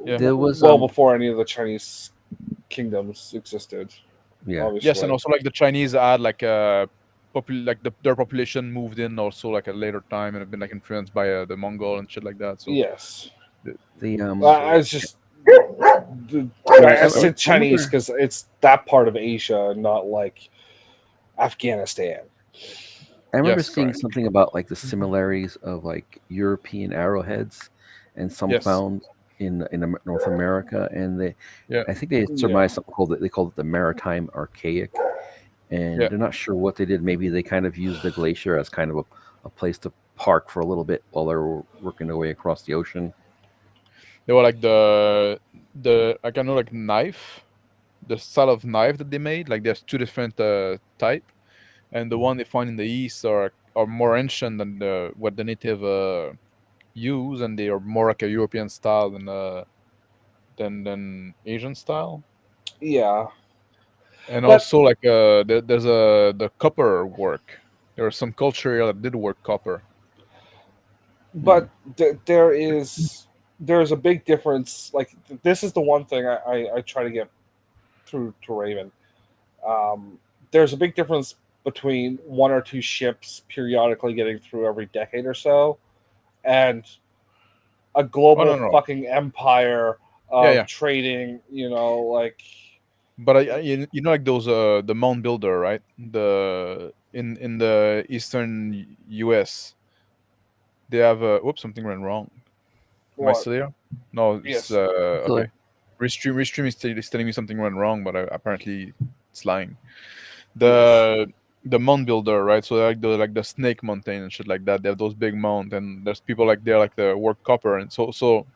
Yeah. there was well before any of the Chinese kingdoms existed. yeah. Yes, and Obviously, also like the Chinese had like their population moved in also like a later time and have been like influenced by the Mongol and shit like that. So yes. The I was just yeah, I said I Chinese remember because it's that part of Asia, not like Afghanistan. yes, seeing correct. something about like the similarities of like European arrowheads and some Yes. found in North America, and Yeah. I think they Yeah, surmised something called they called it the maritime archaic, and Yeah. they're not sure what they did. Maybe they kind of used the glacier as kind of a place to park for a little bit while they were working their way across the ocean. They were like the I can know like knife, the style of knife that they made. Like there's two different type, and the one they find in the east are more ancient than what the native use, and they are more like a European style than Asian style. yeah, And but also like there's the copper work. There was some culture here that did work copper. Hmm. but there's a big difference. Like this is the one thing I try to get through to Raven. Um, there's a big difference between one or two ships periodically getting through every decade or so, and a Oh no global no. fucking empire Yeah of yeah. trading. Like But you know like those the mound builder, right? The in the eastern U.S. they have whoops, something went wrong. Am I what? still here? No, it's Yes. So okay. Restream is telling me something went wrong, but apparently it's lying. Yes. The mound builder, right? So like the Snake Mountain and shit like that. They have those big mounds, and there's people like they're like the work copper, and so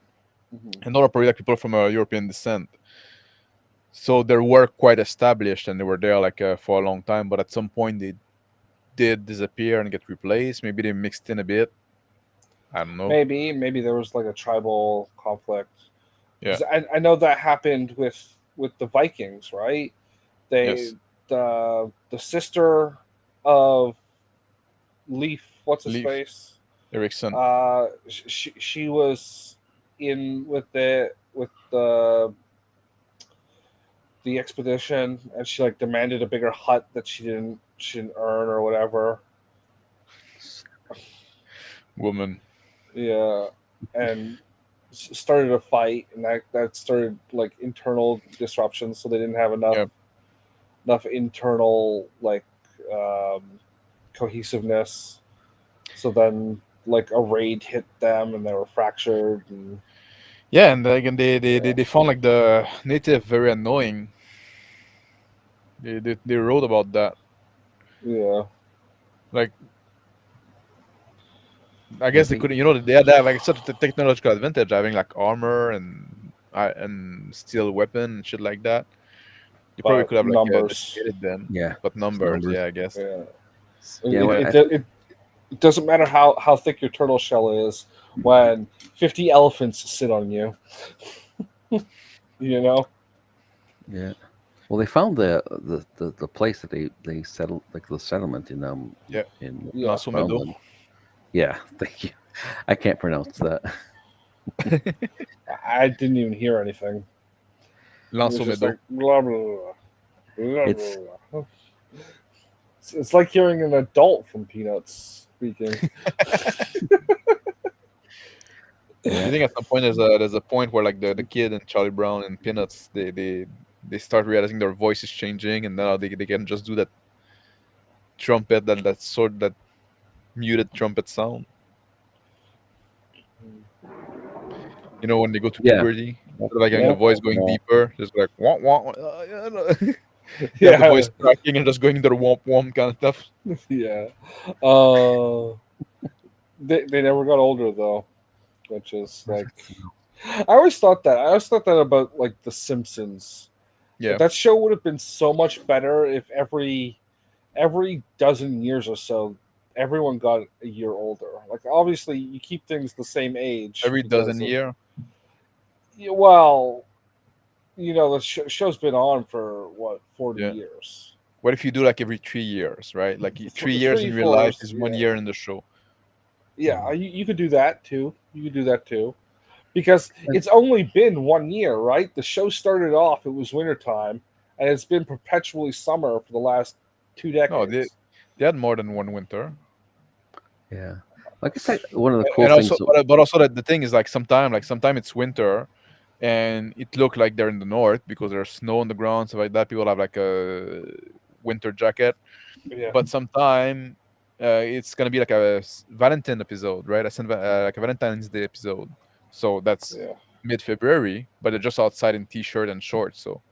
Mhm. and other probably like people from European descent. So they were quite established, and they were there like for a long time. But at some point, they did disappear and get replaced. Maybe they mixed in a bit. I don't know. Maybe there was like a tribal conflict. Yeah. 'Cause I know that happened with the Vikings, right? They Yes. the sister of Leaf, what's his Leave face? Erickson. She was in with the expedition, and she like demanded a bigger hut that she didn't earn or whatever. Woman. Yeah, and started a fight, and that started like internal disruptions. So they didn't have Yeah. enough internal like um, cohesiveness. So then like a raid hit them, and they were fractured. And Yeah, and again, yeah, they found like the native very annoying. They wrote about that. yeah, Like, I yeah, guess they couldn't. You know, they have like such a technological advantage, having like armor and steel weapon and shit like that. You probably but could have like numbers. decimated them, yeah, but it's numbers, numbers. yeah, I guess. Yeah, Yeah, it well, it, it, it doesn't matter how thick your turtle shell is when 50 elephants sit on you. You know. yeah. Well, they found the place that they settled, like the settlement Yeah, in Yeah. Lansomedo. Newfoundland. Yeah, thank you. I can't pronounce that. I didn't even hear anything. It's Lanzo just Medo. like blah blah blah. Blah, It's- blah, blah. It's like hearing an adult from Peanuts speaking. Yeah. I think at some point there's a point where like the kid and Charlie Brown and Peanuts they start realizing their voice is changing, and now they can just do that trumpet that muted trumpet sound. You know, when they go to Yeah. puberty, instead of like having Yeah. the voice going Yeah. deeper, just like womp womp. Yeah, no. They have the Yeah, voice cracking and just going into the womp womp kind of stuff. yeah. They never got older though, which is like I always thought that. I always thought that about like The Simpsons. Yeah, That show would have been so much better if every dozen years or so everyone got a year older. Like obviously you keep things the same age every because dozen of- year. Yeah, well, the show's been on for what 40 Yeah. years. What if you do like every 3 years, right? Like 3 years 3, in real 4 life years, is 1 yeah. year in the show. Yeah, you could do that too. You could do that too. Because it's only been 1 year, right? The show started off, it was wintertime, and it's been perpetually summer for the last 2 decades. No, they had more than one winter. Yeah. Like I said, one of the cool And things. also, but also that the thing is like sometime it's winter, and it look like they're in the north because there's snow on the ground, stuff like that. People have like a winter jacket, Yeah. but sometime it's gonna be like a Valentine episode, right? Like a Valentine's Day episode. So that's Yeah. mid-February, but they're just outside in t-shirt and shorts. So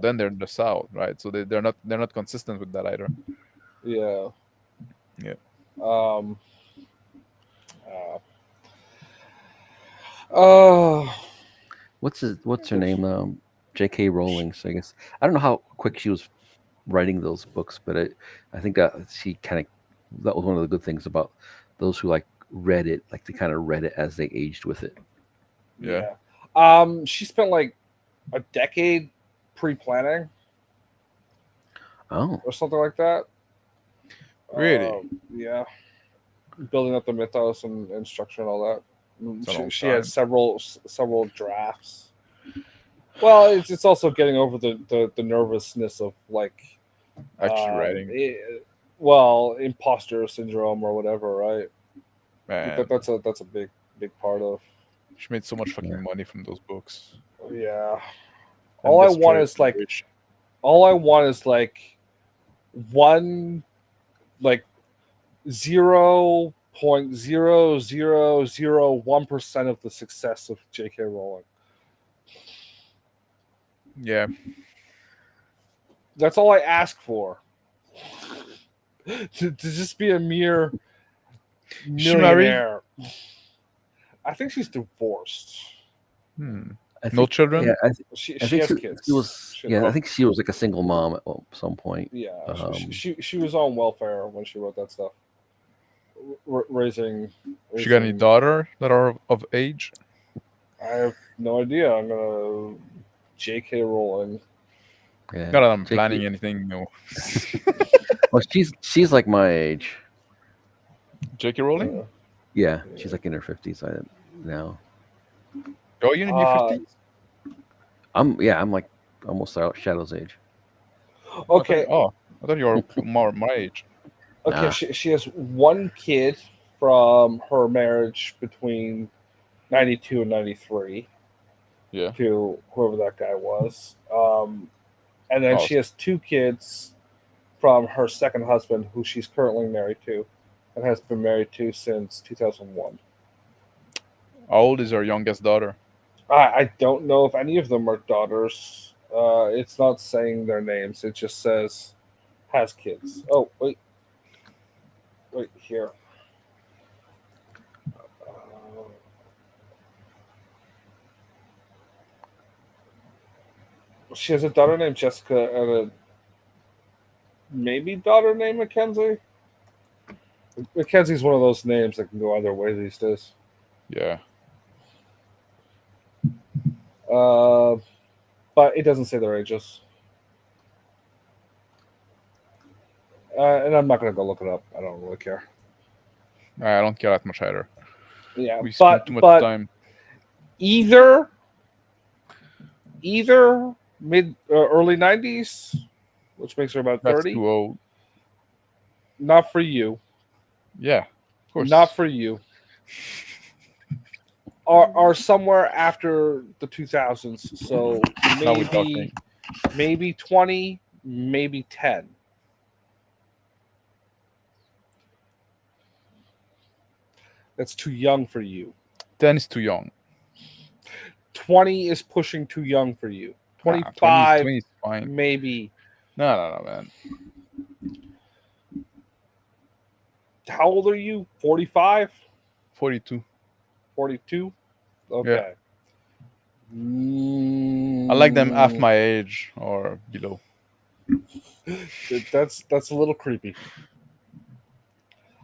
then they're in the south, right? So they're not consistent with that either. Yeah. Yeah. What's her name? J.K. Rowling. So I guess I don't know how quick she was writing those books, but I think that she that was one of the good things about those who like read it, like they kind of read it as they aged with it. Yeah. She spent like a decade pre-planning Oh, or something like that. Really? Yeah. Building up the mythos and structure and all that. It's a long She had time. several drafts. Well, it's also getting over the nervousness of like Actually writing. imposter syndrome or whatever, right? Man, That's a big part of. she made so much fucking money from those books. Yeah. And All I want destroyed is like rich. one like 0.0001% of the success of J.K. Rowling. Yeah. That's all I ask for. to just be a mere She married? millionaire. I think she's divorced. No children? Yeah, She I think has she kids. was. She- Yeah, I think she was like a single mom at some point. Yeah, she was on welfare when she wrote that stuff. Raising. She got any daughter that are of age? I have no idea. I'm gonna J.K. Rowling. Yeah. Not that I'm J.K. planning anything, no. Well, she's like my age. J.K. Rowling? Yeah, she's like in her 50s now. Oh, you're in your 50s? I'm like almost Shadow's age. Okay. Oh, I thought you were more my age. Okay, Nah. she has one kid from her marriage between 92 and 93 Yeah. to whoever that guy was. And then she has 2 kids from her second husband, who she's currently married to and has been married to since 2001. How old is her youngest daughter? I don't know if any of them are daughters. It's not saying their names. It just says has kids. Oh, wait. Wait, here. She has a daughter named Jessica and a maybe daughter named Mackenzie. Mackenzie's one of those names that can go either way these days. Yeah. But it doesn't say their ages. And I'm not going to go look it up. I don't really care. I don't care that much either. Yeah, We spend too much time. Either either mid early 90s, which makes her about That's 30. too old. Not for you. Yeah, of course. Not for you. Are somewhere after the 2000s. So Now we're talking. maybe 20, maybe 10. That's too young for you. 10 is too young. 20 is pushing too young for you. Nah, 25, 20 is fine. maybe. No, man. How old are you? 45? 42. 42? Okay. Yeah. I like them half my age or below. That's a little creepy.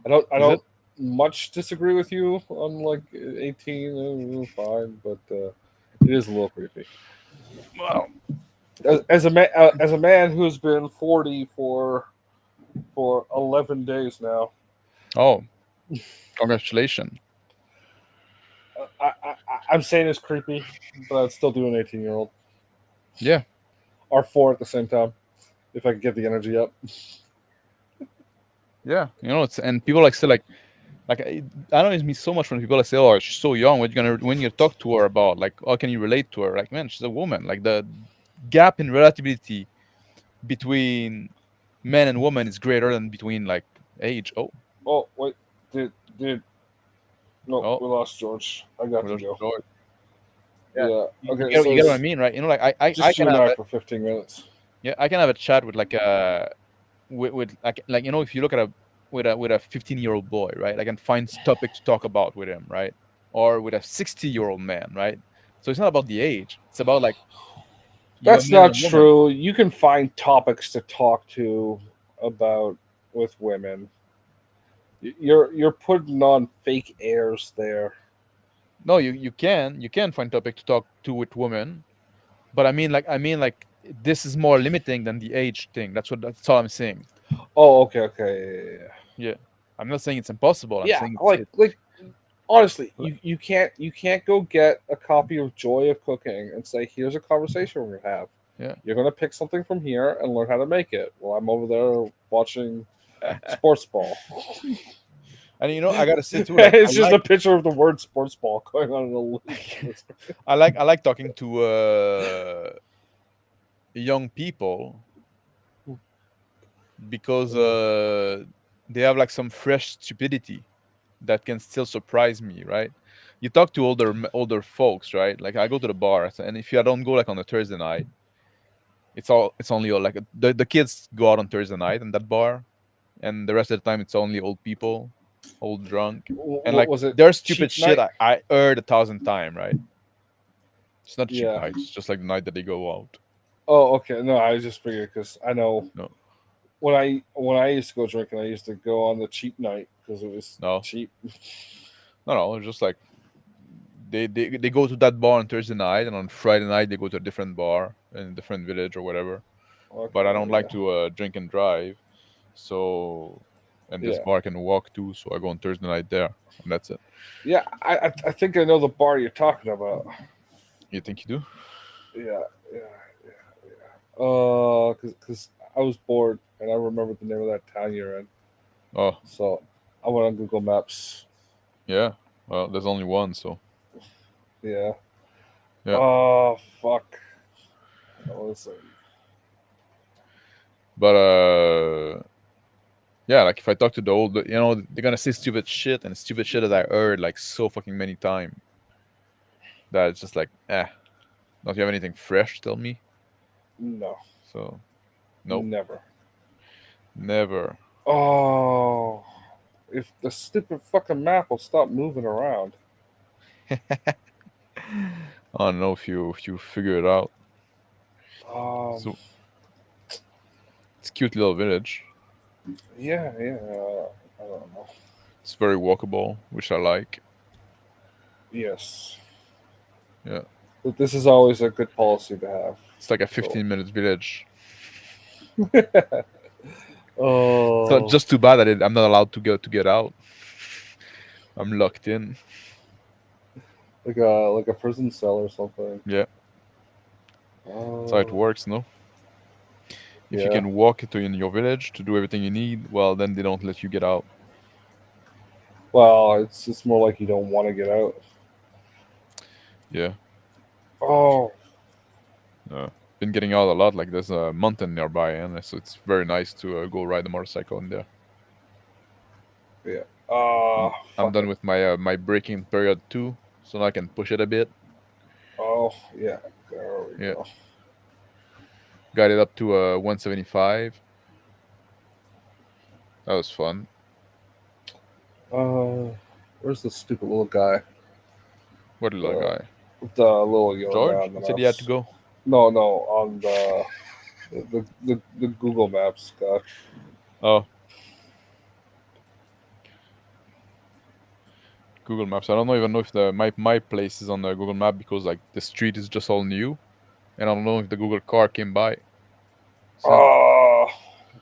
I don't much disagree with you on like 18, fine, but it is a little creepy. Well, As a man who's been 40 for 11 days now. oh, congratulations. I'm saying it's creepy, but I'd still do an 18-year-old. Yeah. Or 4 at the same time, if I could get the energy up. Yeah, it's and people like say like it annoys me so much when people like say, "Oh, she's so young." When you talk to her about like, "Oh, can you relate to her?" Like, man, she's a woman. Like the gap in relativity between men and women is greater than between like age. Oh wait, dude. No, Oh. we lost George. I got to go. George. Yeah. Okay. You get what I mean, right? Like I just can you and have I for 15 minutes. Yeah, I can have a chat with like with like if you look at a 15-year-old boy, right? I can find topic to talk about with him, right? Or with a 60-year-old man, right? So it's not about the age. It's about like that's not true. You can find topics to talk to about with women. You're putting on fake airs there. No, you can find topic to talk to with women, but I mean like this is more limiting than the age thing. That's all I'm saying. Oh, okay. Yeah. I'm not saying it's impossible. I'm saying like honestly, you can't go get a copy of Joy of Cooking and say, here's a conversation we're gonna have. Yeah. You're gonna pick something from here and learn how to make it. Well, I'm over there watching sports ball. And I gotta say too, it's just a picture of the word sports ball going on in the loop. I like talking to young people because they have like some fresh stupidity that can still surprise me, right? You talk to older folks, right? Like I go to the bar, and if I don't go like on a Thursday night, it's only like the kids go out on Thursday night in that bar, and the rest of the time it's only old people, old drunk, and like there's stupid shit I heard 1,000 times, right? It's not cheap night. It's just like the night that they go out. Oh, okay. No, I just figured because I know no. when I used to go drinking, I used to go on the cheap night because it was cheap. No, it's just like they go to that bar on Thursday night, and on Friday night they go to a different bar in a different village or whatever. Okay, but I don't like to drink and drive, so this bar I can walk to, so I go on Thursday night there, and that's it. Yeah, I think I know the bar you're talking about. You think you do? Yeah. Because I was bored and I remembered the name of that town you're in. Oh. So I went on Google Maps. Yeah. Well, there's only one, so. Yeah. Yeah. Oh, fuck. Listen. But yeah, like if I talk to the old, they're gonna say stupid shit, and stupid shit that I heard like so fucking many times that it's just like, don't you have anything fresh to tell me? No. So, no. Never. Oh, if the stupid fucking map will stop moving around. I don't know if you figure it out. So, it's a cute little village. Yeah. I don't know. It's very walkable, which I like. Yes. Yeah. But this is always a good policy to have. It's like a 15-minute village. Oh. So just too bad that I'm not allowed to get out. I'm locked in. Like a prison cell or something. Yeah. That's how it works, no? If you Yeah. can walk into in your village to do everything you need, well, then they don't let you get out. Well, it's more like you don't want to get out. Yeah. Oh, Been getting out a lot. Like there's a mountain nearby, and so it's very nice to go ride a motorcycle in there. yeah. I'm Fuck done it. with my braking period too, so now I can push it a bit. Oh, yeah. There we Yeah. go. Got it up to 175. That was fun. Where's the stupid little guy? What little The guy? the little yellow guy George? on the He said he had to maps. go. No, on the Google Maps guy. Oh, Google Maps. I don't even know if my place is on the Google Map because like the street is just all new, and I don't know if the Google car came by. It's not.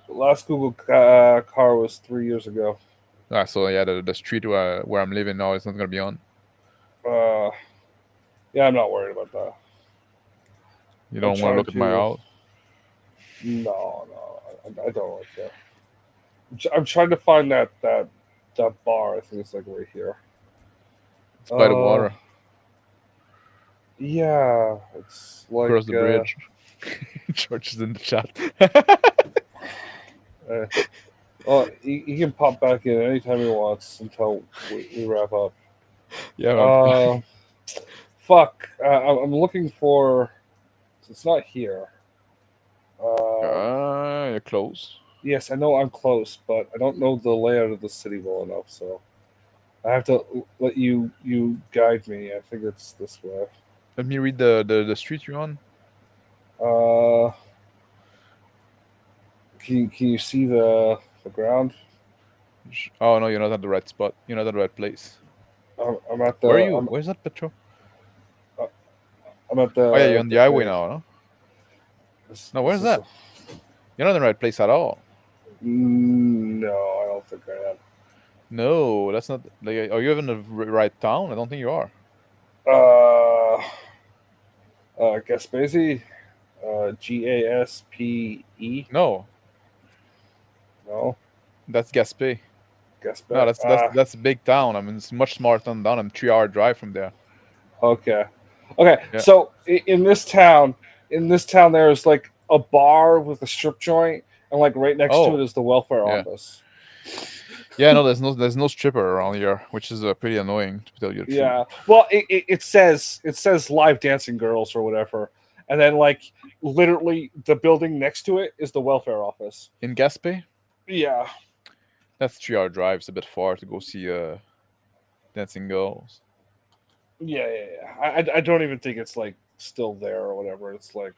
Last Google car was 3 years ago. So yeah, the street where I'm living now is not gonna be on. Uh, yeah, I'm not worried about that. You I'm don't want to trying look at my to. house. No, I don't like that. I'm trying to find that bar. I think it's like right here. It's by the water, Yeah, it's like across the bridge. George is in the chat. well, he can pop back in anytime he wants until we wrap up. Yeah, man. Fuck. I'm looking for. It's not here. You're close. Yes, I know I'm close, but I don't know the layout of the city well enough, so I have to let you guide me. I think it's this way. Let me read the street you're on. Can you see the ground? Oh no, you're not at the right spot. You're not at the right place. I'm at the. Where are you? Where's that Petro? I'm at the. Oh yeah, you're on the highway thing. now, no? No, This where's is that? You're not in the right place at all. No, I don't think I am. No, that's not. Like, are you even in the right town? I don't think you are. Gaspesi, Gaspe. No, No, that's Gaspé. Gaspe. No, that's a big town. I mean, it's much smaller than down. I'm 3 hour drive from there. Okay. Yeah. So in this town, there's like a bar with a strip joint, and like right next to it is the welfare office. Yeah, no, there's no stripper around here, which is pretty annoying to tell you the truth. Yeah. Well, it says live dancing girls or whatever, and then like literally the building next to it is the welfare office. In Gaspé? Yeah. That's 3 hour drive. It's a bit far to go see dancing girls. Yeah. I don't even think it's like still there or whatever. It's like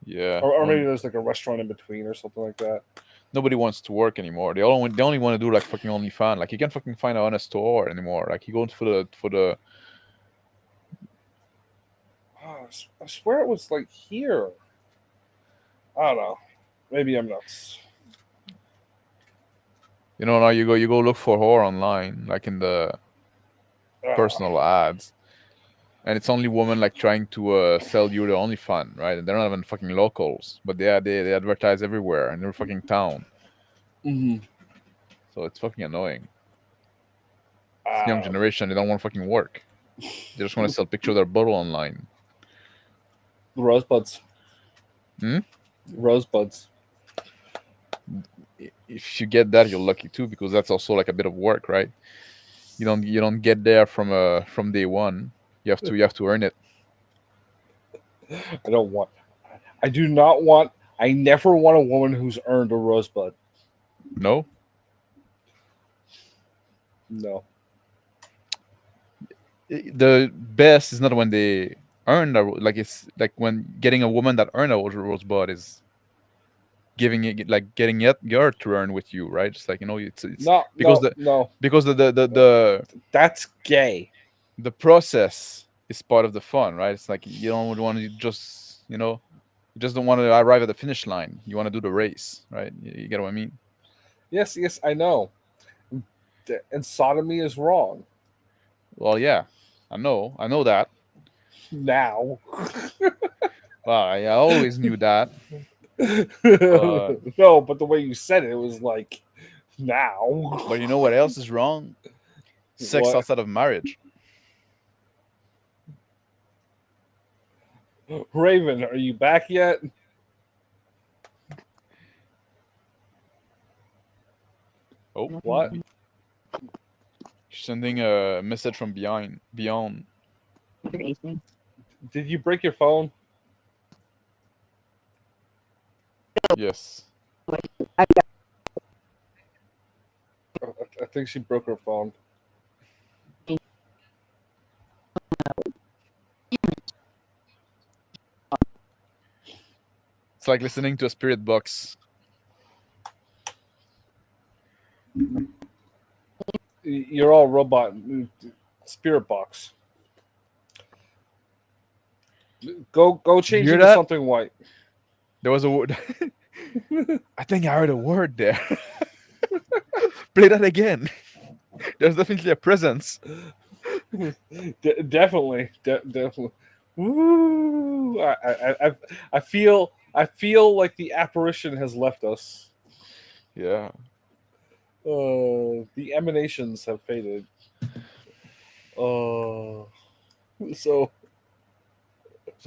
or maybe there's like a restaurant in between or something like that. Nobody wants to work anymore. They only want to do like fucking OnlyFans. Like you can't fucking find an honest store anymore. Like you go for the. Oh, I swear it was like here. I don't know. Maybe I'm nuts. You know, now you go look for whore online, like in the personal ads, and it's only women like trying to sell you the OnlyFans, right? And they're not even fucking locals, but they advertise everywhere in every fucking town. Mm-hmm. So it's fucking annoying. This young generation, they don't want to fucking work. They just want to sell pictures of their bottle online. The rosebuds. Rosebuds. If you get that, you're lucky too, because that's also like a bit of work, right? You don't get there from day one. You have to earn it. I do not want. I never want a woman who's earned a rosebud. No. No. The best is not when they earn it's like when getting a woman that earned a rosebud is giving it like getting your turn with you, right? It's like it's no, because because the that's gay. The process is part of the fun, right? It's like you don't want to just you just don't want to arrive at the finish line. You want to do the race, right? You get what I mean? Yes, I know. And sodomy is wrong. Well, yeah, I know that. Now. Well, I always knew that. No, but the way you said it was like now. But you know what else is wrong? Sex What? outside of marriage. Raven, are you back yet? Oh, What? sending a message from beyond. Did you break your phone? Yes. I think she broke her phone. It's like listening to a spirit box. You're all robot. Spirit box. Go change Hear into that? something white. There was a word. I think I heard a word there. Play that again. There's definitely a presence. Definitely. Woo! I feel like the apparition has left us. Yeah. The emanations have faded. So So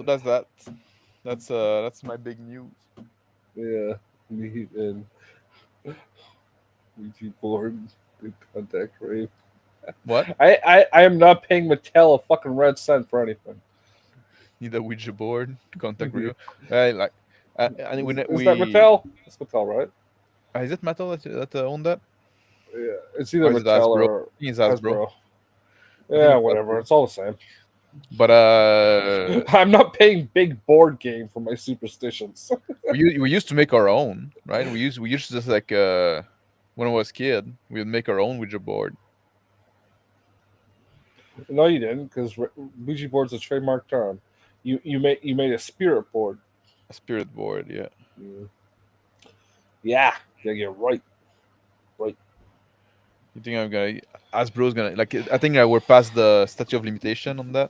that's that. That's my big news. yeah, me and Ouija board contact rape. What? I am not paying Mattel a fucking red cent for anything. Need a Ouija board contact radio. Like, I think Is that Mattel? It's Mattel, right? Is it Metal that own that? Yeah, it's either Or is it Mattel Hasbro? or I think it's Hasbro. Hasbro. I think Yeah, it's whatever. Hasbro. It's all the same. But I'm not paying big board game for my superstitions. we used to make our own, right? We used to just like when I was a kid, we would make our own Ouija board. No, you didn't, because Ouija board's a trademark term. You made a spirit board. A spirit board, yeah. Yeah, you're right. You think I'm gonna Hasbro's gonna like? I think we're past the statute of limitation on that.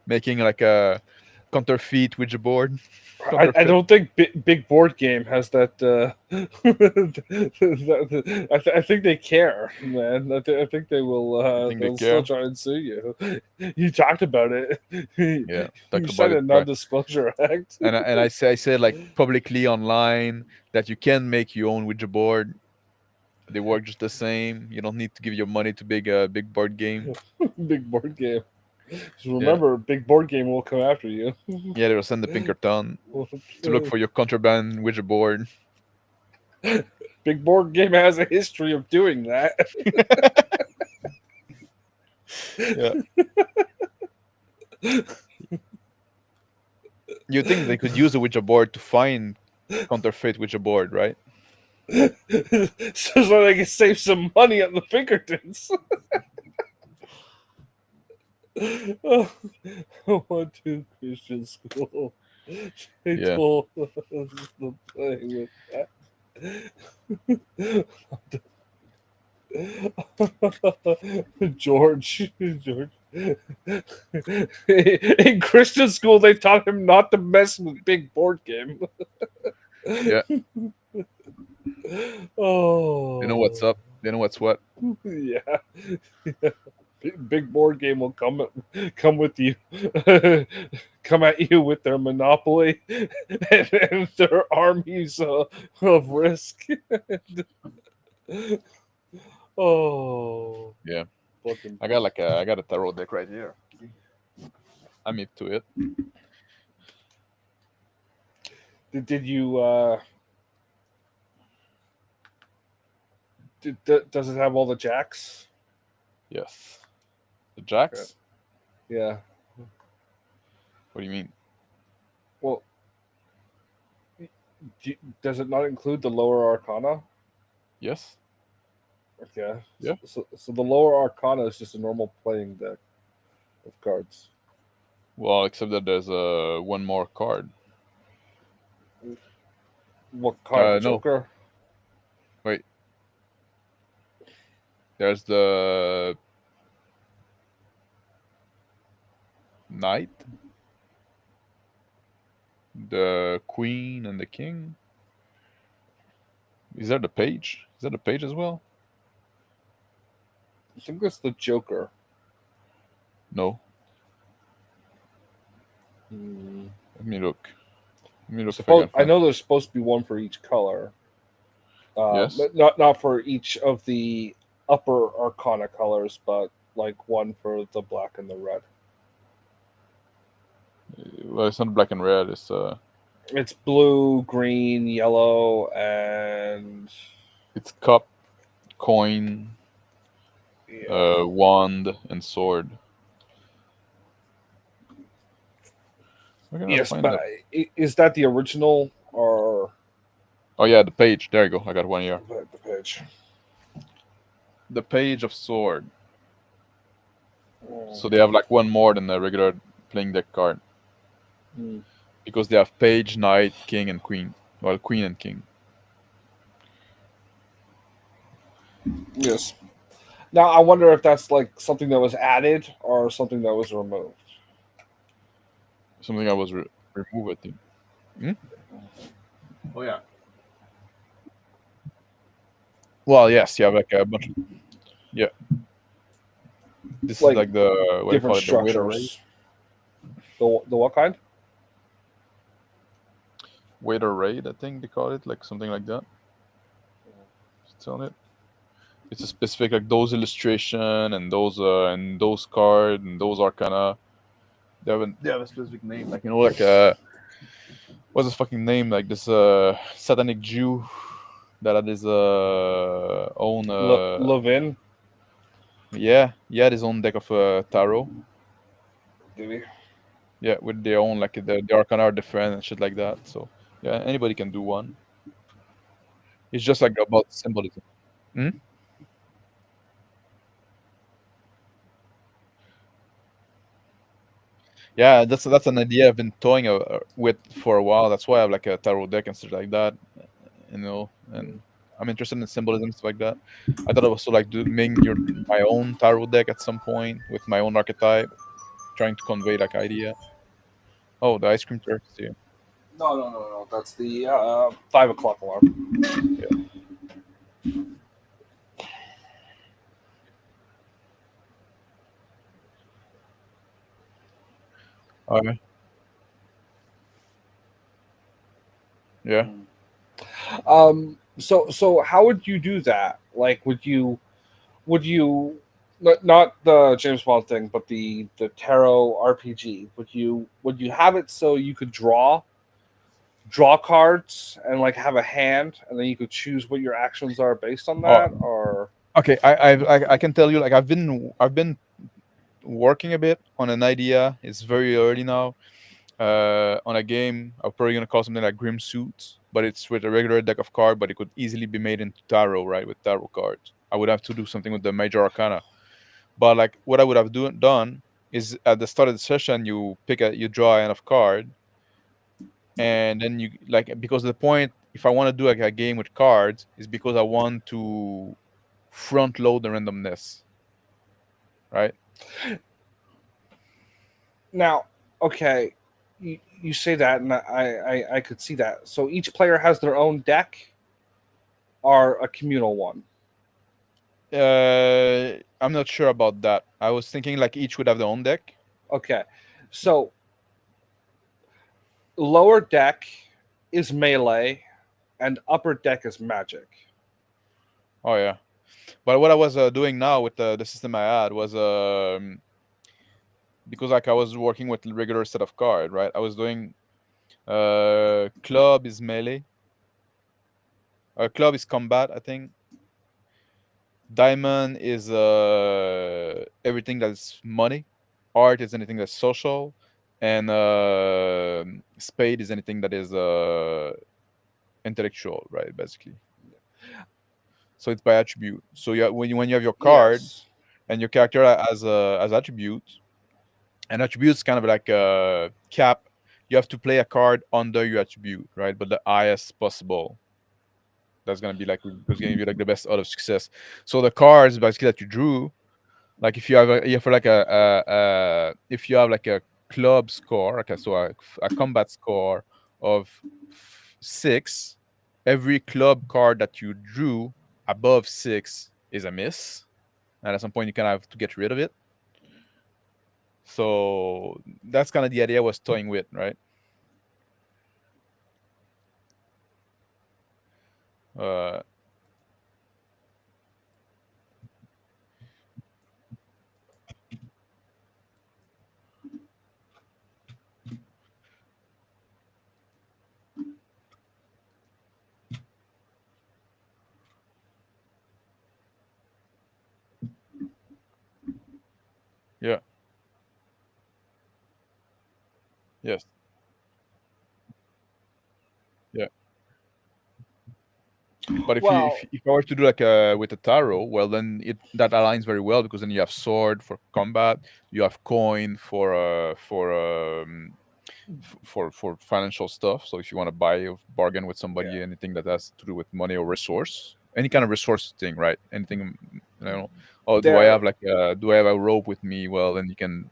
Making like a counterfeit Ouija board. I don't think big board game has that. I think they care, man. I think they will. think they They'll still care? try and sue you. You talked about it. Yeah, You talked signed about a it, right? non-disclosure act. And I said like publicly online that you can make your own Ouija board. They work just the same. You don't need to give your money to big board game. Big board game. Just remember, big board game will come after you. Yeah, they will send the Pinkerton to look for your contraband Ouija board. Big board game has a history of doing that. Yeah. You think they could use a Ouija board to find counterfeit Ouija board, right? so they can save some money on the Pinkertons. I went to Christian school. They Yeah. told us to play with that. George. In Christian school, they taught him not to mess with big board game. Yeah. Oh. They know what's up. They know what's what. Yeah. Big board game will come with you, come at you with their monopoly and their armies of risk. Oh Yeah. fucking- I got a tarot deck right here. I'm into it. Did you does it have all the jacks? Yes. The jacks? Yeah. What do you mean? Well, does it not include the lower arcana? Yes. Okay. Yeah. So the lower arcana is just a normal playing deck of cards. Well, except that there's one more card. What card? The No. Joker? Wait. There's the Knight, the queen and the king. Is that the page? Is that the page as well? I think that's the Joker. No. Hmm. Let me look. Let me look if I can I find. know there's supposed to be one for each color. Yes. But not for each of the upper Arcana colors, but like one for the black and the red. Well, it's not black and red. It's blue, green, yellow, and It's cup, coin, yeah. wand, and sword. We're gonna Yes, find but that. is that the original or Oh yeah, the page. There you go. I got one here. the page? The page of sword. Mm. So they have like one more than a regular playing deck card Mm. because they have page, knight, king, and queen. Well, queen and king. Yes. Now I wonder if that's like something that was added or something that was removed. Something I was removed. I think. Hmm? Oh yeah. Well, yes, you have like a bunch. Yeah. This is Like like the what do you different call it? The waiter raid. structures. The what kind? Waiter raid, I think they call it, like something like that. It's on it. It's a specific like those illustration and those card and those arcana. They have a specific name, like like what's his fucking name? Like this satanic Jew that had his own Levin. yeah, he had his own deck of tarot. Did he? Yeah, with their own like the arcana are different and shit like that. So yeah, anybody can do one. It's just like about symbolism. Hmm? Yeah, that's an idea I've been toying with for a while. That's why I have like a tarot deck and stuff like that, and I'm interested in symbolism and stuff like that. I thought I was also like making my own tarot deck at some point with my own archetype, trying to convey like idea. Oh, the ice cream turkey here. No. That's the 5 o'clock alarm. Yeah. Okay. Yeah. So how would you do that? Like, would you not the James Bond thing, but the tarot RPG? Would you have it so you could draw cards and like have a hand, and then you could choose what your actions are based on Oh, that, or okay. I can tell you like I've been working a bit on an idea. It's very early now. On a game, I'm probably gonna call something like Grim Suits, but it's with a regular deck of cards, but it could easily be made into tarot, right? With tarot cards. I would have to do something with the major arcana. But like what I would have done is at the start of the session you draw a hand of card, and then you like because the point if I want to do like a game with cards is because I want to front load the randomness, right? now? Okay, you say that, and I could see that. So each player has their own deck, or a communal one. I'm not sure about that. I was thinking like each would have their own deck. Okay, so lower deck is melee, and upper deck is magic. Oh yeah, but what I was doing now with the system I had was because like I was working with regular set of card, right? I was doing club is melee, club is combat, I think. Diamond is everything that's money. Art is anything that's social, and spade is anything that is intellectual, right? Basically. So it's by attribute. So when you have your card Yes. and your character as attribute, and attributes kind of like a cap. You have to play a card under your attribute, right? But the highest possible. That's gonna be like who's gonna give you like the best out of success. So the cards basically that you drew, like if you have like if you have like a club score, okay, so a combat score of 6, every club card that you drew above 6 is a miss, and at some point you kind of have to get rid of it. So that's kind of the idea I was toying with, right? Uh, yeah, yes, yeah. But Well, if I were to do like with a tarot, well then that aligns very well because then you have sword for combat, you have coin for financial stuff. So if you want to buy or bargain with somebody, yeah, anything that has to do with money or resource, any kind of resource thing, right? Anything, oh, there do I have a rope with me? Well, then you can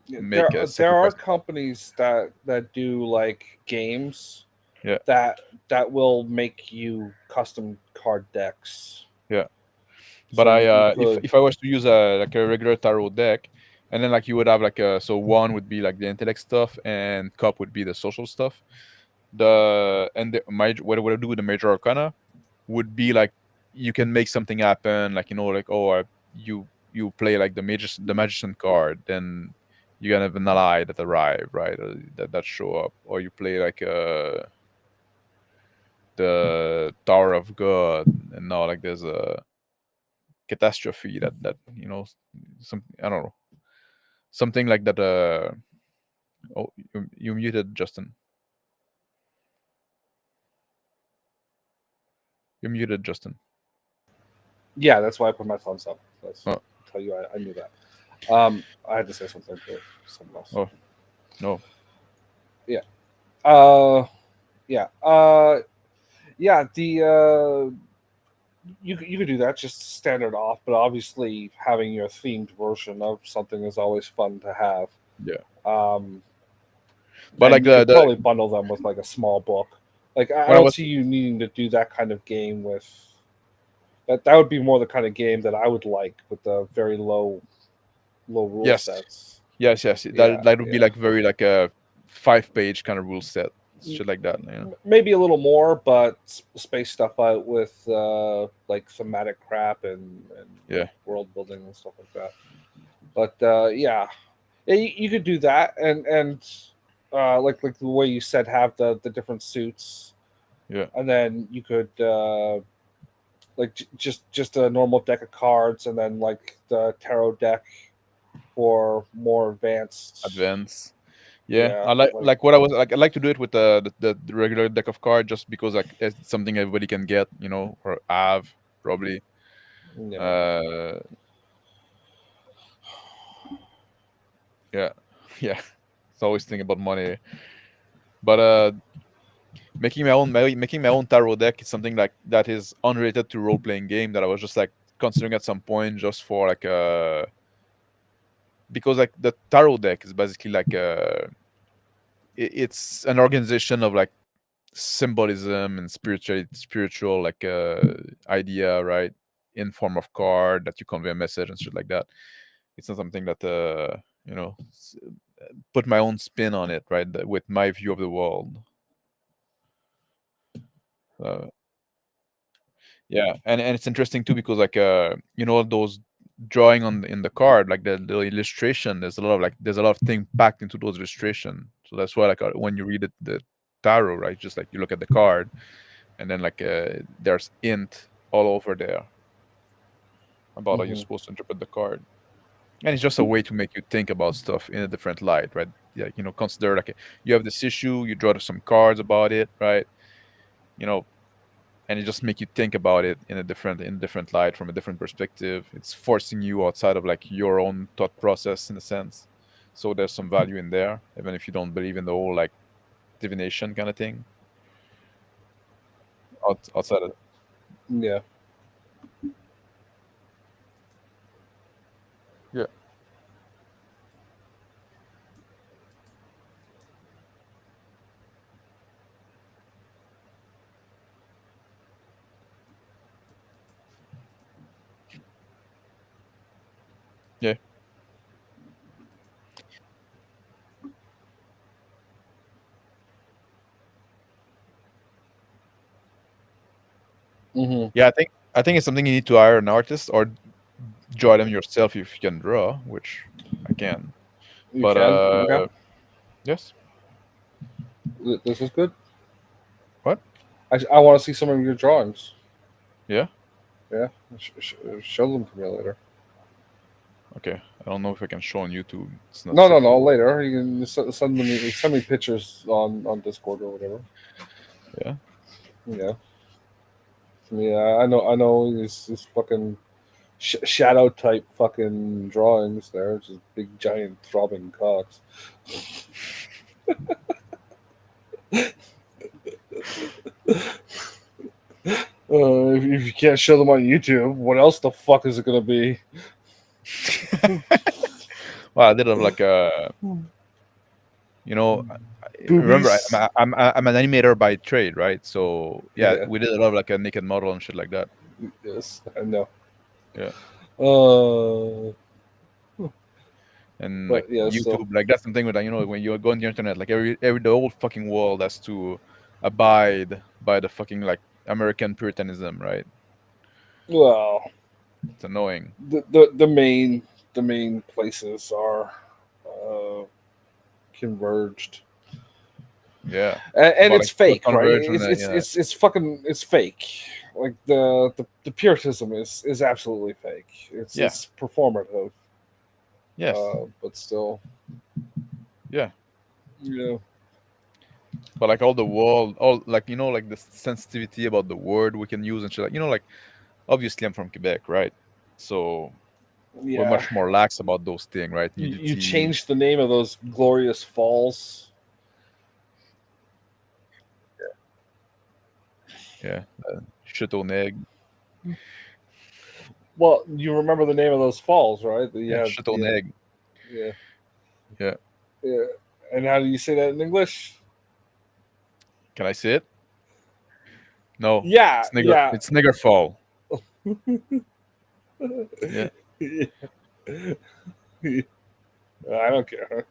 yeah, make a there are sacrifice. companies that do like games Yeah, that will make you custom card decks. yeah. But So you could if I was to use a like a regular tarot deck, and then like you would have like so one would be like the intellect stuff, and cup would be the social stuff. The major what I would do with the major arcana would be like you can make something happen, like like you play like the magician card, then you gonna have an ally that arrive, right? That show up, or you play like the Tower of God, and now like there's a catastrophe that some I don't know, something like that. Oh, you muted, Justin. You muted, Justin. yeah, that's why I put my thumbs up. That's Oh, tell you I knew that. I had to say something to someone else. oh no. Yeah. Uh yeah. Yeah, the you could do that just standard off, but obviously having your themed version of something is always fun to have. Yeah, Um but like and you could the probably bundle them with like a small book. Like I when I don't was see you needing to do that kind of game with that would be more the kind of game that I would like with the very low rule yes, sets. yes, that Yeah, that would be yeah. like very like a 5-page kind of rule set, shit like that. Maybe a little more, but space stuff out with like thematic crap and Yeah, world building and stuff like that. But yeah, you could do that, and like the way you said, have the different suits, yeah. and then you could like just a normal deck of cards, and then like the tarot deck for more advanced. Advance. Yeah, Yeah, I like like what I was like. I like to do it with the regular deck of cards just because like it's something everybody can get, or have probably. yeah. Uh, yeah, yeah. It's always thinking about money, but making my own tarot deck is something like that is unrelated to role playing game that I was just like considering at some point just for like because like the tarot deck is basically like it's an organization of like symbolism and spiritual like idea, right, in form of card that you convey a message and shit like that. It's not something that put my own spin on it, right, with my view of the world. uh, yeah, and it's interesting too because like those drawing in the card, like the illustration, there's a lot of thing packed into those illustration. So that's why like when you read it, the tarot, right, just like you look at the card and then like there's int all over there about how you're hmm supposed to interpret the card, and it's just a way to make you think about stuff in a different light, right? Yeah, consider like you have this issue, you draw some cards about it, right? you know and it just make you think about it in a different light, from a different perspective. It's forcing you outside of like your own thought process in a sense. So there's some value in there, even if you don't believe in the whole like divination kind of thing. Outside of Yeah. yeah, Yeah, I think it's something you need to hire an artist or draw them yourself if you can draw, which I can. You But can. Okay. yes. This is good. What? I want to see some of your drawings. Yeah. Yeah. Show them to me later. Okay. I don't know if I can show on YouTube. It's not No, safe no, for no. work. Later, you can send me pictures on Discord or whatever. Yeah. Yeah. Yeah. I know. His fucking shadow type fucking drawings there. Just big giant throbbing cocks. If you can't show them on YouTube, what else the fuck is it gonna be? Well, I did have like a, you know, remember Boobies. I'm an animator by trade, right? So yeah, Yeah. we did a lot of like a naked model and shit like that. Yes, I know. Yeah. Uh, And like but yeah, so YouTube, like that's the thing with that, when you go on the internet, like every the whole fucking world has to abide by the fucking like American Puritanism, right? well, It's annoying. the main places are uh, converged, Yeah. and But it's like the fake, right? conversion, yeah. It's fucking it's fake. Like the Puritanism is absolutely fake. Yeah. It's performative, Yes. but still, Yeah. yeah. But like all the world, all like like the sensitivity about the word we can use and shit. Like like obviously I'm from Quebec, right? So we're Yeah, much more lax about those things, right? you Nudity. changed the name of those glorious falls. Yeah. Chateau Neg. Well, you remember the name of those falls, right? Yeah. Chateau Neg. Yeah, Yeah. yeah. And how do you say that in English? Can I say it? No. Yeah, yeah. It's Nigger Fall. Yeah. I don't care.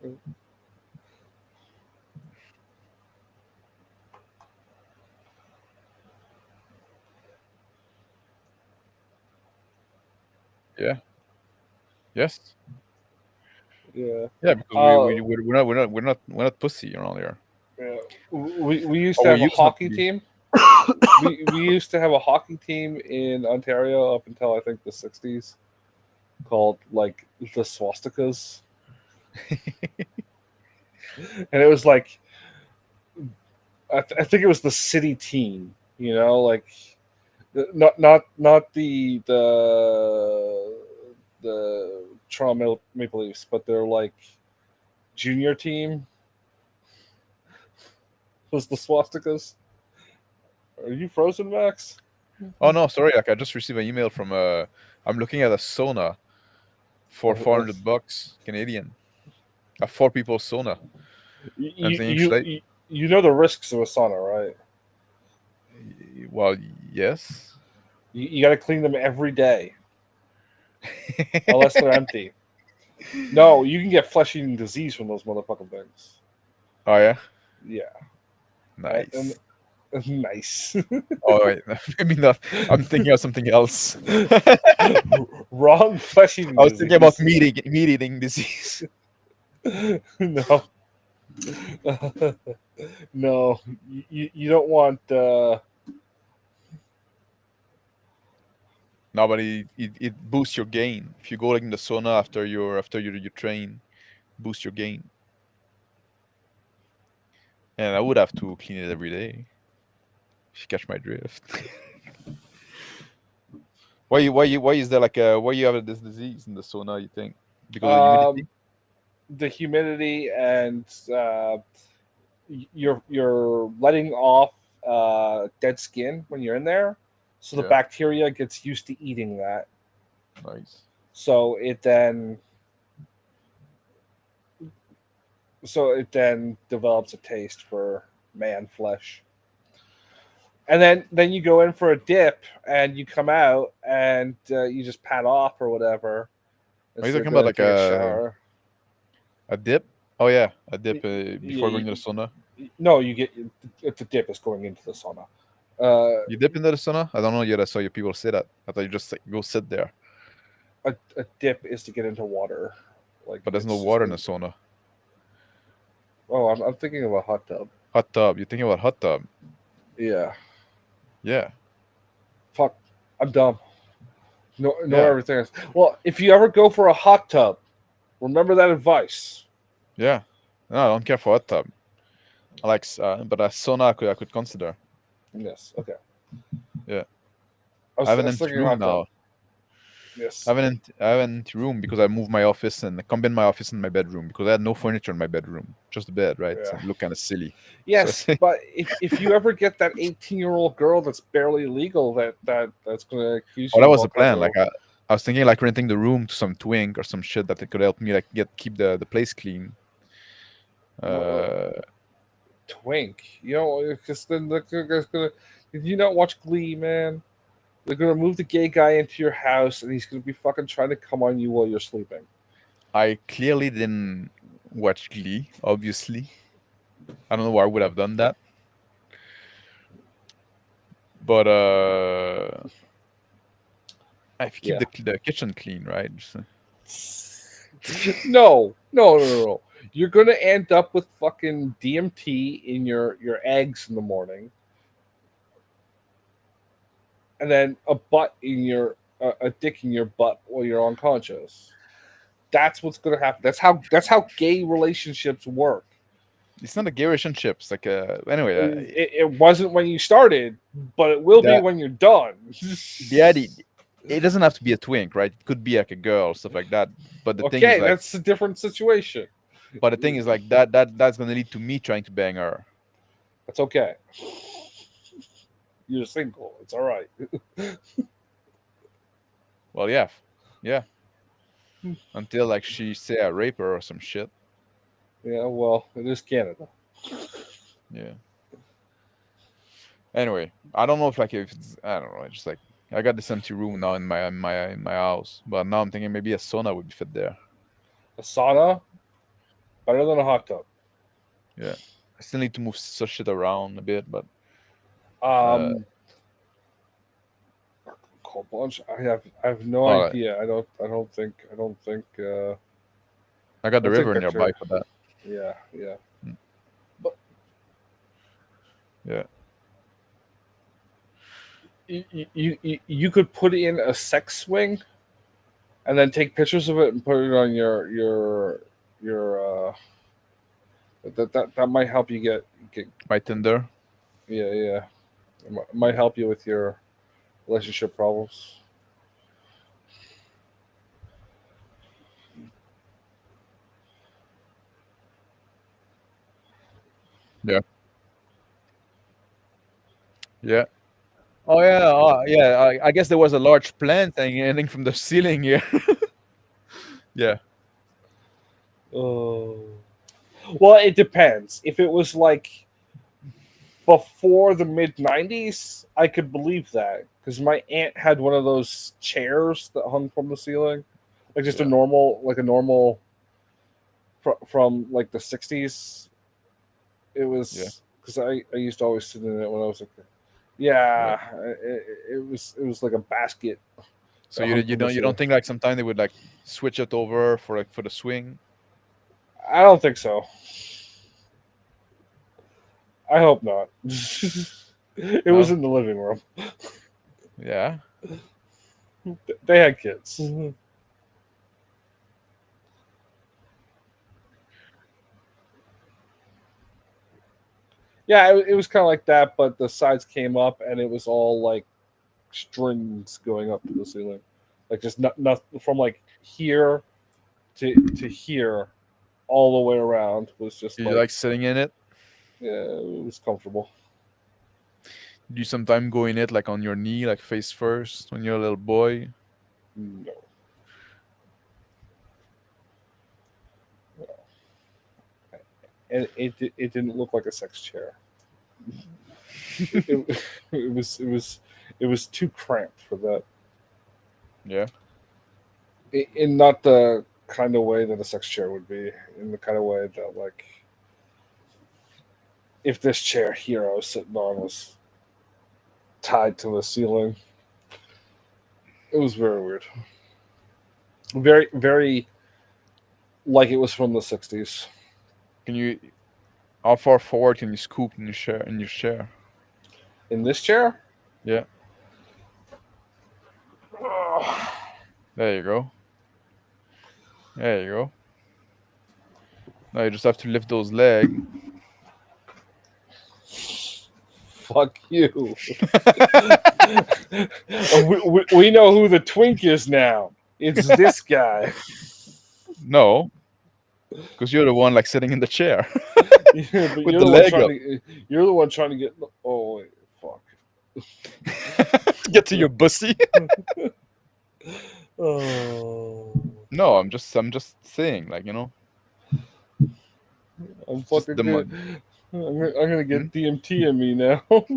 Yeah. Yes. Yeah. Yeah, because Uh, we're not pussy around here. yeah. We used to Or we have a used not to hockey be. team. We used to have a hockey team in Ontario up until I think the '60s, called like the Swastikas, and it was like I think it was the city team. You know, like not the Toronto Maple Leafs, but they're like junior team was the Swastikas. Are you frozen, Max? Oh no, sorry. Like I just received an email from I'm looking at a sauna for $400 Canadian. A 4 people sauna. Anything English? You know the risks of a sauna, right? Well, yes. You got to clean them every day, unless they're empty. No, you can get flesh-eating disease from those motherfucking things. Oh yeah. Yeah, Nice. nice. Oh wait, maybe not. I'm thinking of something else. Wrong flesh-eating. I was thinking about disease. meat eating disease. No, no, you don't want. No, but it boosts your gain if you go like in the sauna after you train, boost your gain. And I would have to clean it every day. If you catch my drift. Why is there like why you have this disease in the sauna? You think because of the humidity? The humidity and you're letting off dead skin when you're in there, so the Yeah. bacteria gets used to eating that. Nice. So it then develops a taste for man flesh. And then you go in for a dip, and you come out, and you just pat off or whatever. Are you instead of talking going about like to take a shower. a dip? Oh yeah, a dip before Yeah, going to the sauna. No, you get the dip is going into the sauna. You dip into the sauna? I don't know yet. I saw you people say that. I thought you just like, go sit there. A dip is to get into water. But there's no water in the sauna. Oh, I'm thinking of a hot tub. Hot tub. You're thinking about hot tub? Yeah. Yeah. Fuck. I'm dumb. No, Yeah. everything else. Well, if you ever go for a hot tub, remember that advice. Yeah. No, I don't care for hot tub. I like, but a sauna I could consider. Yes. Okay. Yeah. I have an empty room now. Yes. I have an empty room because I moved my office and combined my office and my bedroom because I had no furniture in my bedroom, just a bed, right? Yeah. So it looked kind of silly. Yes, So, but if you ever get that 18-year-old girl that's barely legal that's going to accuse you. That was the plan. Like I was thinking like renting the room to some twink or some shit that it could help me like keep the place clean. Twink, because then the guy's gonna. Did you not watch Glee, man? They're gonna move the gay guy into your house, and he's gonna be fucking trying to come on you while you're sleeping. I clearly didn't watch Glee, obviously. I don't know why I would have done that. But if you keep the kitchen clean, right? No. You're gonna end up with fucking DMT in your eggs in the morning, and then a dick in your butt while you're unconscious. That's what's gonna happen. That's how gay relationships work. It's not a gay relationship. It's like anyway. It wasn't when you started, but it will be when you're done. It doesn't have to be a twink, right? It could be like a girl, stuff like that. But the thing is, like, that's a different situation. But the thing is, like that's gonna lead to me trying to bang her. That's okay. You're single. It's all right. Well, yeah. Until like she say I rape her or some shit. Yeah, well, it is Canada. Yeah. Anyway, I don't know if it's, I don't know. Just like I got this empty room now in my house, but now I'm thinking maybe a sauna would fit there. A sauna, better than a hot tub. Yeah, I still need to move such shit around a bit, but cold plunge. I have no idea. I don't think. I got the river nearby for that. Yeah. But yeah. You could put in a sex swing, and then take pictures of it and put it on your that might help you get my Tinder. Yeah. It might help you with your relationship problems. Yeah. Oh yeah. I guess there was a large plant hanging from the ceiling here. Yeah. Oh. Well, it depends. If it was like before the mid-90s, I could believe that because my aunt had one of those chairs that hung from the ceiling, like just a normal from like the 60s. It was because I used to always sit in it when I was a kid. Yeah, it was like a basket. So you don't think like sometime they would like switch it over for the swing? I don't think so. I hope not. It was in the living room. Yeah. They had kids. Yeah, it was kind of like that, but the sides came up and it was all like strings going up to the ceiling, like just not from like here to here, all the way around was just. Did you like sitting in it? Yeah, it was comfortable. Do you sometimes go in it like on your knee, like face first, when you're a little boy? No. And it didn't look like a sex chair. It was too cramped for that. Yeah. In not the kind of way that a sex chair would be, in the kind of way that like if this chair here I was sitting on was tied to the ceiling. It was very weird. Very, very like it was from the 60s. Can you? How far forward can you scoop in your chair? In this chair? Yeah. There you go. There you go. Now you just have to lift those legs. Fuck you. we know who the twink is now. It's this guy. No, because you're the one like sitting in the chair. Yeah, but With you're the the one leg trying up. to. You're the one trying to get. Oh wait, fuck. Get to your bussy. Oh, No, I'm just saying, like, you know. I'm It's just fucking the good. mon- I'm gonna get DMT in me now. I'm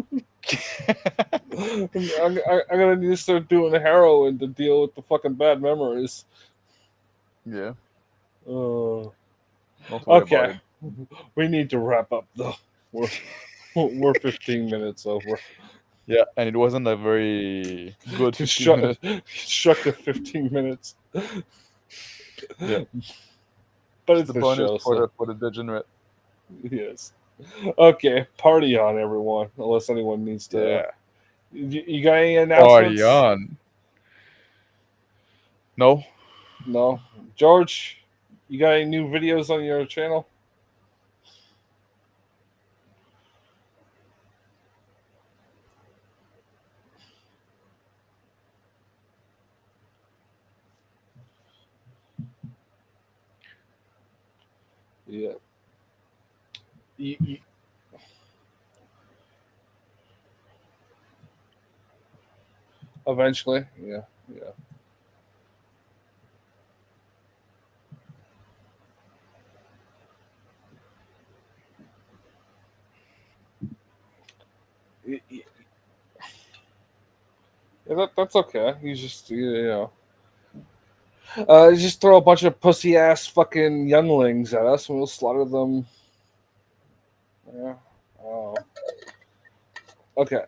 gonna need to start doing heroin to deal with the fucking bad memories. Yeah. Uh, Don't worry about okay, it. we need to wrap up though. We're 15 minutes over. Yeah, and it wasn't a very good 15 minutes. Constructive 15 minutes. Yeah. But It's it's the the bonus show, for so the degenerate. yes. Okay, party on, everyone. Unless anyone needs to. Yeah. You got any Party announcements? on. No. No. George, you got any new videos on your channel? Yeah. You, eventually, yeah. Yeah, that's okay. You just, just throw a bunch of pussy ass fucking younglings at us and we'll slaughter them. Yeah. Oh. Okay.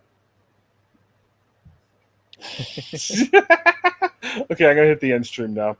Okay, I'm gonna hit the end stream now. Bye.